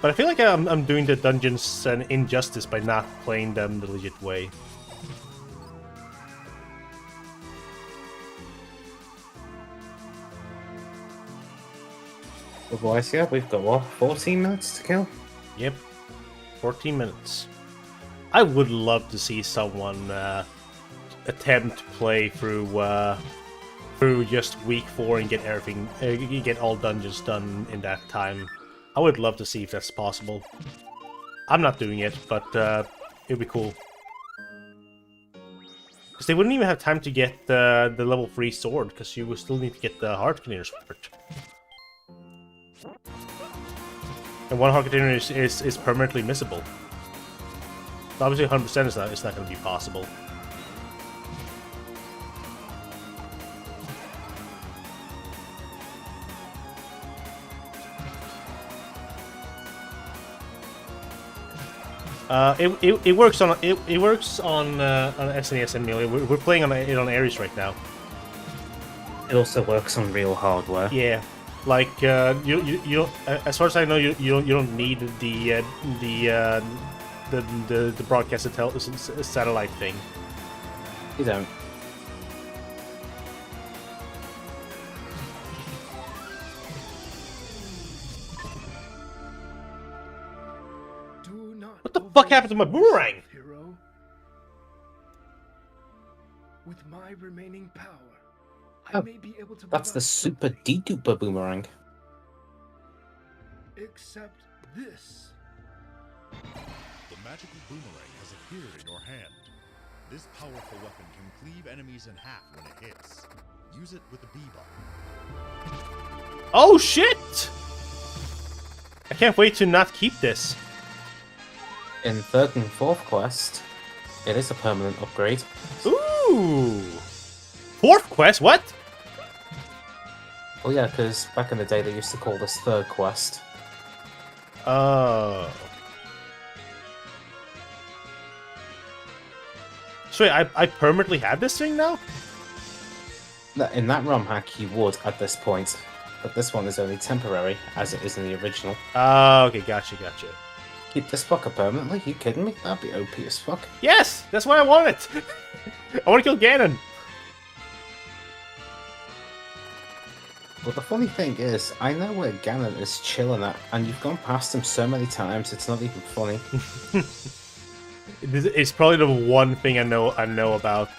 But I feel like I'm doing the dungeons an injustice by not playing them the legit way.
Otherwise, yeah, we've got what, 14 minutes to kill?
Yep. 14 minutes. I would love to see someone attempt to play through just week 4 and get everything, get all dungeons done in that time. I would love to see if that's possible. I'm not doing it, but it'd be cool. Because they wouldn't even have time to get the level 3 sword, because you would still need to get the heart containers for it. And one heart container is permanently missable. So obviously 100% is not going to be possible. It works on SNES and Melee. We're playing it on Ares right now.
It also works on real hardware.
Yeah, like you don't, as far as I know, you don't need the broadcasted satellite thing.
You don't.
What the fuck happened to my boomerang?
Hero. With my remaining power, I
Oh,
may be able to
That's the
provide
super
something,
de-duper boomerang.
except this.
The magical boomerang has appeared in your hand. This powerful weapon can cleave enemies in half when it hits. Use it with the B button.
Oh shit! I can't wait to not keep this.
In third and fourth quest, it is a permanent upgrade.
Ooh! Fourth quest? What?
Oh yeah, because back in the day they used to call this third quest.
Oh. So wait, I permanently have this thing now?
In that ROM hack you would at this point, but this one is only temporary, as it is in the original.
Oh, okay, gotcha.
Keep this fucker permanently? You kidding me? That'd be OP as fuck.
Yes! That's what I wanted! I want to kill Ganon!
But the funny thing is, I know where Ganon is chilling at, and you've gone past him so many times, it's not even funny.
It's probably the one thing I know about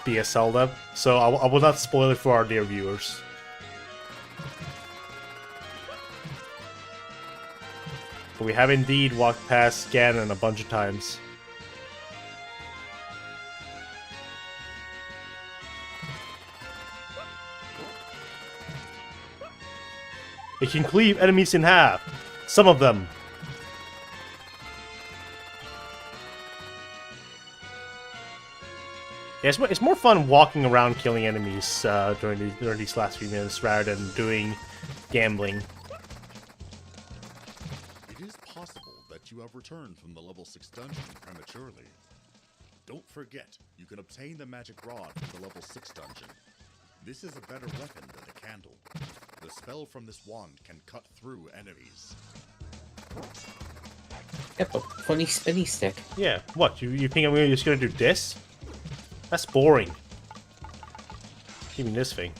BS Zelda, so I will not spoil it for our dear viewers. But we have indeed walked past Ganon a bunch of times. It can cleave enemies in half. Some of them. Yeah, it's more fun walking around killing enemies during these last few minutes rather than doing gambling.
It is possible that you have returned from the level 6 dungeon prematurely. Don't forget, you can obtain the magic rod from the level 6 dungeon. This is a better weapon than the candle. The spell from this wand can cut through enemies.
Yep, a funny spinny stick.
Yeah, what? You think I'm just gonna do this? That's boring. Give me this thing.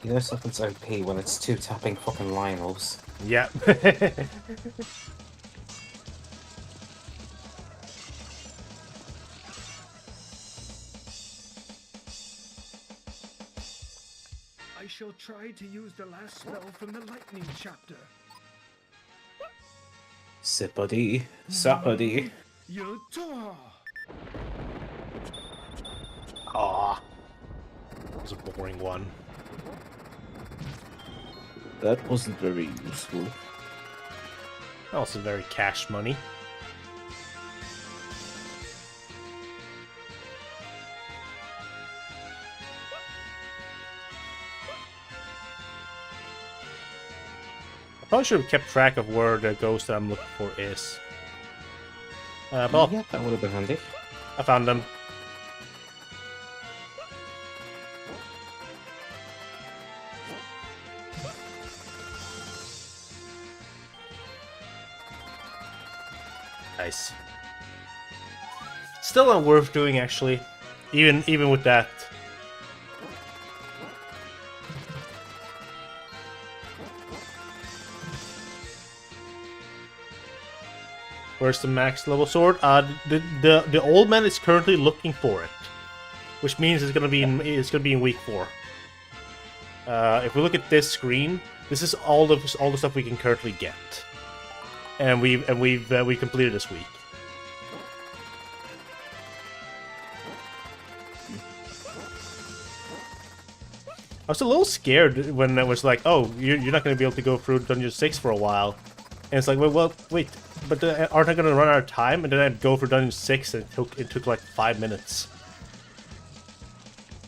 You know something's OP when it's two tapping fucking Lionels.
Yeah.
I shall try to use the last spell from the lightning chapter.
Sippity, sappity.
Yota!
Aw. That was a boring one.
That wasn't very useful.
Also very cash money. I probably should have kept track of where the ghost that I'm looking for is. But
Yeah, that would have been handy.
I found them. Nice. Still not worth doing, actually. Even with that. Where's the max level sword? The old man is currently looking for it, which means it's gonna be in week 4. If we look at this screen, this is all the stuff we can currently get, and we completed this week. I was a little scared when it was like, oh, you're not going to be able to go through Dungeon 6 for a while. And it's like, well wait, but aren't I going to run out of time? And then I'd go for Dungeon 6 and it took like 5 minutes.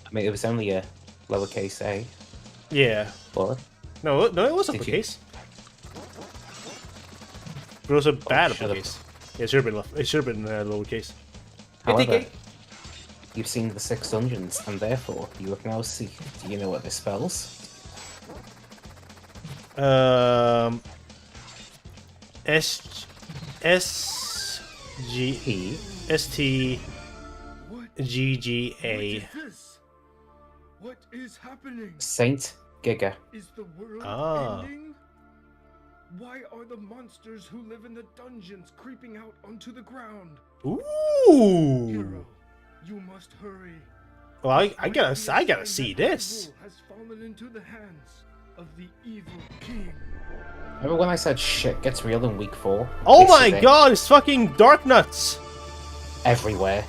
I mean, it was only a lowercase a.
Yeah.
But
No, it was
Did you-
uppercase. But it was a bad
should've-
uppercase. Yeah, it should have been lowercase.
however, you've seen the 6 dungeons, and therefore you have now seen. Do you know what this spells? P.
STGGA.
What is this? What is happening?
Saint Giga.
Is the world
Ah.
ending? Why are the monsters who live in the dungeons creeping out onto the ground?
Ooh.
Hero, you must hurry.
Well, I gotta
Sign
see
that
this.
Hyrule has fallen into the hands of the evil king.
Remember when I said shit gets real in week 4?
Oh
This
my
is it.
god, it's fucking Dark Nuts!
Everywhere.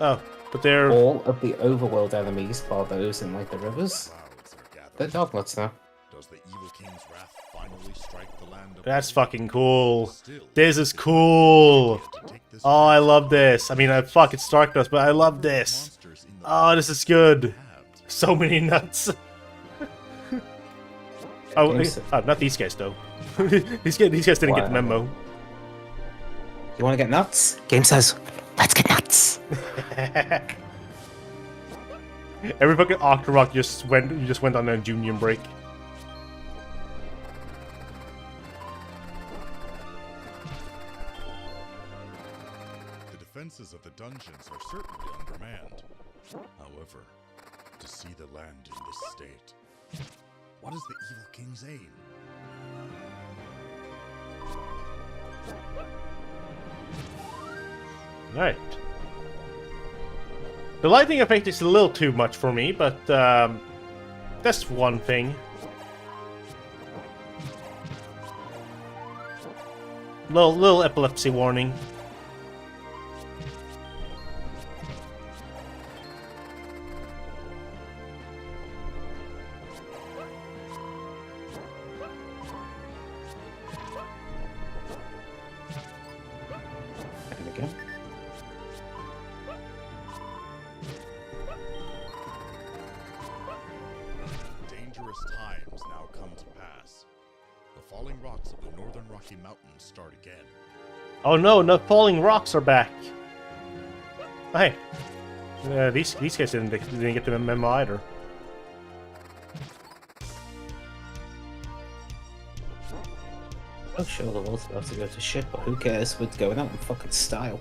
Oh, but they're...
All of the overworld enemies, bar those in like the rivers,
Clouds are gathering.
they're dog nuts now.
Does the evil king's wrath finally strike the land of
That's
Hyrule?
fucking cool.
Still,
This is cool.
to take this
Oh, I love this. I mean, fuck, it's Dark Nuts, but I love this.
monsters in the
Oh, this is good.
halved.
So many nuts. Oh,
Games-
not these guys, though. these guys didn't get the memo.
You want to get nuts? Game says, let's get nuts.
Every fucking Octorok just went on a union break.
The defenses of the dungeons are certainly undermanned. However, to see the land in this state, what is the evil king's aim?
Alright. The lighting effect is a little too much for me, but that's one thing. Little epilepsy warning.
Rocky Mountains start again.
Oh no, no falling rocks are back. Oh, hey, these guys didn't get the memo either.
Oh, sure, the world's about to go to shit, but who cares? We're going out in fucking style.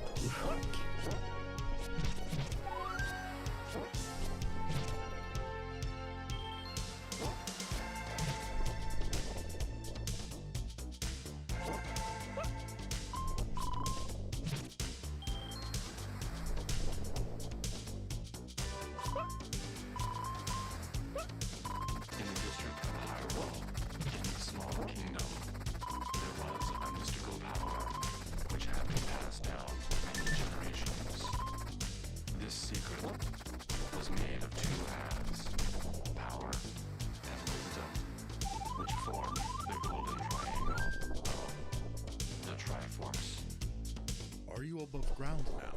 In the district of Hyrule, in the small kingdom, there was a mystical power which had been passed down for many generations. This secret was made of two halves, power and wisdom, which formed the golden triangle of the Triforce.
Are you above ground now?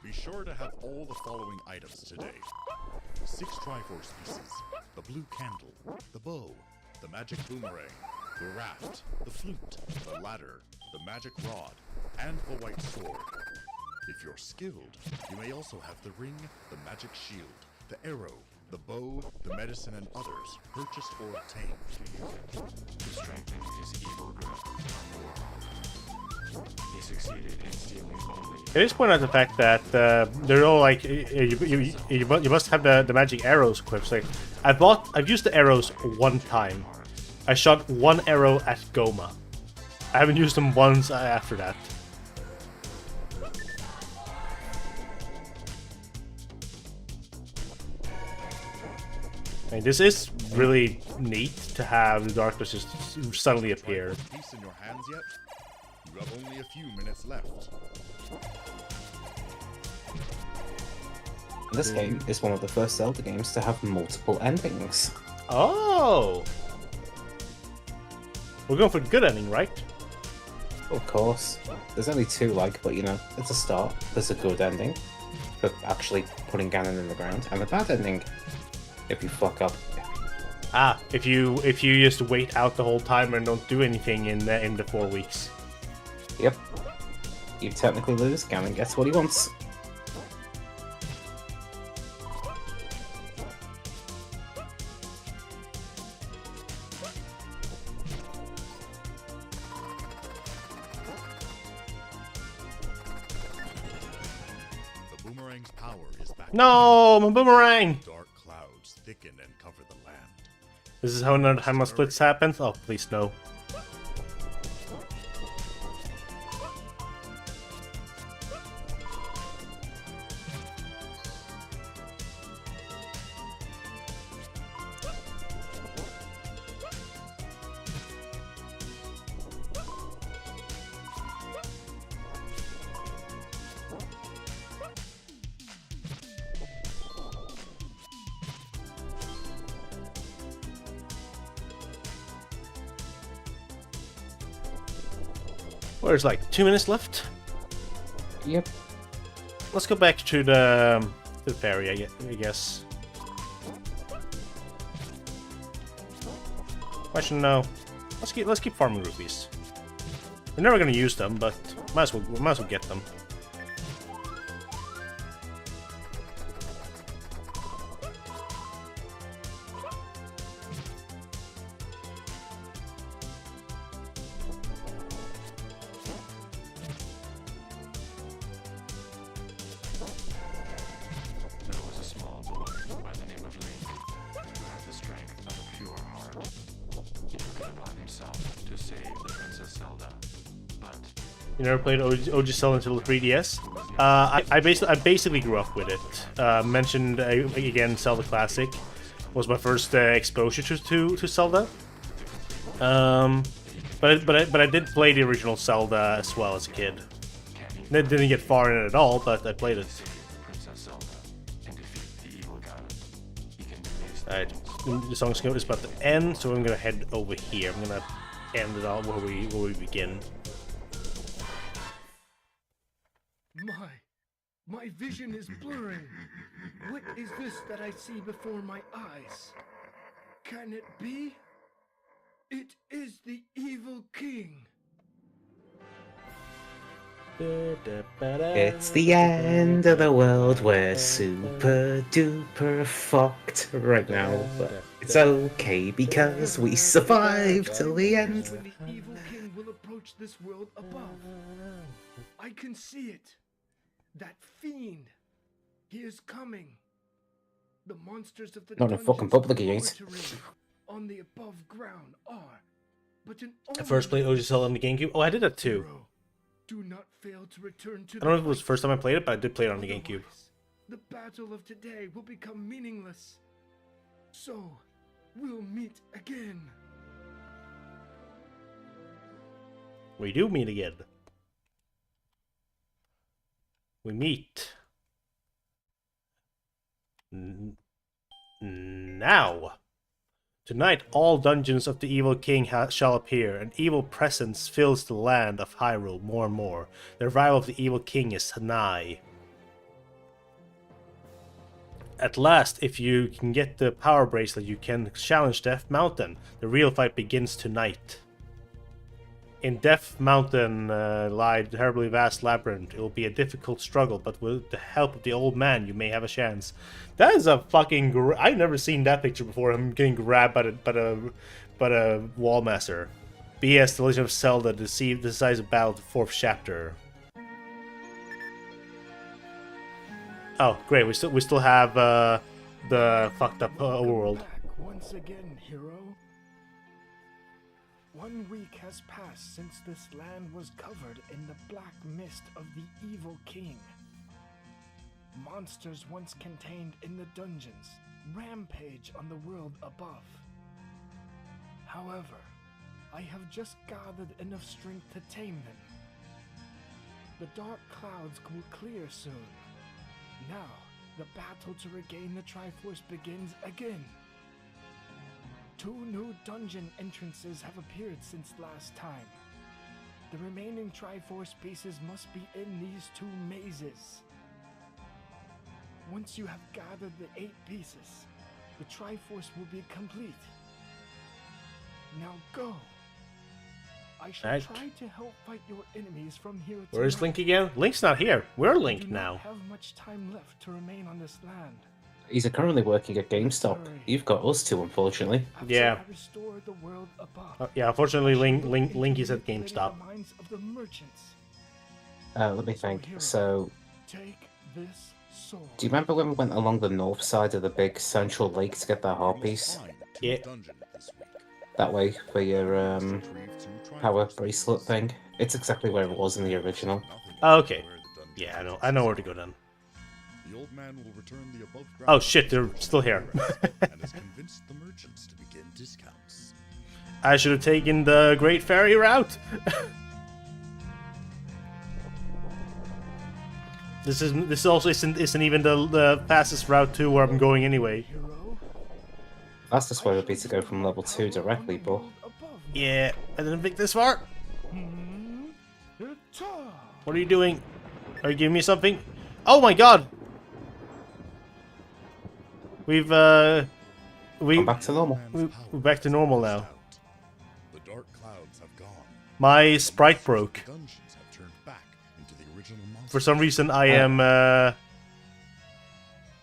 Be sure to have all the following items today. 6 Triforce pieces, the blue candle, the bow, the magic boomerang, the raft, the flute, the ladder, the magic rod, and the white sword. If you're skilled, you may also have the ring, the magic shield, the arrow, the bow, the medicine, and others purchased or obtained.
To strengthen his evil grip on the world. He succeeded in stealing only.
It is point out the fact that they're all like you must have the magic arrows equipped. Like I've used the arrows one time. I shot one arrow at Goma. I haven't used them once after that. I mean, this is really neat to have the darkness just suddenly appear.
Triforce piece in your hands yet? You have only a few minutes left.
This game is one of the first Zelda games to have multiple endings.
Oh! We're going for the good ending, right?
Of course. There's only 2, but you know, it's a start. There's a good ending for actually putting Ganon in the ground, and a bad ending if you fuck up.
Ah, if you just wait out the whole time and don't do anything in the 4 weeks.
Yep. You technically lose, Ganon gets what he wants.
The boomerang's power is back.
No, my boomerang!
Dark clouds thicken and cover the land.
This is how another time my splits happens? Oh, please no. There's like 2 minutes left.
Yep.
Let's go back to the ferry, I guess. Actually, no. Let's keep farming rupees. We're never gonna use them, but might as well get them.
There was a small boy by the name of Link who had the strength of a pure heart. He took it upon himself to save the Princess Zelda, but
You never played OG Zelda until the 3DS? I basically grew up with it. Mentioned again, Zelda Classic was my first exposure to Zelda. But I did play the original Zelda as well as a kid. Didn't get far in it at all, but I played it.
Princess Zelda and defeat the evil Ganon. He can do these
Alright,
things.
the song's is about to end, so I'm gonna head over here. I'm gonna end it all where we begin.
My vision is blurring. What is this that I see before my eyes? Can it be? It is the evil king.
It's the end of the world. We're super duper fucked right now, but it's okay because we survived till the end.
When the evil king will approach this world above. I can see it. That fiend. He is coming. The monsters of the
Not in
dungeons
fucking public, he
of
ain't.
Hyrule on the above ground are. But an
I first played OG Zelda on the GameCube. Oh, I did that too.
hero. Do not fail to return to
I don't know if it was the first time I played it, but I did play it on the GameCube.
Otherwise, the battle of today will become meaningless. So, we'll meet again.
We do meet again. We meet. Now. Tonight all dungeons of the evil king shall appear. An evil presence fills the land of Hyrule more and more. The arrival of the evil king is nigh. At last, if you can get the power bracelet, you can challenge Death Mountain. The real fight begins tonight. In Death Mountain lie the terribly vast labyrinth. It will be a difficult struggle, but with the help of the old man, you may have a chance. That is a fucking... I've never seen that picture before. Him getting grabbed by the wallmaster. BS The Legend of Zelda: The Decisive Battle, the 4th chapter. Oh, great! We still have the fucked up overworld.
Back once again, hero. 1 week has passed since this land was covered in the black mist of the evil king. Monsters once contained in the dungeons rampage on the world above. However, I have just gathered enough strength to tame them. The dark clouds will clear soon. Now, the battle to regain the Triforce begins again. 2 new dungeon entrances have appeared since last time. The remaining Triforce pieces must be in these 2 mazes. Once you have gathered the 8 pieces, the Triforce will be complete. Now go. I shall try to help fight your enemies from here tonight.
Where's Link again? Link's not here. We're Link
I do
now.
not have much time left to remain on this land.
He's currently working at GameStop. You've got us two, unfortunately.
After
Yeah.
I restore the world above,
Yeah, unfortunately, Link is at
manipulate
GameStop.
the minds of the merchants.
Let me think. So,
Take this sword.
do you remember when we went along the north side of the big central lake to get that heart piece?
Yeah.
That way for your power bracelet thing. It's exactly where it was in the original.
Oh, okay. Yeah, I know where to go then.
The old man will return the above
Oh shit, they're still here.
and has convinced the merchants to begin discounts.
I should have taken the Great Ferry route. This also isn't even the fastest route to where I'm going anyway.
Hero,
Fastest way would be to go from level 2 directly, but
world above.
Yeah, I didn't think this far.
Ta!
What are you doing? Are you giving me something? Oh my god! We're
back to normal.
back to normal now.
The dark clouds have gone.
My sprite broke.
Dungeons have turned back into the original monster.
For some reason, I am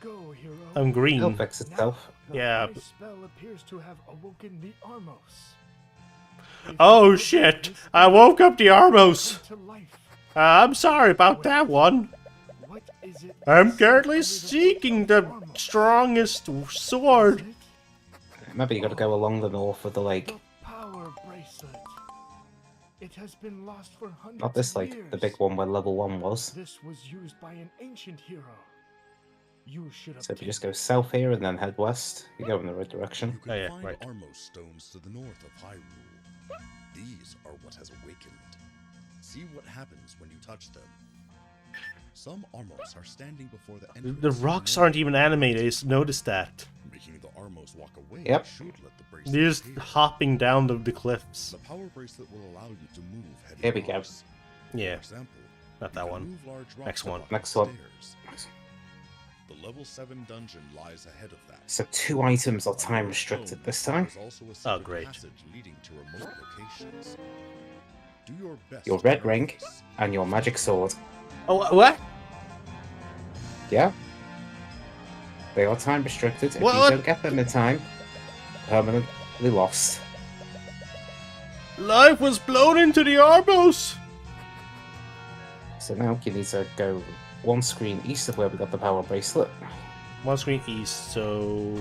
Go, hero.
I'm green.
It'll fix itself.
Yeah.
My spell appears to have awoken the Armos. If
Oh
you
shit!
this
I woke up the Armos.
to life,
I'm sorry about that one.
what is it
I'm
that
currently
sits
seeking
under
the
Armos?
strongest sword.
Is it
Remember, you got to go along the north of the lake.
the power bracelet? It has been lost for hundreds
Not this
of
lake,
years.
the big one where level 1 was.
This was used by an ancient hero. You should have
So if you just go south here and then head west, you go in the right direction.
You can
Oh, yeah,
find
right.
Armos stones to the north of Hyrule. These are what has awakened. See what happens when you touch them. Some Armos are standing before the entrance.
The rocks aren't even animated. I just noticed that.
Making the Armos walk away.
Yep.
Should let the bracelet
They're just
appear.
hopping down the cliffs.
The power bracelet will allow you to move heavy
Here we go.
rocks.
Yeah,
For example,
not that
you can
one.
move large rocks
Next one.
up
Next one.
stairs. The level 7 dungeon lies ahead of that.
So 2 items are time restricted this time.
There's also a
Oh,
secret
great.
passage leading to remote locations. Do your best.
your
to
red
learn
ring,
this.
and your magic sword.
Oh, what?
Yeah. They are time restricted. If
What?
you don't get them in time, permanently lost.
Life was blown into the Arbos!
So now you need to go one screen east of where we got the power bracelet.
One screen east, so...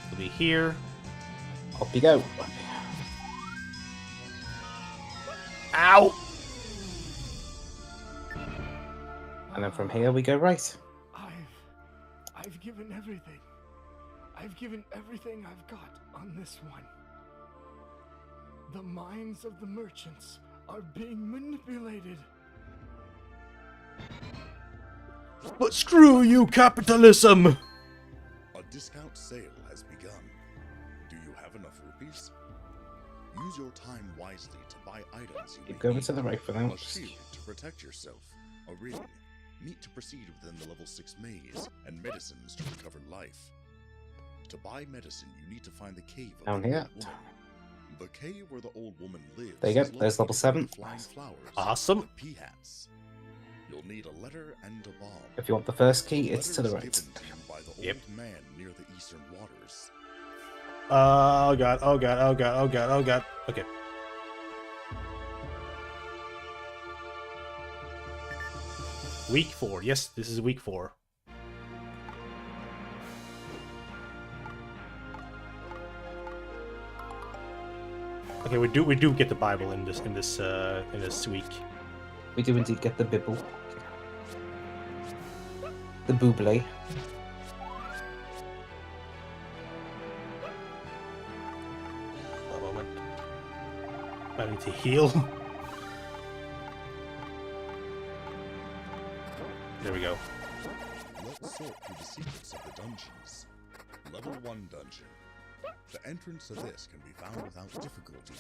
It'll be here.
Up you go.
Ow!
And then from here we go right.
I've given everything. I've given everything I've got on this one. The minds of the merchants are being manipulated.
But screw you, capitalism!
A discount sale has begun. Do you have enough rupees? Use your time wisely to buy items you
Keep
may
going
need.
to the right for now.
A shield to protect yourself, a ring, meat to proceed within the level 6 maze, and medicines to recover life. To buy medicine, you need to find the cave of
Down
the
here.
old woman. The cave where the old woman lives.
There you go,
is
there's level
located
7.
with flying flowers,
Awesome.
and pea hats. You'll need a letter and a bomb.
If you want the first key, it's to the
Letter
right.
was given to you by the
Yep.
old man near the eastern waters.
Oh god, oh god, oh god, oh god, oh god. Okay. Week 4. Yes, this is week 4. Okay, we do get the Bible in this week.
We do indeed get the Bible. The Buble.
A moment. I need to heal. There we go.
Let's sort through the secrets of the dungeons. Level 1 dungeon. The entrance to this can be found without difficulty.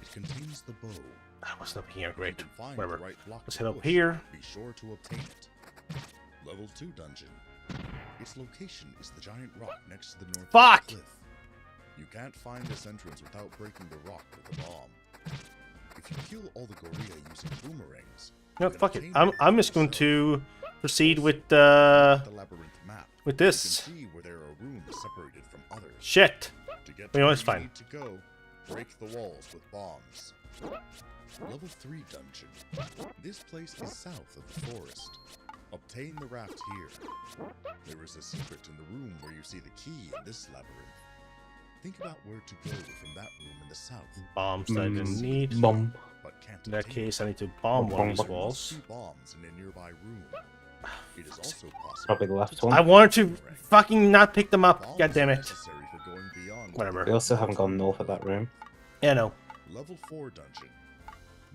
It contains the bow.
I was up here.
You
Great.
can find
Whatever.
the right block
Let's
to
head up
push.
here.
Be sure to obtain it. Level 2 dungeon. Its location is the giant rock next to the north
Fuck!
cliff. You can't find this entrance without breaking the rock with a bomb. If you kill all the gorilla using boomerangs,
No,
you can
fuck it.
obtain
I'm
the
just going
yourself.
to proceed with
the labyrinth map.
with
You can
this.
see where there are rooms separated from others.
Shit.
To get
You know,
where
it's fine.
need to go, break the walls with bombs. Level 3 dungeon. This place is south of the forest. Obtain the raft here. There is a secret in the room where you see the key in this labyrinth. Think about where to go from that room in the south.
Bombs that I didn't need.
Bomb.
But can't
In that
obtain
case, I need to bomb one of these
Bomb.
There must
walls.
be bombs in a nearby room. It is also possible.
Probably the left one.
I wanted to fucking not pick them up.
Bombs
God damn
are
it.
necessary for going beyond
Whatever.
We also haven't gone north of that room.
Yeah, no.
Level 4 dungeon.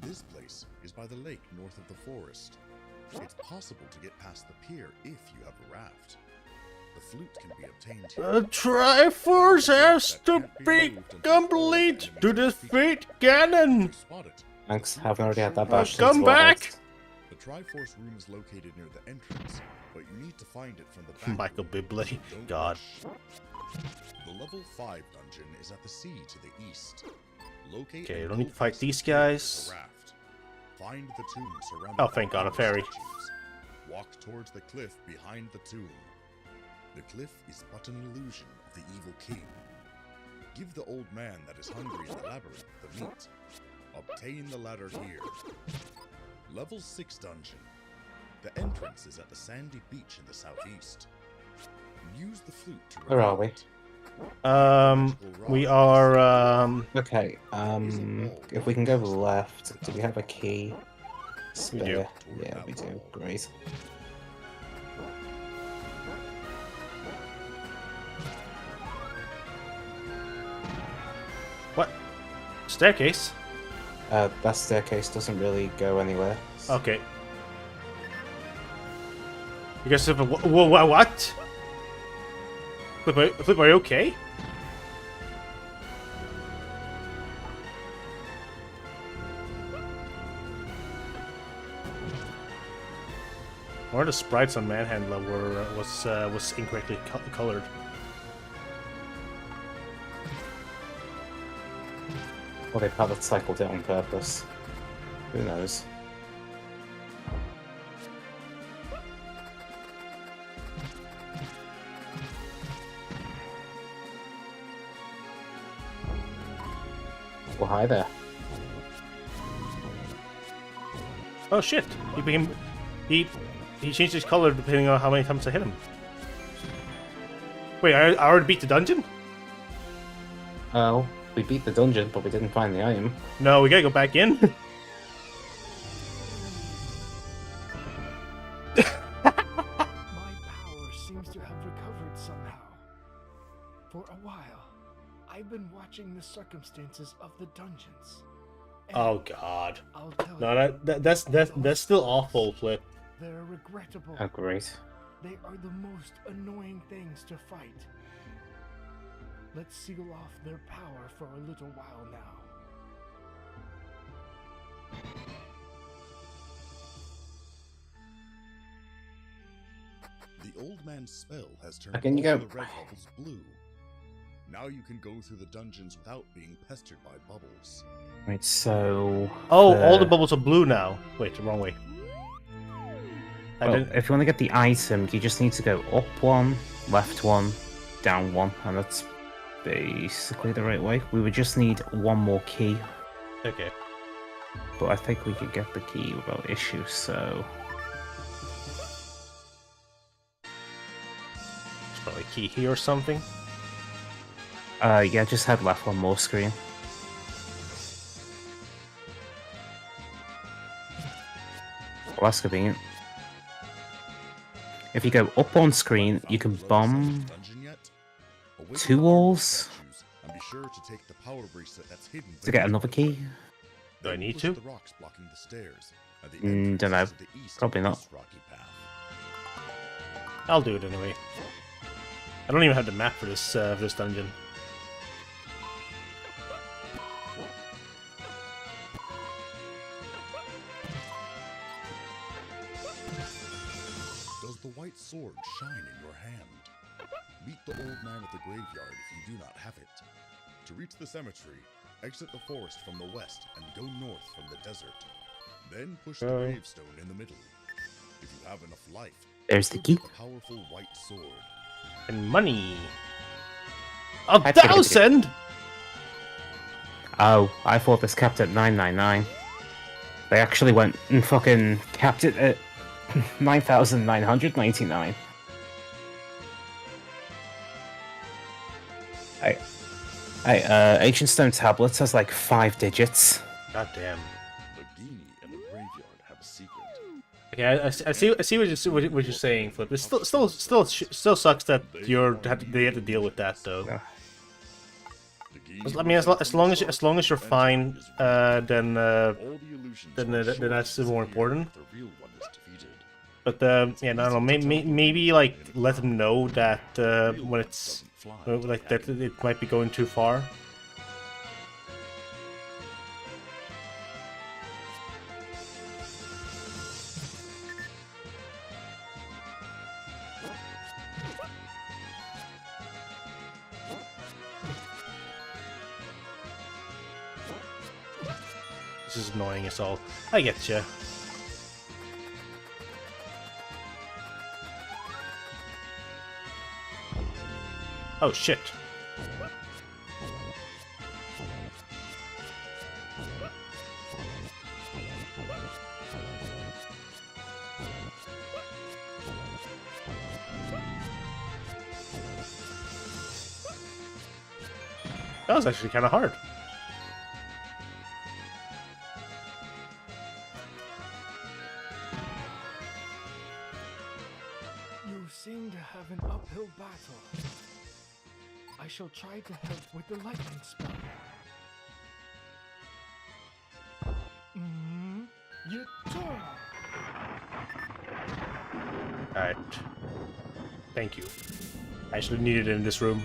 This place is by the lake north of the forest. It's possible to get past the pier if you have a raft. The flute can be obtained here.
The Triforce has to be complete to defeat Ganon.
You spot it.
Thanks, haven't already had that bash.
Come
since
back!
Warheads.
The Triforce room is located near the entrance, but you need to find it from the back.
Michael
room.
Bublé.
Don't
God.
rush. The level 5 dungeon is at the sea to the east. Locate
Okay,
and
don't need
go
to fight
past the
these
pier with
guys.
the raft. Find the tomb surrounded
Oh,
by
thank God, a
power
fairy.
statues. Walk towards the cliff behind the tomb. The cliff is but an illusion of the evil king. Give the old man that is hungry in the labyrinth the meat. Obtain the ladder here. Level 6 dungeon. The entrance is at the sandy beach in the southeast. Use the flute to
Where are we?
revive it.
We are,
Okay, if we can go left, do we have a key?
We do.
Spare? Yeah, we do. Great.
what? Staircase?
That staircase doesn't really go anywhere.
Okay. You guys have a what? Flip, are you okay? One of the sprites on Manhandler was incorrectly colored.
Or they probably cycled it on purpose. Who knows? Well, hi there.
Oh shit! He became he changed his color depending on how many times I hit him. Wait, I already beat the dungeon?
Oh, we beat the dungeon, but we didn't find the item.
No, we gotta go back in.
My power seems to have recovered somehow. For a while, I've been watching the circumstances of the dungeons. And
Oh god.
I'll tell
No,
you,
that's still awful, Flip.
they're regrettable.
Oh, great.
They are the most annoying things to fight. Let's seal off their power for a little while now.
The old man's spell has turned
Again, you
all
go-
the red bubbles blue. Now you can go through the dungeons without being pestered by bubbles.
Right, so...
Oh, all the bubbles are blue now. Wait, the wrong way. I
Well,
didn't.
if you want to get the item, you just need to go up one, left one, down one, and that's basically the right way. We would just need one more key,
Okay.
but I think we could get the key without issue, so...
There's probably a key here or something.
Yeah, just head left one more screen. Well, that's convenient. If you go up on screen, you can bomb
Dungeon yet? Awaken
2
the
walls
statues, and be sure to take the power bracelet that's hidden
to get another key.
Do I
Then
need
push
to?
The rocks blocking the stairs. And the
Dunno.
entrance is to the east
Probably
of
not.
this rocky path.
I'll do it anyway. I don't even have the map for this dungeon.
Does the white sword shine in your hand? Meet the old man at the graveyard if you do not have it. To reach the cemetery, exit the forest from the west and go north from the desert. Then push the
Oh.
gravestone in the middle. If you have enough life,
There's the
you'll
key.
get the powerful white sword.
And money. A
That's pretty good.
1,000!
Oh, I thought this capped at 999. They actually went and fucking capped it at 9,999. Ancient Stone Tablets has like 5 digits.
God damn.
The genie and the graveyard have a secret.
Okay, I see what you're saying, Flip. It still sucks that they have to deal with that though.
Yeah.
The genie
I mean, as long as you're fine, then
all the illusions
then
will
then
show
that's
up
more
disappear
important.
if the real one is defeated.
But yeah, I don't know. Maybe like let them know that when it's like that it might be going too far. This is annoying as all. I get you. Oh shit. That was actually kind of hard.
You seem to have an uphill battle. I shall try to help with the lightning spell. You turn.
Alright. Thank you. I actually needed it in this room.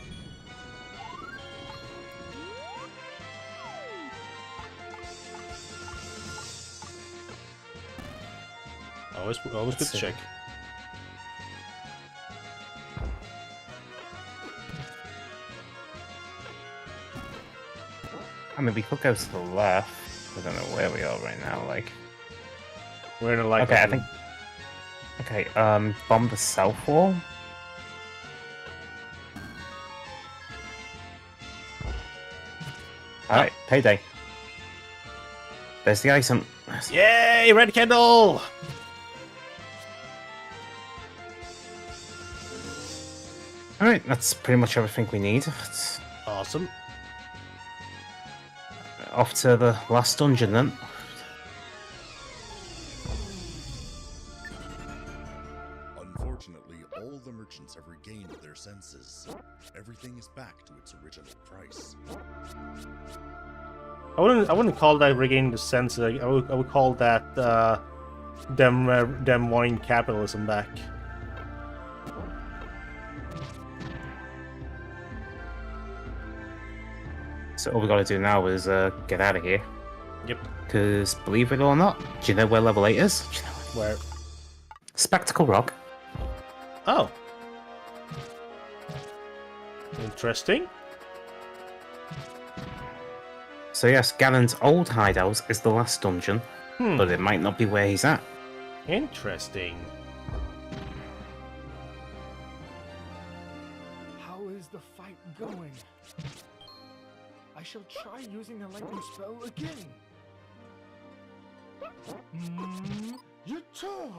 Always good to
Let's see.
check.
I mean, we could go to the left. I don't know where we are right now. Like,
We're in a like.
okay, I think. Okay, bomb the south wall. All right, payday. There's the item.
Yay! Red candle.
All right, that's pretty much everything we need. It's
Awesome.
off to the last dungeon then.
Unfortunately, all the merchants have regained their senses. Everything is back to its original price.
I wouldn't call that regaining the sense. I would call that them wanting capitalism back.
So all we gotta do now is get out of here.
Yep.
Because believe it or not, do you know where level 8 is? Do you know
Where?
Spectacle Rock.
Oh. Interesting.
So yes, Ganon's old hideout is the last dungeon, but it might not be where he's at.
Interesting.
How is the fight going? I shall try using the lightning spell again. Yator!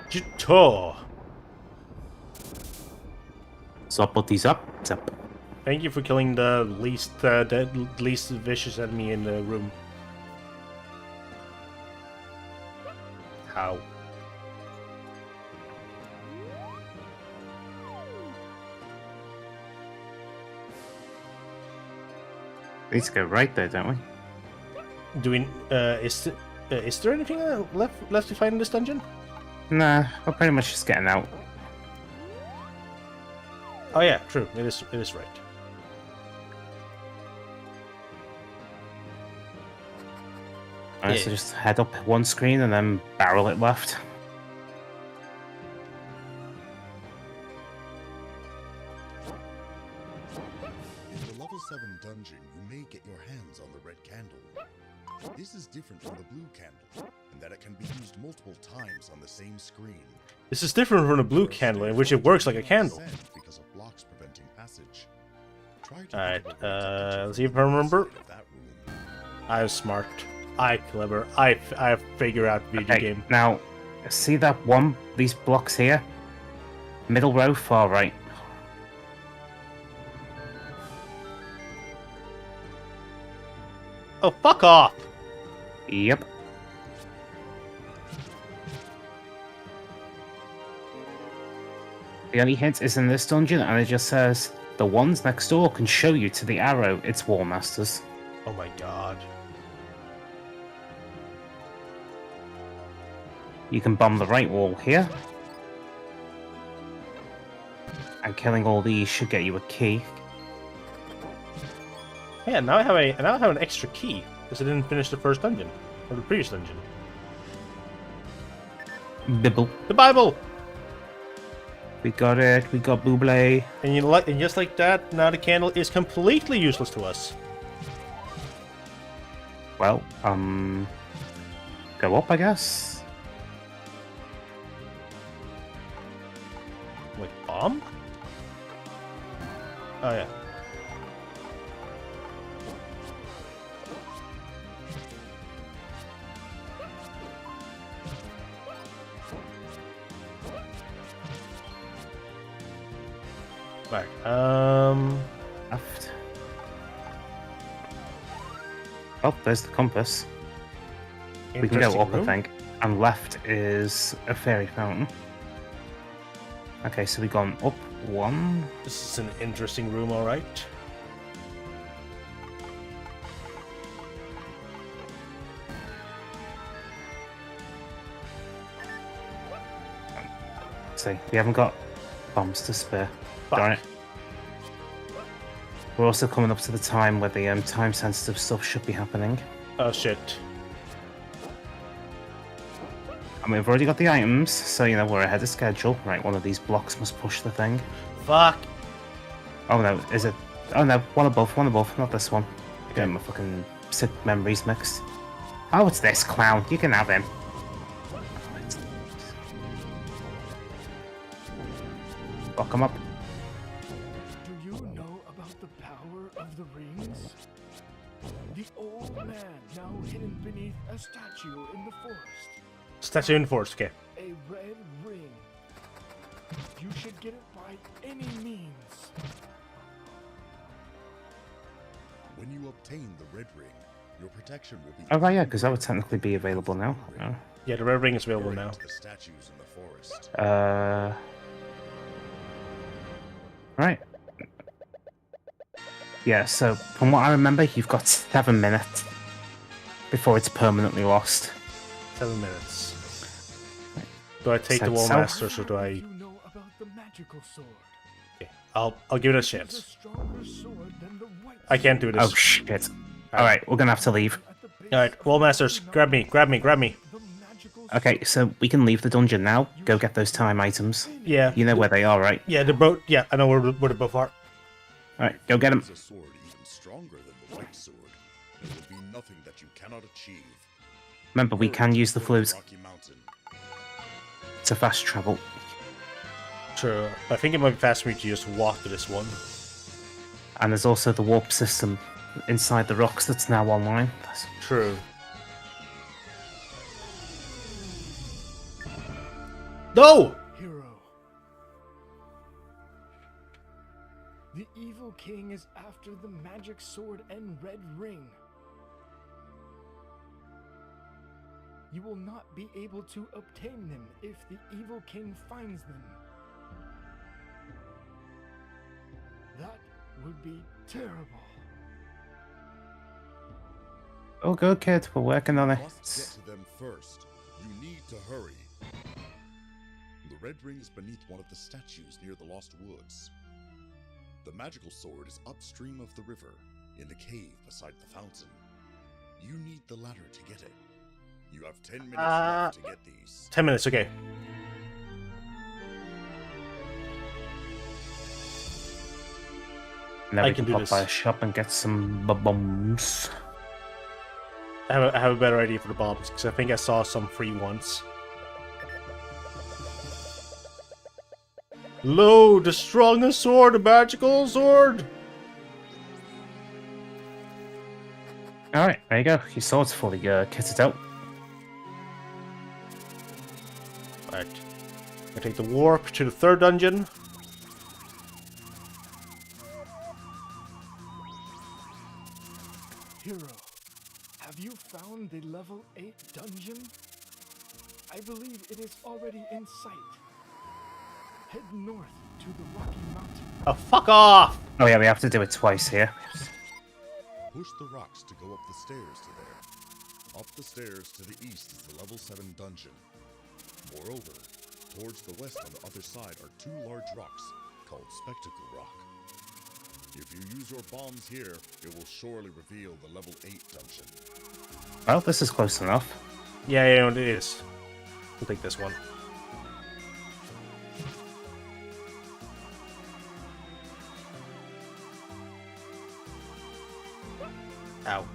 Jito.
So I'll put these up. Zap.
Thank you for killing the least vicious enemy in the room. How?
We need to go right there, don't we?
Do we? Is there anything left to find in this dungeon?
Nah, we're pretty much just getting out.
Oh yeah, true. It is right.
Alright, so just head up one screen and then barrel it left.
In the level 7 dungeon, you may get your hands on the red candle. This is different from the blue candle, in that it can be used multiple times on the same screen.
This is different from the blue candle, in which it works like a candle.
Because of blocks preventing passage. Try to
Alright,
get the red candle
let's see if I remember.
inside of that room.
I'm smart. I clever. I figure out video
Okay,
game.
now, see that one, these blocks here? Middle row, far right.
Oh, fuck off!
Yep. The only hint is in this dungeon, and it just says, the ones next door can show you to the arrow. It's War Masters.
Oh my god.
You can bomb the right wall here. And killing all these should get you a key.
Yeah, now I have an extra key because I didn't finish the first dungeon or the previous dungeon.
Bibble.
The Bible.
We got it. We got Buble.
And just like that, now the candle is completely useless to us.
Well, go up, I guess.
Wait, bomb? Oh yeah. Right.
Left. Oh, there's the compass. We can go
Interesting
up,
room.
I think. And left is a fairy fountain. Okay, so we've gone up one.
This is an interesting room, alright.
See, we haven't got bombs to spare.
Fuck.
Darn it. We're also coming up to the time where the time-sensitive stuff should be happening.
Oh shit.
I mean, we've already got the items, so, you know, we're ahead of schedule. Right, one of these blocks must push the thing.
Fuck.
Oh, no, is it? Oh, no, one above, not this one. Getting my fucking sick memories mixed. Oh, it's this clown. You can have him. Fuck him up.
Do you know about the power of the rings? The old man now hidden beneath a statue in the forest.
Statue in force, okay.
A red ring. You should get it by any means.
When you obtain the red ring, your protection will be.
Oh, right, yeah, because that would technically be available now. Oh.
Yeah, the red ring is available now.
The statues in the forest.
Right. Yeah, so from what I remember, you've got 7 minutes before it's permanently lost.
7 minutes. Do I take
So-
the Wall
so-
Masters or do I?
You know about the magical sword.
Okay, I'll give it a
It's a
chance.
stronger sword than the white
I can't do this.
Oh, shit. Alright, we're gonna have to leave.
At the base
All right, Wall Masters, grab me, grab me, grab me.
the magical
Okay, so we can leave the dungeon now. Go get those time items.
Yeah,
You know where they are, right?
yeah, the boat. Yeah, I know where the both are.
Alright, go get them.
Is a sword even stronger than the white sword? There will be nothing that you cannot achieve.
Remember, we can use the flute
Rocky Mountain.
to fast travel.
True. I think it might be faster for me to just walk to this one.
And there's also the warp system inside the rocks that's now online.
True. No!
hero. The evil king is after the magic sword and red ring. You will not be able to obtain them if the evil king finds them. That would be terrible.
Oh, go, kid. We're working on
You
it.
must get to them first. You need to hurry. The red ring is beneath one of the statues near the Lost Woods. The magical sword is upstream of the river, in the cave beside the fountain. You need the ladder to get it. You have 10 minutes left to get these.
10 minutes, okay.
Now
I
we
can
can
do
pop by a
this.
shop and get some bombs.
I have a better idea for the bombs, because I think I saw some free ones. Lo, the strongest sword, the magical sword!
Alright, there you go. Your sword's fully kitted out.
Alright. I take the warp to the third dungeon.
Hero, have you found the level 8 dungeon? I believe it is already in sight. Head north to the Rocky Mountain.
Oh, fuck off!
Oh yeah, we have to do it twice here.
Push the rocks to go up the stairs to there. Up the stairs to the east is the level 7 dungeon. Moreover, towards the west on the other side are 2 large rocks called Spectacle Rock. If you use your bombs here, it will surely reveal the level 8 dungeon.
Well, this is close enough.
Yeah, it is. We'll take this one. Ow.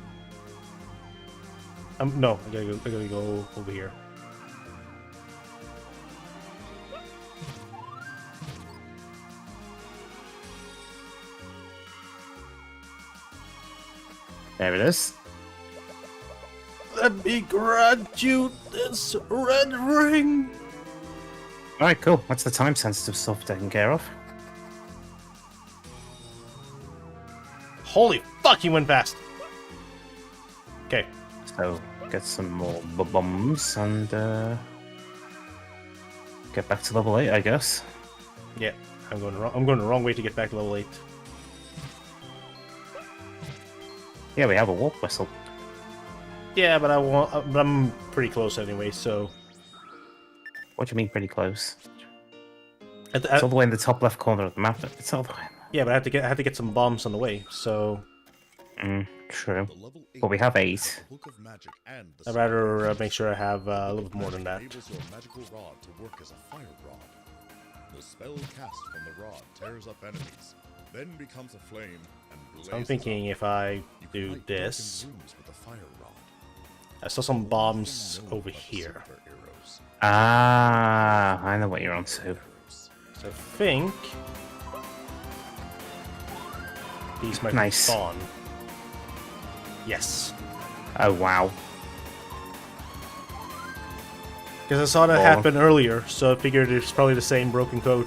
No, I gotta go over here.
There it is.
Let me grant you this red ring.
Alright, cool. That's the time sensitive stuff taken care of.
Holy fuck, he went fast. Okay.
So, get some more bombs and get back to level 8, I guess.
Yeah, I'm going the wrong way to get back to level 8.
Yeah, we have a warp whistle.
Yeah, but I'm pretty close anyway, so
What do you mean pretty close?
At the-
It's all the way in the top left corner of the map. It's all the way.
yeah, but I had to get some bombs on the way, so
True.
The level 8
But we have
dungeon
8.
has the Book of Magic and the
I'd rather make sure I have a little bit more than that.
enables your magical rod to work as a fire rod. The spell cast from the rod tears up enemies, then becomes a flame and
So I'm
blazes
thinking
up.
if I
You can
do
light
this,
darkened rooms with a fire rod.
I saw some
One
bombs
thing known
over
about
here.
silver arrows.
Ah, I know what you're on to.
Arrows.
So I think these might
Nice.
spawn. Yes.
Oh, wow.
Because I saw that
Oh.
happen earlier, so I figured it's probably the same broken code.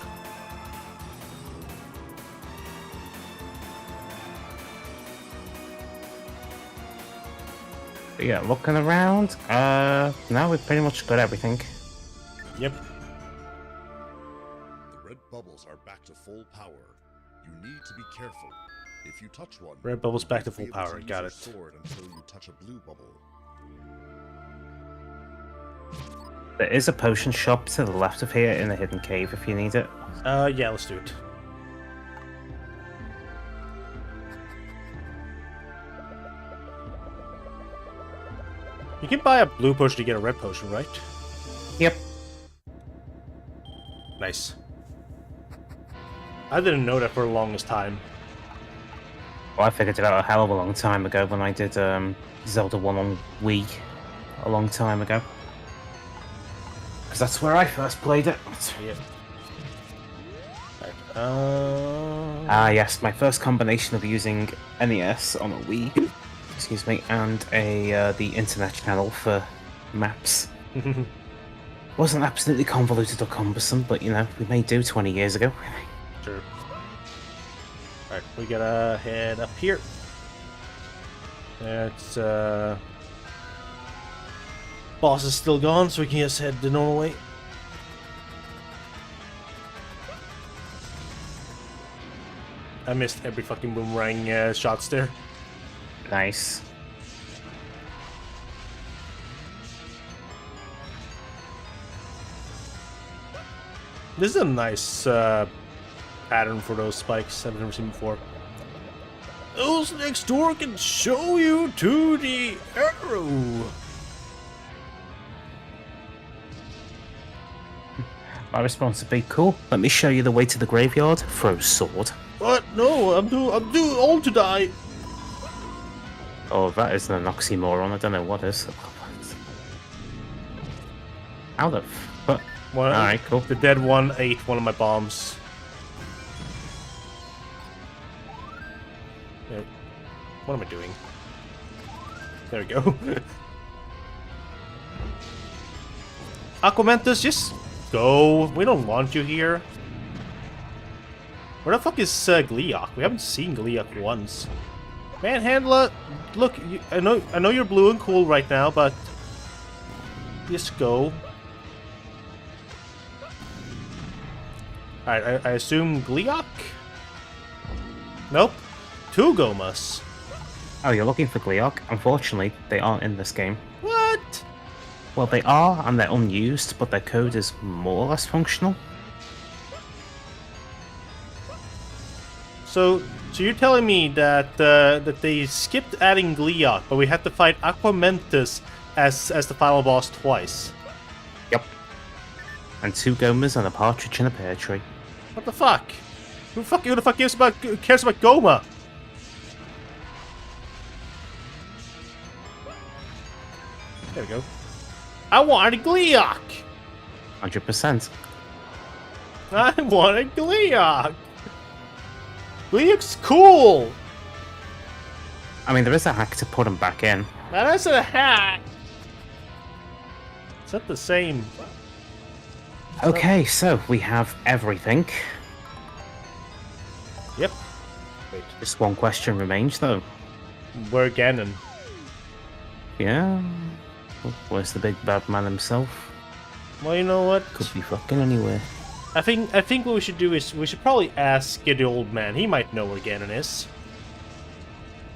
But yeah, looking around, now we've pretty much got everything.
Yep.
The red bubbles are back to full power. You need to be careful. If you touch one,
Red bubbles
you
back
won't
to full
be able
power,
use
got
your
it.
sword until you touch a blue bubble.
There is a potion shop to the left of here in the hidden cave if you need it.
Yeah, let's do it. You can buy a blue potion to get a red potion, right?
Yep.
Nice. I didn't know that for the longest time.
Well, I figured it out a hell of a long time ago when I did Zelda 1 on Wii a long time ago. Because that's where I first played it.
Yep. Right.
Ah, yes, my first combination of using NES on a Wii, excuse me, and the internet channel for maps. Wasn't absolutely convoluted or cumbersome, but you know, we may do 20 years ago.
Sure. Alright, we gotta head up here. It's boss is still gone, so we can just head the normal way. I missed every fucking boomerang shots there.
Nice.
This is a nice pattern for those spikes I've never seen before. Those next door can show you to the arrow.
My response would be, cool, let me show you the way to the graveyard, throw sword.
What? No, I'm too old to die.
Oh, that is an oxymoron, I don't know what is. How the fuck?
Well,
Alright, cool.
The dead one ate one of my bombs. Yeah. What am I doing? There we go. Aquamentus, just go. We don't want you here. Where the fuck is Gliok? We haven't seen Gliok once. Manhandler, look, I know you're blue and cool right now, but just go. Alright, I assume Gliok? Nope. Two Gomas.
Oh, you're looking for Gleok? Unfortunately, they aren't in this game.
What?
Well, they are, and they're unused, but their code is more or less functional.
So you're telling me that that they skipped adding Gliok, but we had to fight Aquamentus as the final boss twice.
Yep. And 2 Gomas and a partridge in a pear tree.
What the fuck? Who the fuck cares about Goma? There we go. I wanted Gliok!
100%.
I wanted Gliok! Gliok's cool!
I mean, there is a hack to put them back in.
Now that's a hack! It's not the same.
Okay, so we have everything.
Yep. Wait.
Just one question remains, though.
Where Ganon?
Yeah? Where's the big bad man himself?
Well, you know what?
Could be fucking anywhere.
I think what we should do is we should probably ask the old man. He might know where Ganon is.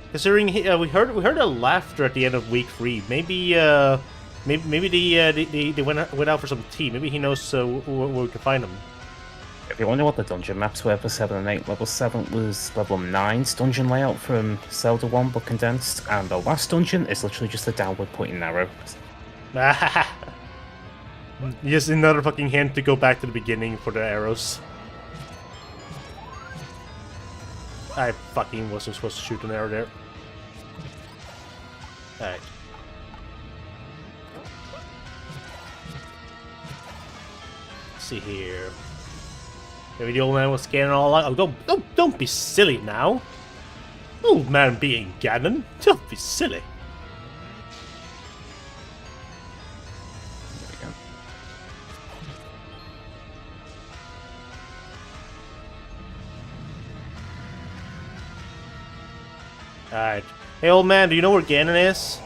Considering we heard a laughter at the end of week 3. Maybe they went out for some tea. Maybe he knows where we can find him.
If you wonder what the dungeon maps were for 7 and 8, level 7 was level 9's dungeon layout from Zelda 1 but condensed, and the last dungeon is literally just a downward pointing arrow.
Just another fucking hint to go back to the beginning for the arrows. I fucking wasn't supposed to shoot an arrow there. Alright. Let's see here. Maybe the old man was scanning all out. Oh, don't be silly now. Old man being Ganon. Don't be silly.
There we go.
Alright. Hey, old man, do you know where Ganon is?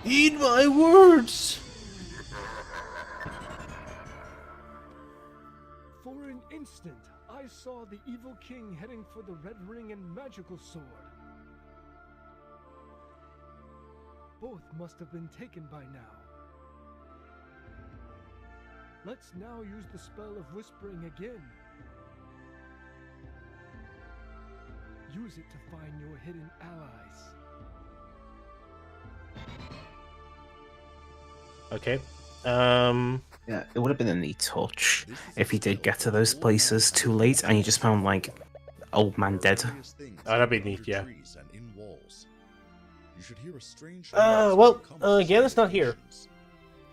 Eat my words!
For an instant, I saw the evil king heading for the red ring and magical sword. Both must have been taken by now. Let's now use the spell of whispering again. Use it to find your hidden allies.
Okay.
Yeah, it would have been a neat touch if you did get to those places too late and you just found, like, old man dead.
Oh, that'd be neat, yeah. Ganon's not here.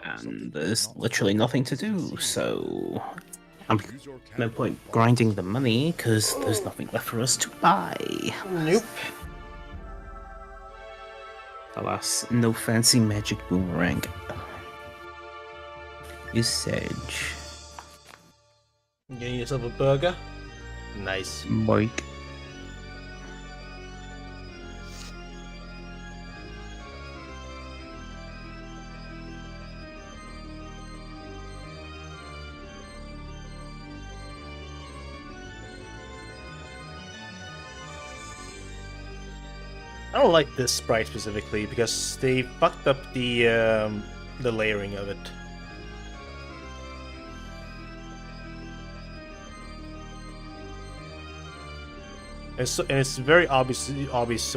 And there's literally nothing to do, so I'm no point grinding the money because there's nothing left for us to buy.
Nope.
Alas, no fancy magic boomerang. Usage.
Getting yourself a burger. Nice.
Mike.
I don't like this sprite specifically because they fucked up the layering of it. And it's very obvious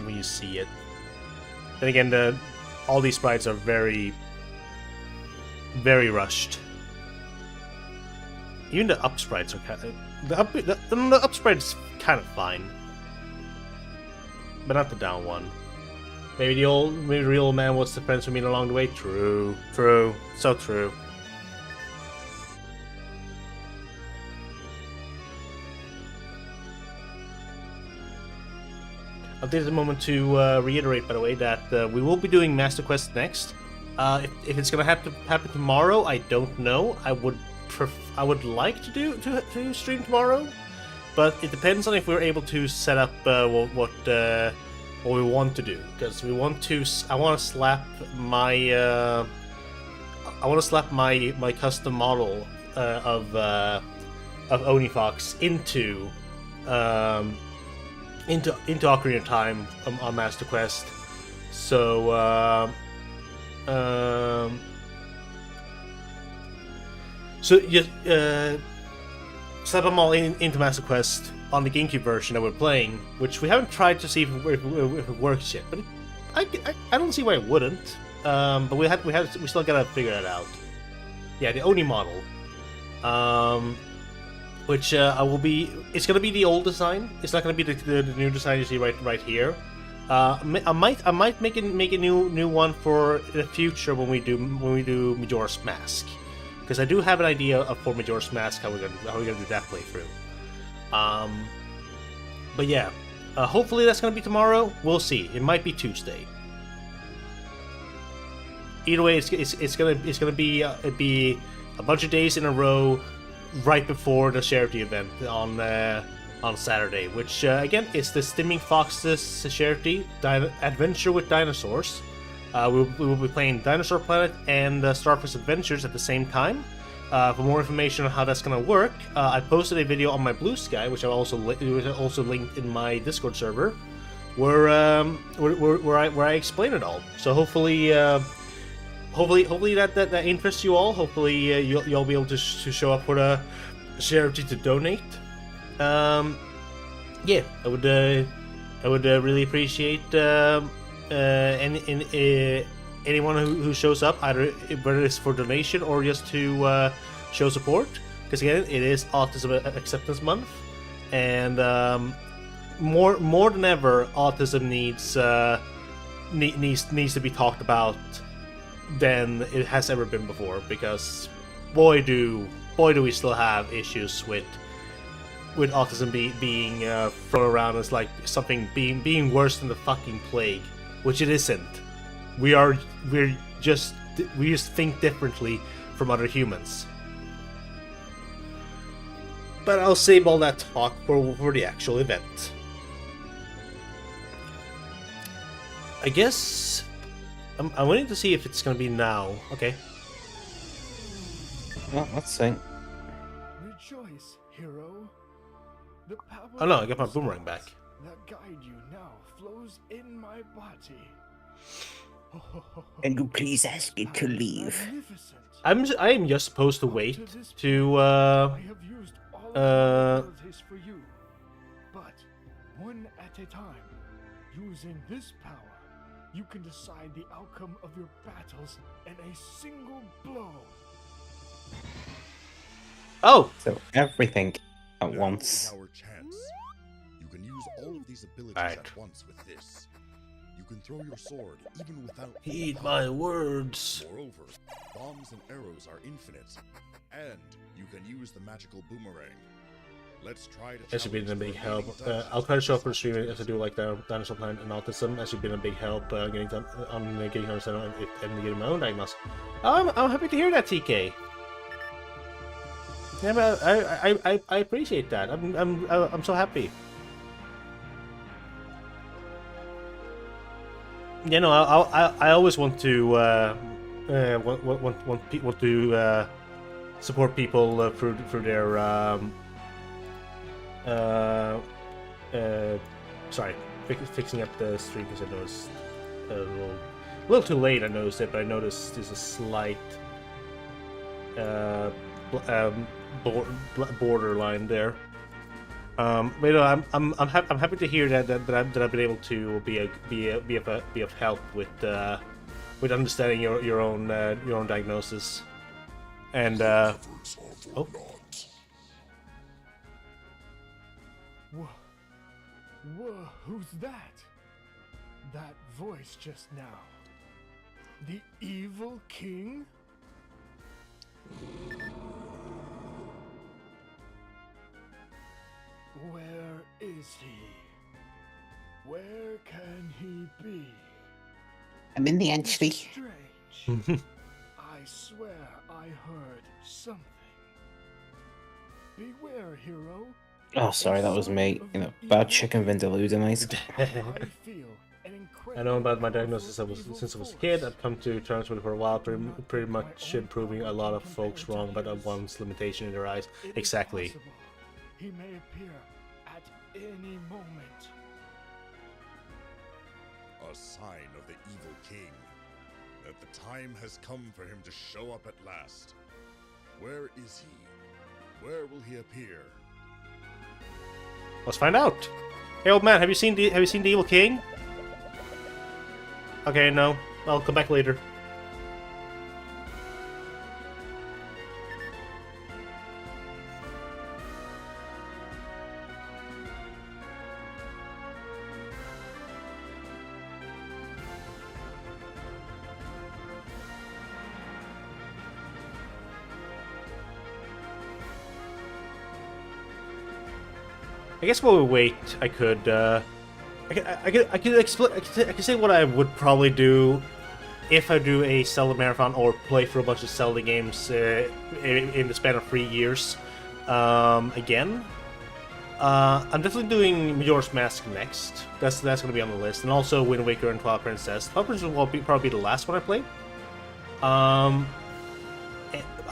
when you see it. Then again, all these sprites are very rushed. Even the up sprites are kind of the up sprite is kind of fine, but not the down one. Maybe the old man was the friends with me along the way. True, so true. I'll take a moment to reiterate, by the way, that we will be doing Master Quest next. If it's gonna have to happen tomorrow, I don't know. I would like to stream tomorrow, but it depends on if we're able to set up what we want to do. Because I want to slap my my custom model of OniFox into Ocarina of Time on Master Quest. So just slap them all into Master Quest on the GameCube version that we're playing, which we haven't tried to see if it works yet. But I don't see why it wouldn't. But we still gotta figure that out. Yeah, the Oni model. Which it's gonna be the old design. It's not gonna be the new design you see right here. I might make a new one for the future when we do Majora's Mask, because I do have an idea for Majora's Mask how we're gonna do that playthrough. But yeah, hopefully that's gonna be tomorrow. We'll see. It might be Tuesday. Either way, it's gonna be a bunch of days in a row right before the charity event on Saturday, which again is the Stimming Foxes charity adventure with dinosaurs. We will be playing Dinosaur Planet and Star Fox Adventures at the same time. For more information on how that's gonna work, I posted a video on my Blue Sky, which I also linked in my Discord server, where I explain it all. So hopefully that interests you all. Hopefully you'll be able to show up for the charity to donate. Yeah, I would really appreciate anyone who shows up, either whether it's for donation or just to show support. Because again, it is Autism Acceptance Month, and more than ever, autism needs to be talked about than it has ever been before. Because boy do we still have issues with autism being thrown around as like something being worse than the fucking plague, which it isn't. We just think differently from other humans. But I'll save all that talk for the actual event. I guess I'm waiting to see if it's gonna be now. Okay.
Well, let's see.
Rejoice, hero. The power
Oh no, I got my
of
boomerang back.
that guide you now flows in my body.
Can you please ask it to leave?
Magnificent.
I am just supposed to wait
Up this
to
point, I have used all of my abilities for you, but one at a time. Using this power, you can decide the outcome of your battles in a single blow.
Oh,
So everything at
Now
once.
is our chance. You can use all of these abilities
Right.
at once with this. You can throw your sword even without full
heed
power.
my words.
Moreover, bombs and arrows are infinite, and you can use the magical boomerang. Let's try to.
As you've been a
challenge
big
the
help.
remaining dungeons
I'll try to show up for
with
stream as I do like the Dinosaur Planet and Autism. As you've been a big help getting understand on it and getting my own diagnosis. I'm happy to hear that, TK. Yeah, but I appreciate that. I'm so happy. You know, I always want to want to support people through their sorry, fixing up the stream because I noticed a little too late. I noticed it, but I noticed there's a slight borderline there. But you know, I'm happy to hear that I've been able to be of help with understanding your own diagnosis, and oh.
Whoa, who's that? That voice just now. The evil king? Where is he? Where can he be?
I'm in the entry.
Strange. I swear I heard something. Beware, hero.
Oh, sorry, that was me. You know, bad chicken vindaloo tonight.
I feel an incredible
I know about my diagnosis
powerful
since I was a
evil
kid.
force.
I've come to terms with it for a while, pretty much proving a lot of folks wrong about one's limitation in their eyes.
It is
Exactly.
possible. He may appear at any moment.
A sign of the evil king. That the time has come for him to show up at last. Where is he? Where will he appear?
Let's find out. Hey, old man, have you seen the Evil King? Okay, no. I'll come back later. I guess while we wait, I could say what I would probably do if I do a Zelda Marathon or play through a bunch of Zelda games in the span of 3 years. Again, I'm definitely doing Majora's Mask next. That's going to be on the list, and also Wind Waker and Twilight Princess. Twilight Princess will probably be the last one I play. I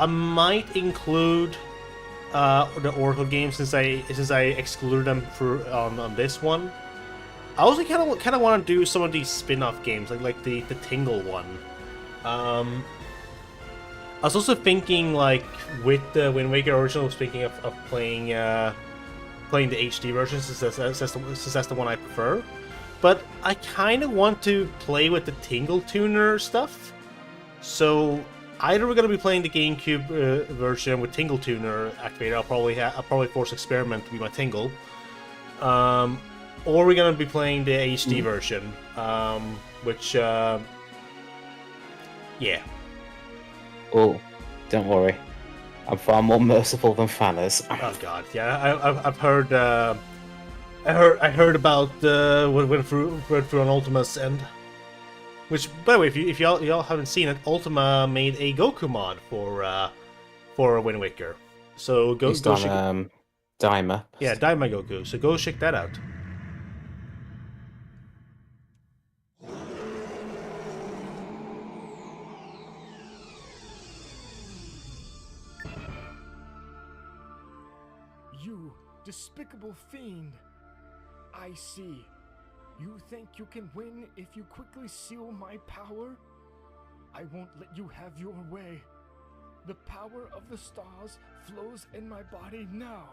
might include the Oracle games since I excluded them on this one. I also kind of want to do some of these spin-off games like the Tingle one. I was also thinking like with the Wind Waker original, I was thinking of playing the HD version since that's the one I prefer. But I kind of want to play with the Tingle Tuner stuff, so either we're gonna be playing the GameCube version with Tingle Tuner activated. I'll probably force Experiment to be my Tingle, or we're gonna be playing the HD version, which, yeah.
Oh, don't worry. I'm far more merciful than Fanners.
Oh god, yeah. I've heard. I heard about what went through on Ultima's end. Which, by the way, if y'all haven't seen it, Ultima made a Goku mod for Wind Waker. So go
Based
go
on Daima.
yeah, Daima Goku. So go check that out.
You despicable fiend! I see. You think you can win if you quickly seal my power? I won't let you have your way. The power of the stars flows in my body now.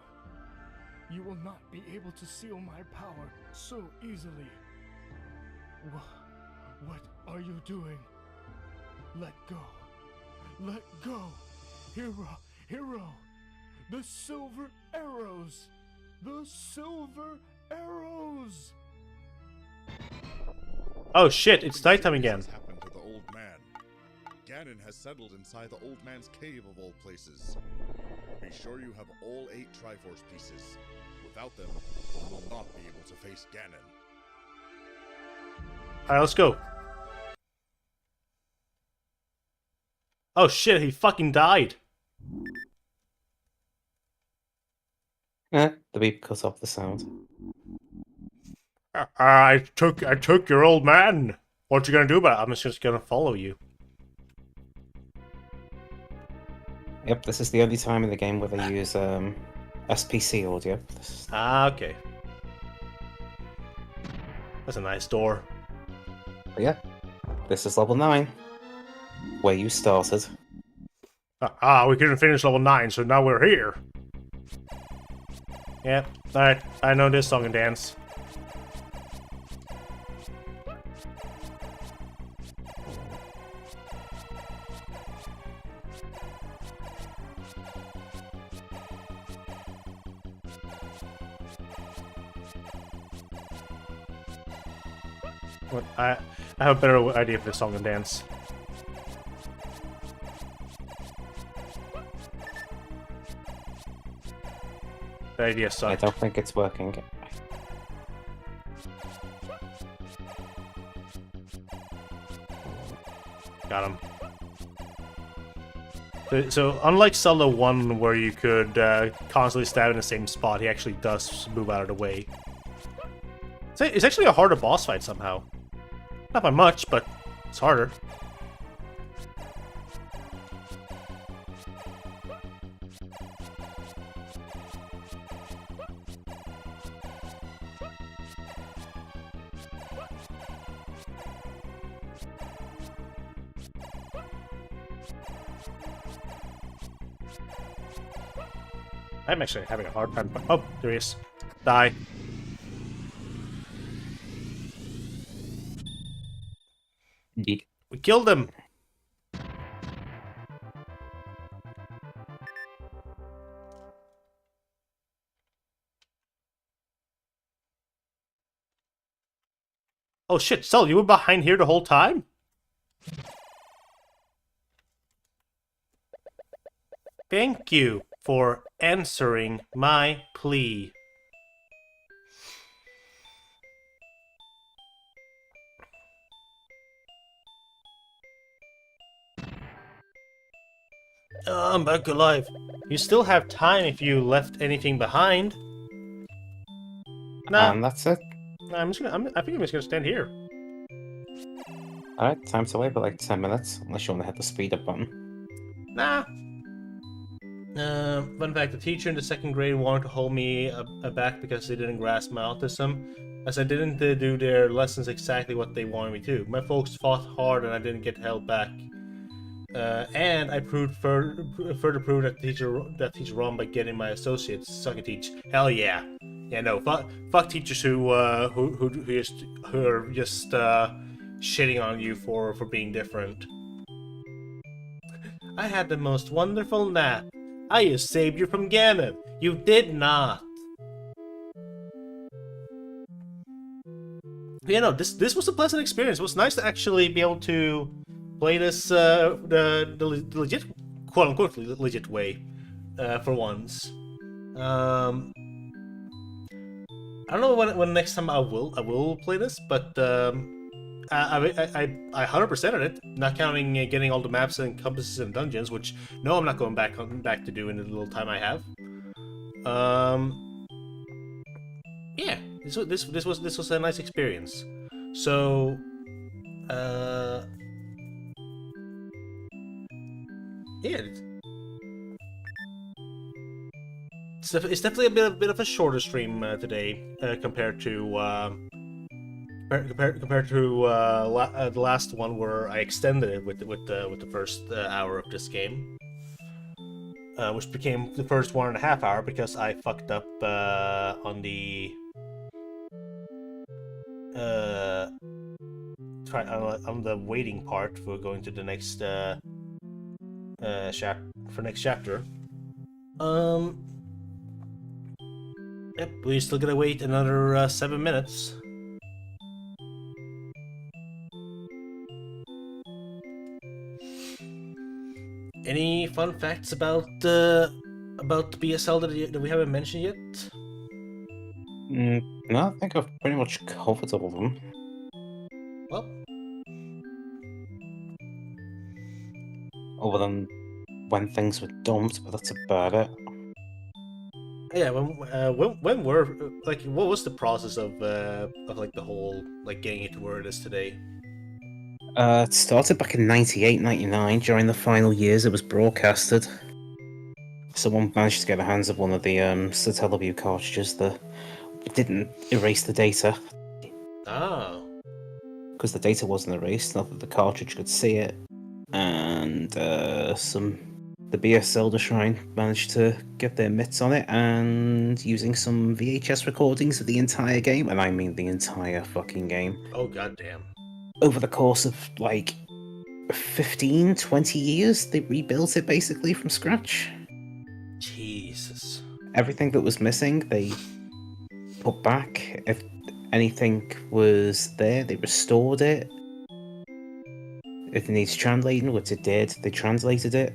You will not be able to seal my power so easily. What are you doing? Let go. Let go. Hero. The silver arrows. The silver arrows.
Oh shit! It's nighttime again.
What has happened to the old man? Ganon has settled inside the old man's cave of all places. Be sure you have all 8 Triforce pieces. Without them, you will not be able to face Ganon.
Alright, let's go. Oh shit! He fucking died.
The beep cut off the sound.
I took your old man. What you gonna do about it? I'm just gonna follow you.
Yep, this is the only time in the game where they use SPC audio.
Ah, okay. That's a nice door.
But yeah, this is level 9, where you started.
We couldn't finish level 9, so now we're here. Yep, alright, I know this song and dance. What, I have a better idea for the song and dance. The idea
I
sucked.
don't think it's working.
Got him. So unlike Zelda 1, where you could constantly stab in the same spot, he actually does move out of the way. It's actually a harder boss fight somehow. Not by much, but it's harder. I'm actually having a hard time. Oh, there he is. Die.
Indeed.
We killed him. Oh shit, Cell, you were behind here the whole time? Thank you for answering my plea. I'm back alive. You still have time if you left anything behind. Nah,
And that's it.
nah, I think I'm just gonna stand here.
Alright, time to wait for like 10 minutes, unless you want to hit the speed up button.
Nah. Fun fact, the teacher in the 2nd grade wanted to hold me back because they didn't grasp my autism, as I didn't do their lessons exactly what they wanted me to. My folks fought hard and I didn't get held back. And I further proved that teacher wrong by getting my associates suck and teach. Hell yeah. Yeah, no, fuck teachers who are just shitting on you for being different. I had the most wonderful nap. I just saved you from Ganon. You did not. Yeah, no, this was a pleasant experience. It was nice to actually be able to play this the legit, quote unquote, legit way for once. I don't know when next time I will play this, but I 100%ed it, not counting getting all the maps and compasses and dungeons, which no, I'm not going back to do in the little time I have. Yeah, this was a nice experience. So, yeah, it's definitely a bit of a shorter stream today compared to compared to the last one where I extended it with the first hour of this game, which became the first 1.5 hour because I fucked up on the on the waiting part for going to the next next chapter. Yep, we still gotta wait another 7 minutes. Any fun facts about BS Zelda that we haven't mentioned yet?
No, I think I've pretty much covered all of them.
Well,
Other than when things were dumped, but that's about it.
yeah. When were like what was the process of like the whole like getting it to where it is today?
It started back in 98, 99. During the final years, it was broadcasted. Someone managed to get their hands of one of the Satellaview cartridges that didn't erase the data.
Ah.
Because the data wasn't erased, not that the cartridge could see it. And the BS Zelda Shrine managed to get their mitts on it, and using some VHS recordings of the entire game, and I mean the entire fucking game.
Oh goddamn.
Over the course of like 15, 20 years, they rebuilt it basically from scratch.
Jesus.
Everything that was missing, they put back. If anything was there, they restored it. If it needs translating, which it did, they translated it.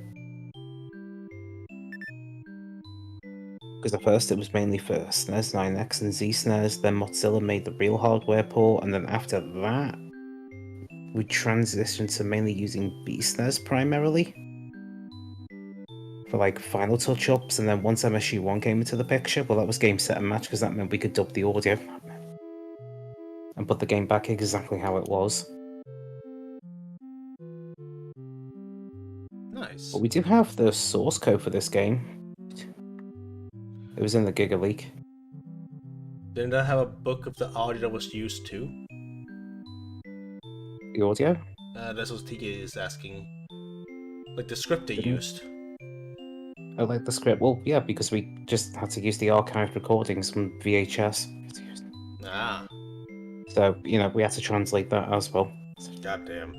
Because at first it was mainly for SNES, 9X, and Z SNES, then Mozilla made the real hardware port, and then after that, we transitioned to mainly using B SNES primarily. For like final touch-ups, and then once MSU1 came into the picture, well, that was game, set, and match, because that meant we could dub the audio and put the game back exactly how it was.
Nice.
But we do have the source code for this game. It was in the Giga Leak.
Didn't I have a book of the audio that was used too?
The audio?
That's what TK is asking. Like the script they
Didn't-
used.
I like the script. Well, yeah, because we just had to use the archived recordings from VHS.
Ah.
So, you know, we had to translate that as well.
Goddamn.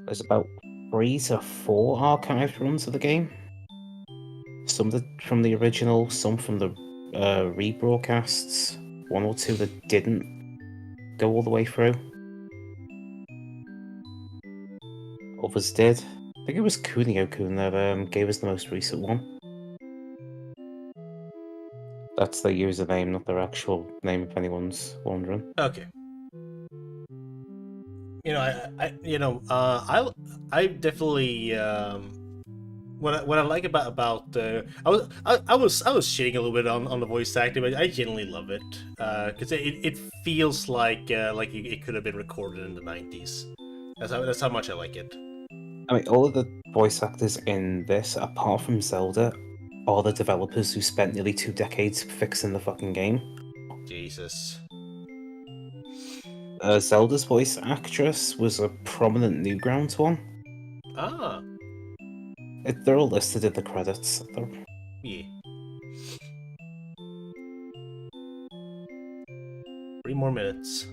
There's about 3 to 4 archived runs of the game. Some from the original, some from the rebroadcasts. 1 or 2 that didn't go all the way through. Others did. I think it was Kunio-kun that gave us the most recent one. That's their username, not their actual name, if anyone's wondering.
Okay. You know, I definitely what I like about I was shitting a little bit on the voice acting, but I genuinely love it because it feels like it could have been recorded in the 90s. That's how much I like it.
I mean, all of the voice actors in this, apart from Zelda, are the developers who spent nearly 2 decades fixing the fucking game.
Jesus.
Zelda's voice actress was a prominent Newgrounds one.
Ah.
They're all listed in the credits.
Yeah. 3 more minutes.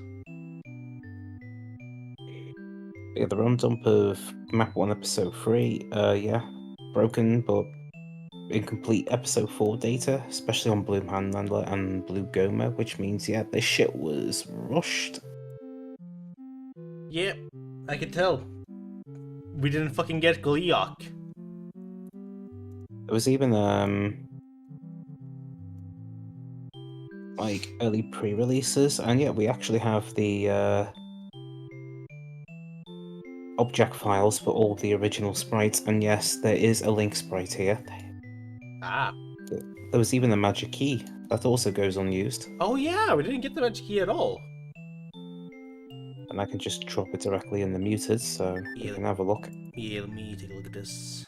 Yeah, the run dump of Map 1 Episode 3, yeah, broken, but incomplete episode 4 data, especially on Blue Panhandler and Blue Goma, which means, yeah, this shit was rushed.
Yep, I can tell. We didn't fucking get Gleeok.
There was even, like, early pre-releases, and yeah, we actually have the, object files for all the original sprites, and yes, there is a Link sprite here.
Ah.
There was even a magic key that also goes unused,
Oh yeah, we didn't get the magic key at all.
and I can just drop it directly in the muted, so you
Yeah.
can have a look.
Yeah, let me take a look at this.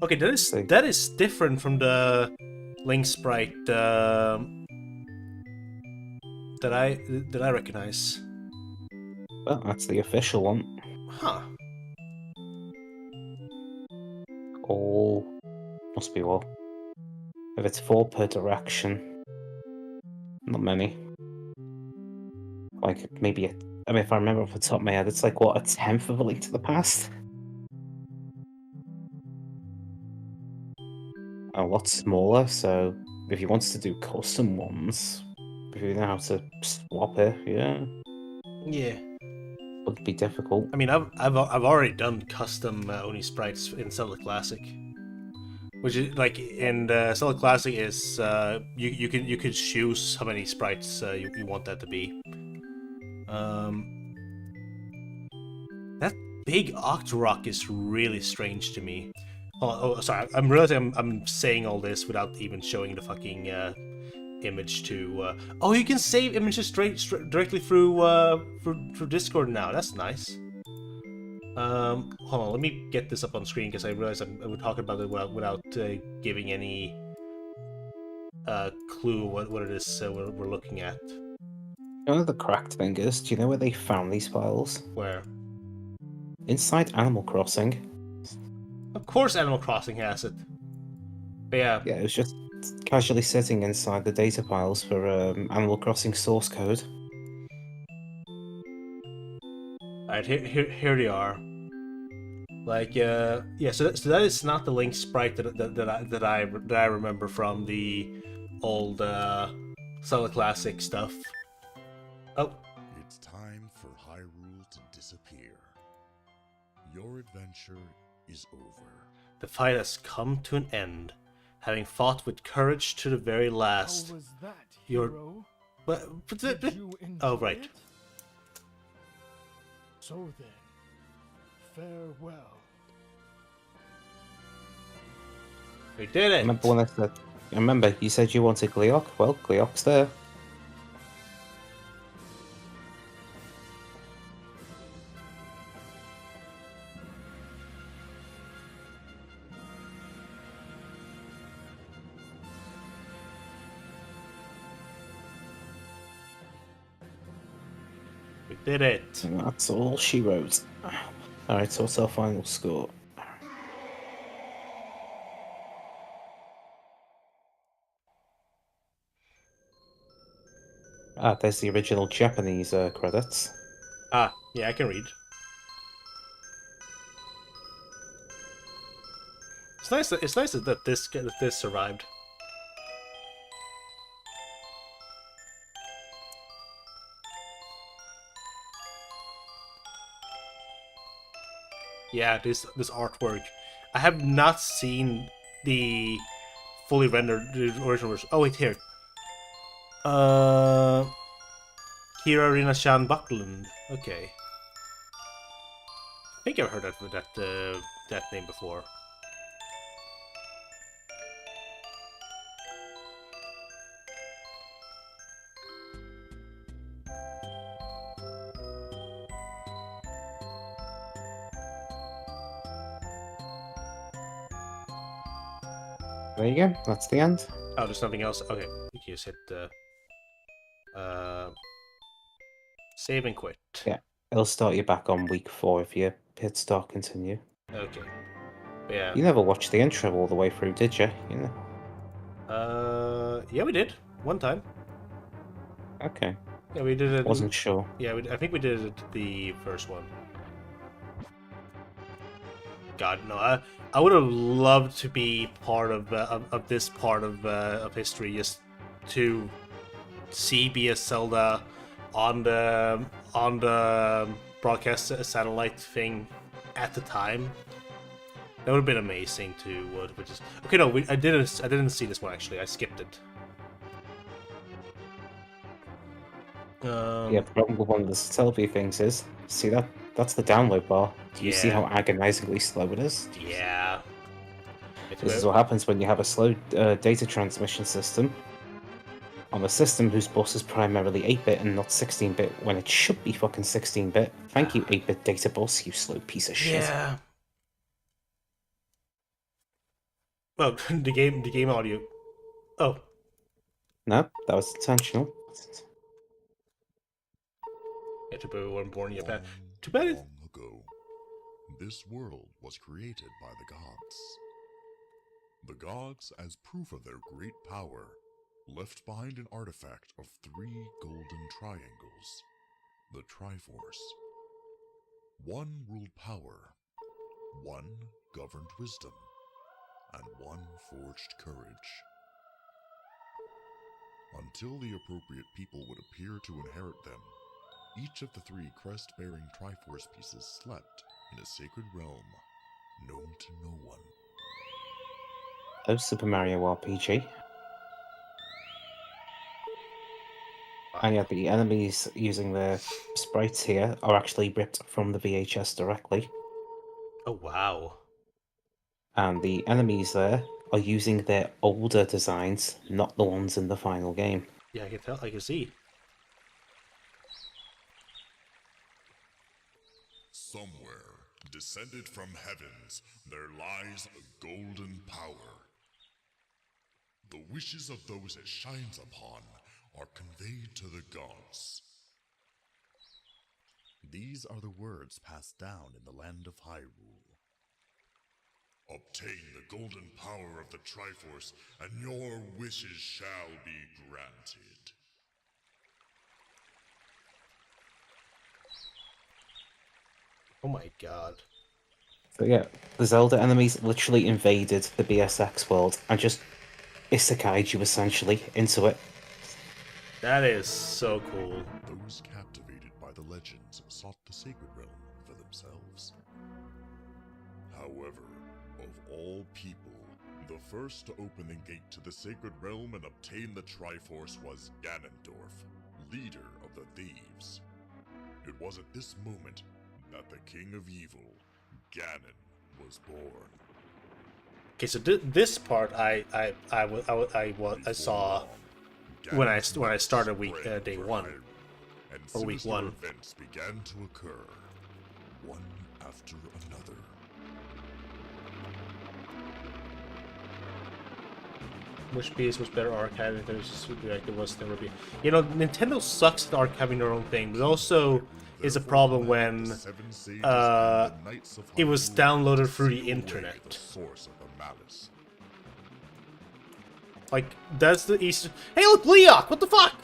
Okay, that is different from the Link sprite that I recognize.
Well, that's the official one.
Huh.
All must be all. If it's 4 per direction, not many. Like maybe I mean, if I remember off the top of my head, it's like what, a 10th of A Link to the Past. A lot smaller. So if you wanted to do custom ones, if you know how to swap it, yeah,
Yeah.
would be difficult.
I mean, I've already done custom Oni sprites in Zelda Classic, which is like in Zelda Classic is you could choose how many sprites you want that to be. That big Octorok is really strange to me. Oh, sorry, I'm realizing I'm saying all this without even showing the fucking image to. Oh, you can save images directly through Discord now. That's nice. Hold on, let me get this up on screen because I realize I'm talking about it without giving any clue what it is we're looking at.
You know the cracked thing is, do you know where they found these files?
Where?
Inside Animal Crossing.
Of course, Animal Crossing has it. But yeah.
Yeah, it was just casually sitting inside the data files for Animal Crossing source code.
Alright, here they are. Like, yeah, so that is not the Link sprite that I remember from the old Zelda Classic stuff. Oh,
It's time for Hyrule to disappear. Your adventure is over.
the fight has come to an end. Having fought with courage to the very
How
last.
was that,
Your-
hero?
But
Did you enjoy
oh, right.
it? So then, farewell.
We did it!
Remember when I said? Remember, you said you wanted Gleeok? Well, Gleeok's there.
We did it!
And that's all she wrote. Alright, so what's our final score? Ah, there's the original Japanese credits.
Ah, yeah, I can read. It's nice that this survived. Yeah, this artwork. I have not seen the fully rendered original version. Oh wait, here. Kira Rinashan Buckland. Okay. I think I've heard that name before.
There you go, that's the end.
Oh, there's nothing else. Okay, you can just hit save and quit.
Yeah. It'll start you back on week 4 if you hit start continue.
Okay. Yeah.
You never watched the intro all the way through, did you? You know?
Yeah, we did one time.
Okay.
Yeah, we did it.
Wasn't sure.
Yeah, I think we did it the first one. God, no! I would have loved to be part of this part of history, just to see BS Zelda on the broadcast satellite thing at the time. That would have been amazing to which is okay. No, I didn't see this one actually. I skipped it.
Yeah, the problem with one of the Satellaview things is, see that? That's the download bar. Do you see
Yeah.
how agonizingly slow it is?
Yeah.
This is what happens when you have a slow data transmission system on a system whose bus is primarily 8-bit and not 16-bit when it should be fucking 16-bit. Thank you, 8-bit data bus, you slow piece of shit.
Yeah. Oh, the game audio. Oh,
No, that was intentional.
yeah, too bad we weren't born in Japan.
Long,
Too bad it.
long ago, this world was created by the gods. The gods, as proof of their great power, left behind an artifact of 3 golden triangles, the Triforce. One ruled power, one governed wisdom, and one forged courage. Until the appropriate people would appear to inherit them, each of the 3 crest-bearing Triforce pieces slept in a sacred realm known to no one.
Oh, Super Mario RPG. And yet the enemies using their sprites here are actually ripped from the VHS directly.
Oh wow.
And the enemies there are using their older designs, not the ones in the final game.
Yeah, I can tell. I can see.
Somewhere, descended from heavens, there lies a golden power. The wishes of those it shines upon are conveyed to the gods. These are the words passed down in the land of Hyrule. Obtain the golden power of the Triforce, and your wishes shall be granted.
Oh my god.
So yeah, the Zelda enemies literally invaded the BSX world and just isekai'd you essentially into it.
That is so cool.
Those captivated by the legends sought the sacred realm for themselves. However, of all people, the first to open the gate to the sacred realm and obtain the Triforce was Ganondorf, leader of the thieves. It was at this moment that the King of Evil, Ganon, was born.
Okay, so this part I saw when I started day 1 or week 1.
Events began to occur, one after another.
Which piece was better archiving? There was just like there was never be. You know, Nintendo sucks at archiving their own thing, but also is a problem when it was downloaded through the internet. Like that's the Easter. Hey, look, Leok! What the fuck?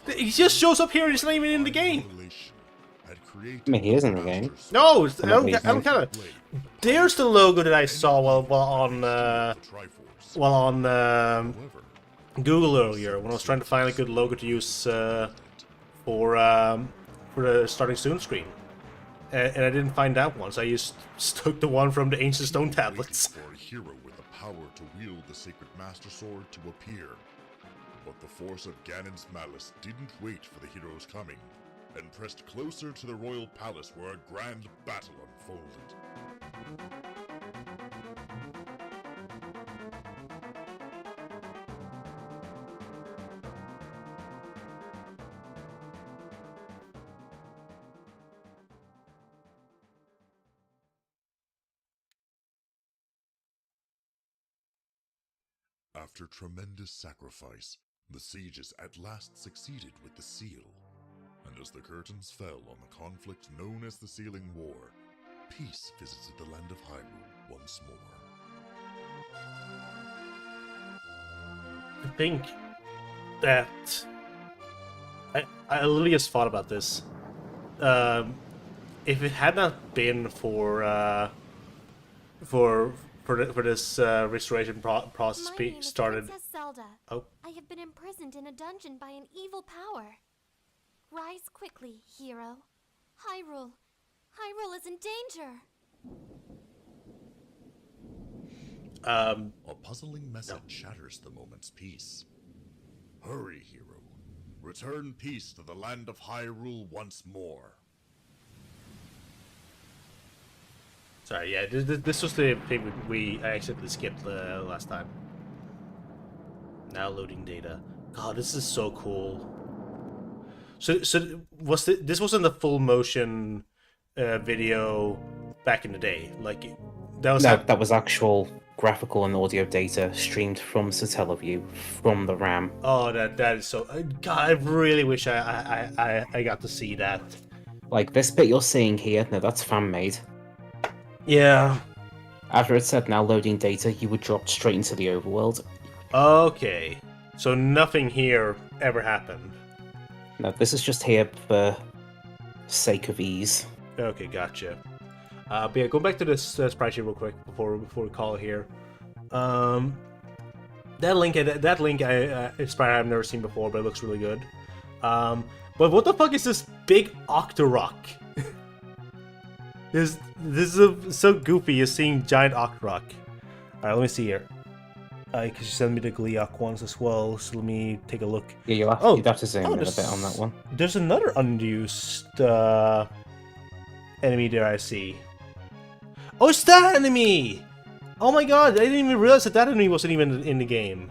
He just shows up here and he's not even in the game.
I mean, he is in the game.
No, I don't kind of. There's the logo that I saw while on Google earlier when I was trying to find a good logo to use for the starting soon screen, and I didn't find that one, so I just took the one from the ancient stone tablets.
For a hero with the power to wield the sacred master sword to appear, but the force of Ganon's malice didn't wait for the hero's coming, and pressed closer to the royal palace where a grand battle unfolded. After tremendous sacrifice, the sages at last succeeded with the seal. And as the curtains fell on the conflict known as the Sealing War, peace visited the land of Hyrule once more.
I think that I literally just thought about this. if it had not been for this restoration process
My name is
started.
Princess Zelda.
Oh.
I have been imprisoned in a dungeon by an evil power. Rise quickly, hero. Hyrule. Hyrule is in danger.
A puzzling message shatters the moment's peace. Hurry, hero. Return peace to the land of Hyrule once more.
Sorry, yeah, this was the thing I accidentally skipped last time. Now loading data. God, this is so cool. So was this wasn't the full motion video back in the day? Like that was
that was actual graphical and audio data streamed from Satellaview from the RAM.
Oh, that is so. God, I really wish I got to see that.
Like this bit you're seeing here, no, that's fan made.
Yeah.
After it said now loading data, you would drop straight into the overworld.
Okay. So nothing here ever happened.
No, this is just here for sake of ease.
Okay, gotcha. But yeah, go back to this sprite sheet real quick before we call it here. That link sprite I've never seen before, but it looks really good. But what the fuck is this big Octorok? This is so goofy. You're seeing giant Octorok. Alright, let me see here. Because you sent me the Gleeok ones as well, so let me take a look.
Yeah, you'd have to zoom in a bit on that one.
There's another unused enemy there I see. Oh, it's that enemy! Oh my god, I didn't even realize that enemy wasn't even in the game.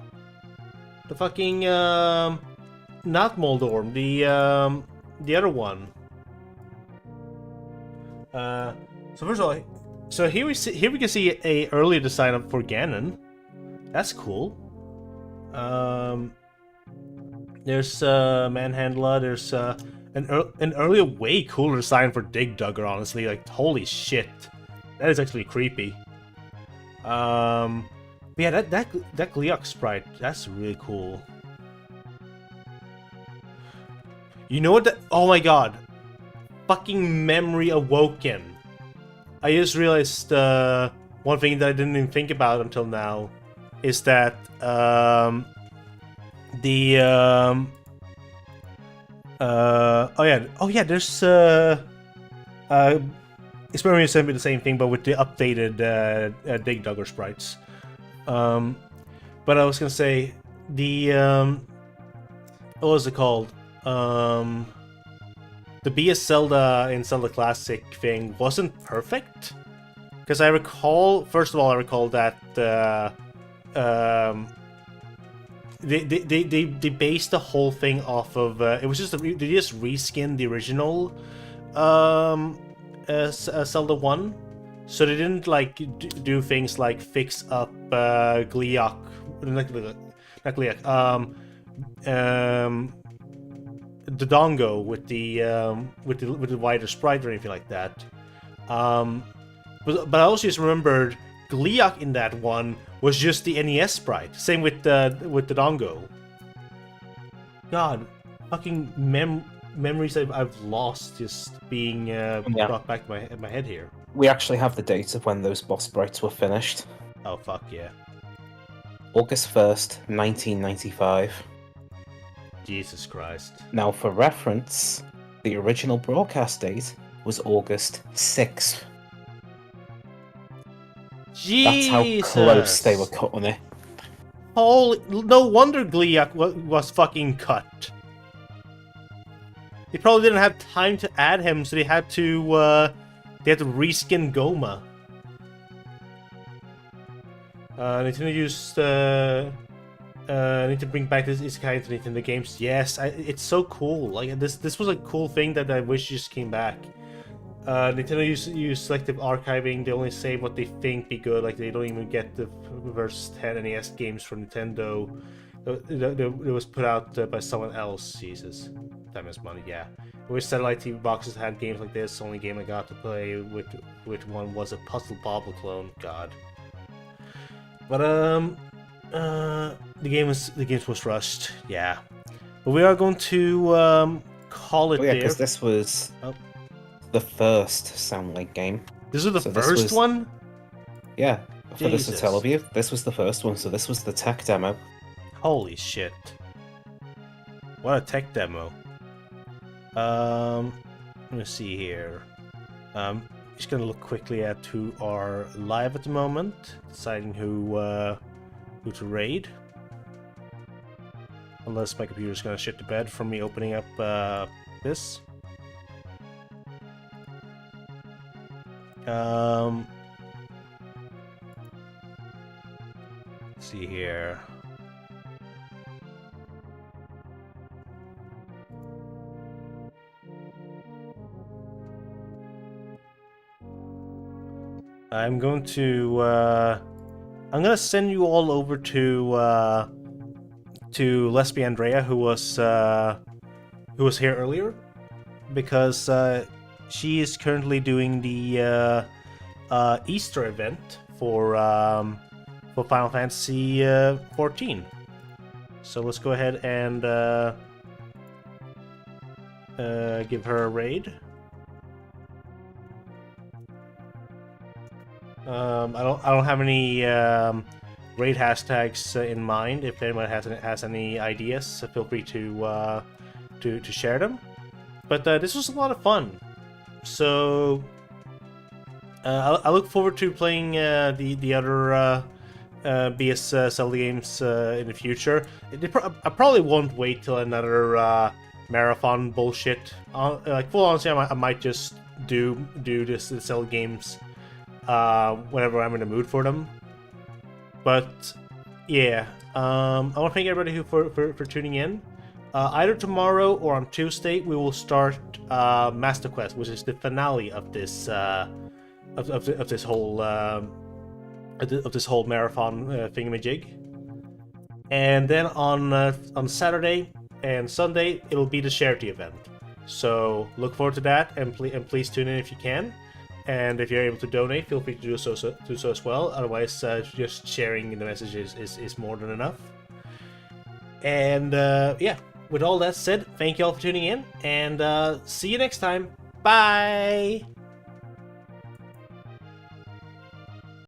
The fucking, not Moldorm, the other one. So first of all, so here we can see a earlier design up for Ganon. That's cool. There's Manhandla. There's an earlier, way cooler design for Dig Dugger. Honestly, like holy shit, that is actually creepy. But yeah, that Gleeok sprite, that's really cool. You know what? Oh my god, fucking memory awoken. I just realized one thing that I didn't even think about until now. Is that oh yeah, there's Experiment sent me the same thing but with the updated Dig Dugger sprites. But I was gonna say the what was it called? The BS Zelda in Zelda Classic thing wasn't perfect. Because I recall, first of all, I recall that they based the whole thing off of it was just they just reskinned the original Zelda 1, so they didn't like do things like fix up Gleeok, not Gleeok, the Dongo with the wider sprite or anything like that. But I also just remembered Gleeok in that one was just the NES sprite. Same with the Dongo. God, fucking memories I've lost just being brought back to my head here.
We actually have the date of when those boss sprites were finished.
Oh fuck yeah!
August 1st, 1995.
Jesus Christ!
Now, for reference, the original broadcast date was August 6th.
Jesus.
That's how close they were cutting it.
Holy, no wonder Gleeok was fucking cut. They probably didn't have time to add him, so they had to reskin Goma. Nintendo used need to bring back this isekai into Nintendo games. Yes, it's so cool. Like this was a cool thing that I wish just came back. Nintendo use selective archiving. They only save what they think be good. Like they don't even get the first 10 NES games from Nintendo. It was put out by someone else. Jesus, time is money. Yeah, I wish satellite TV boxes had games like this. The only game I got to play with one was a Puzzle Bobble clone. God. But the games was rushed. Yeah, but we are going to call it
Oh yeah,
there.
because this was the first Sound Link game.
This is the
So this
first
was-
one?
Yeah, for this
Jesus.
Satellaview, this was the first one, so this was the tech demo.
Holy shit. What a tech demo. Let me see here. Just gonna look quickly at who are live at the moment, deciding who to raid. Unless my computer's gonna shit the bed from me opening up this. Let's see here. I'm gonna send you all over to Lesbi Andrea, who was here earlier, because she is currently doing the Easter event for Final Fantasy 14. So let's go ahead and give her a raid. I don't have any raid hashtags in mind. If anyone has any ideas, feel free to share them. But this was a lot of fun. So I look forward to playing the other BS Zelda games in the future. I probably won't wait till another marathon bullshit. Like full honesty, I might just do this Zelda games whenever I'm in the mood for them. But yeah, I want to thank everybody for tuning in. Either tomorrow or on Tuesday, we will start Master Quest, which is the finale of this of this whole marathon thingamajig. And then on Saturday and Sunday, it'll be the charity event. So look forward to that, and please tune in if you can. And if you're able to donate, feel free to do so as well. Otherwise, just sharing the message is more than enough. And yeah, with all that said, thank you all for tuning in, and see you next time. Bye!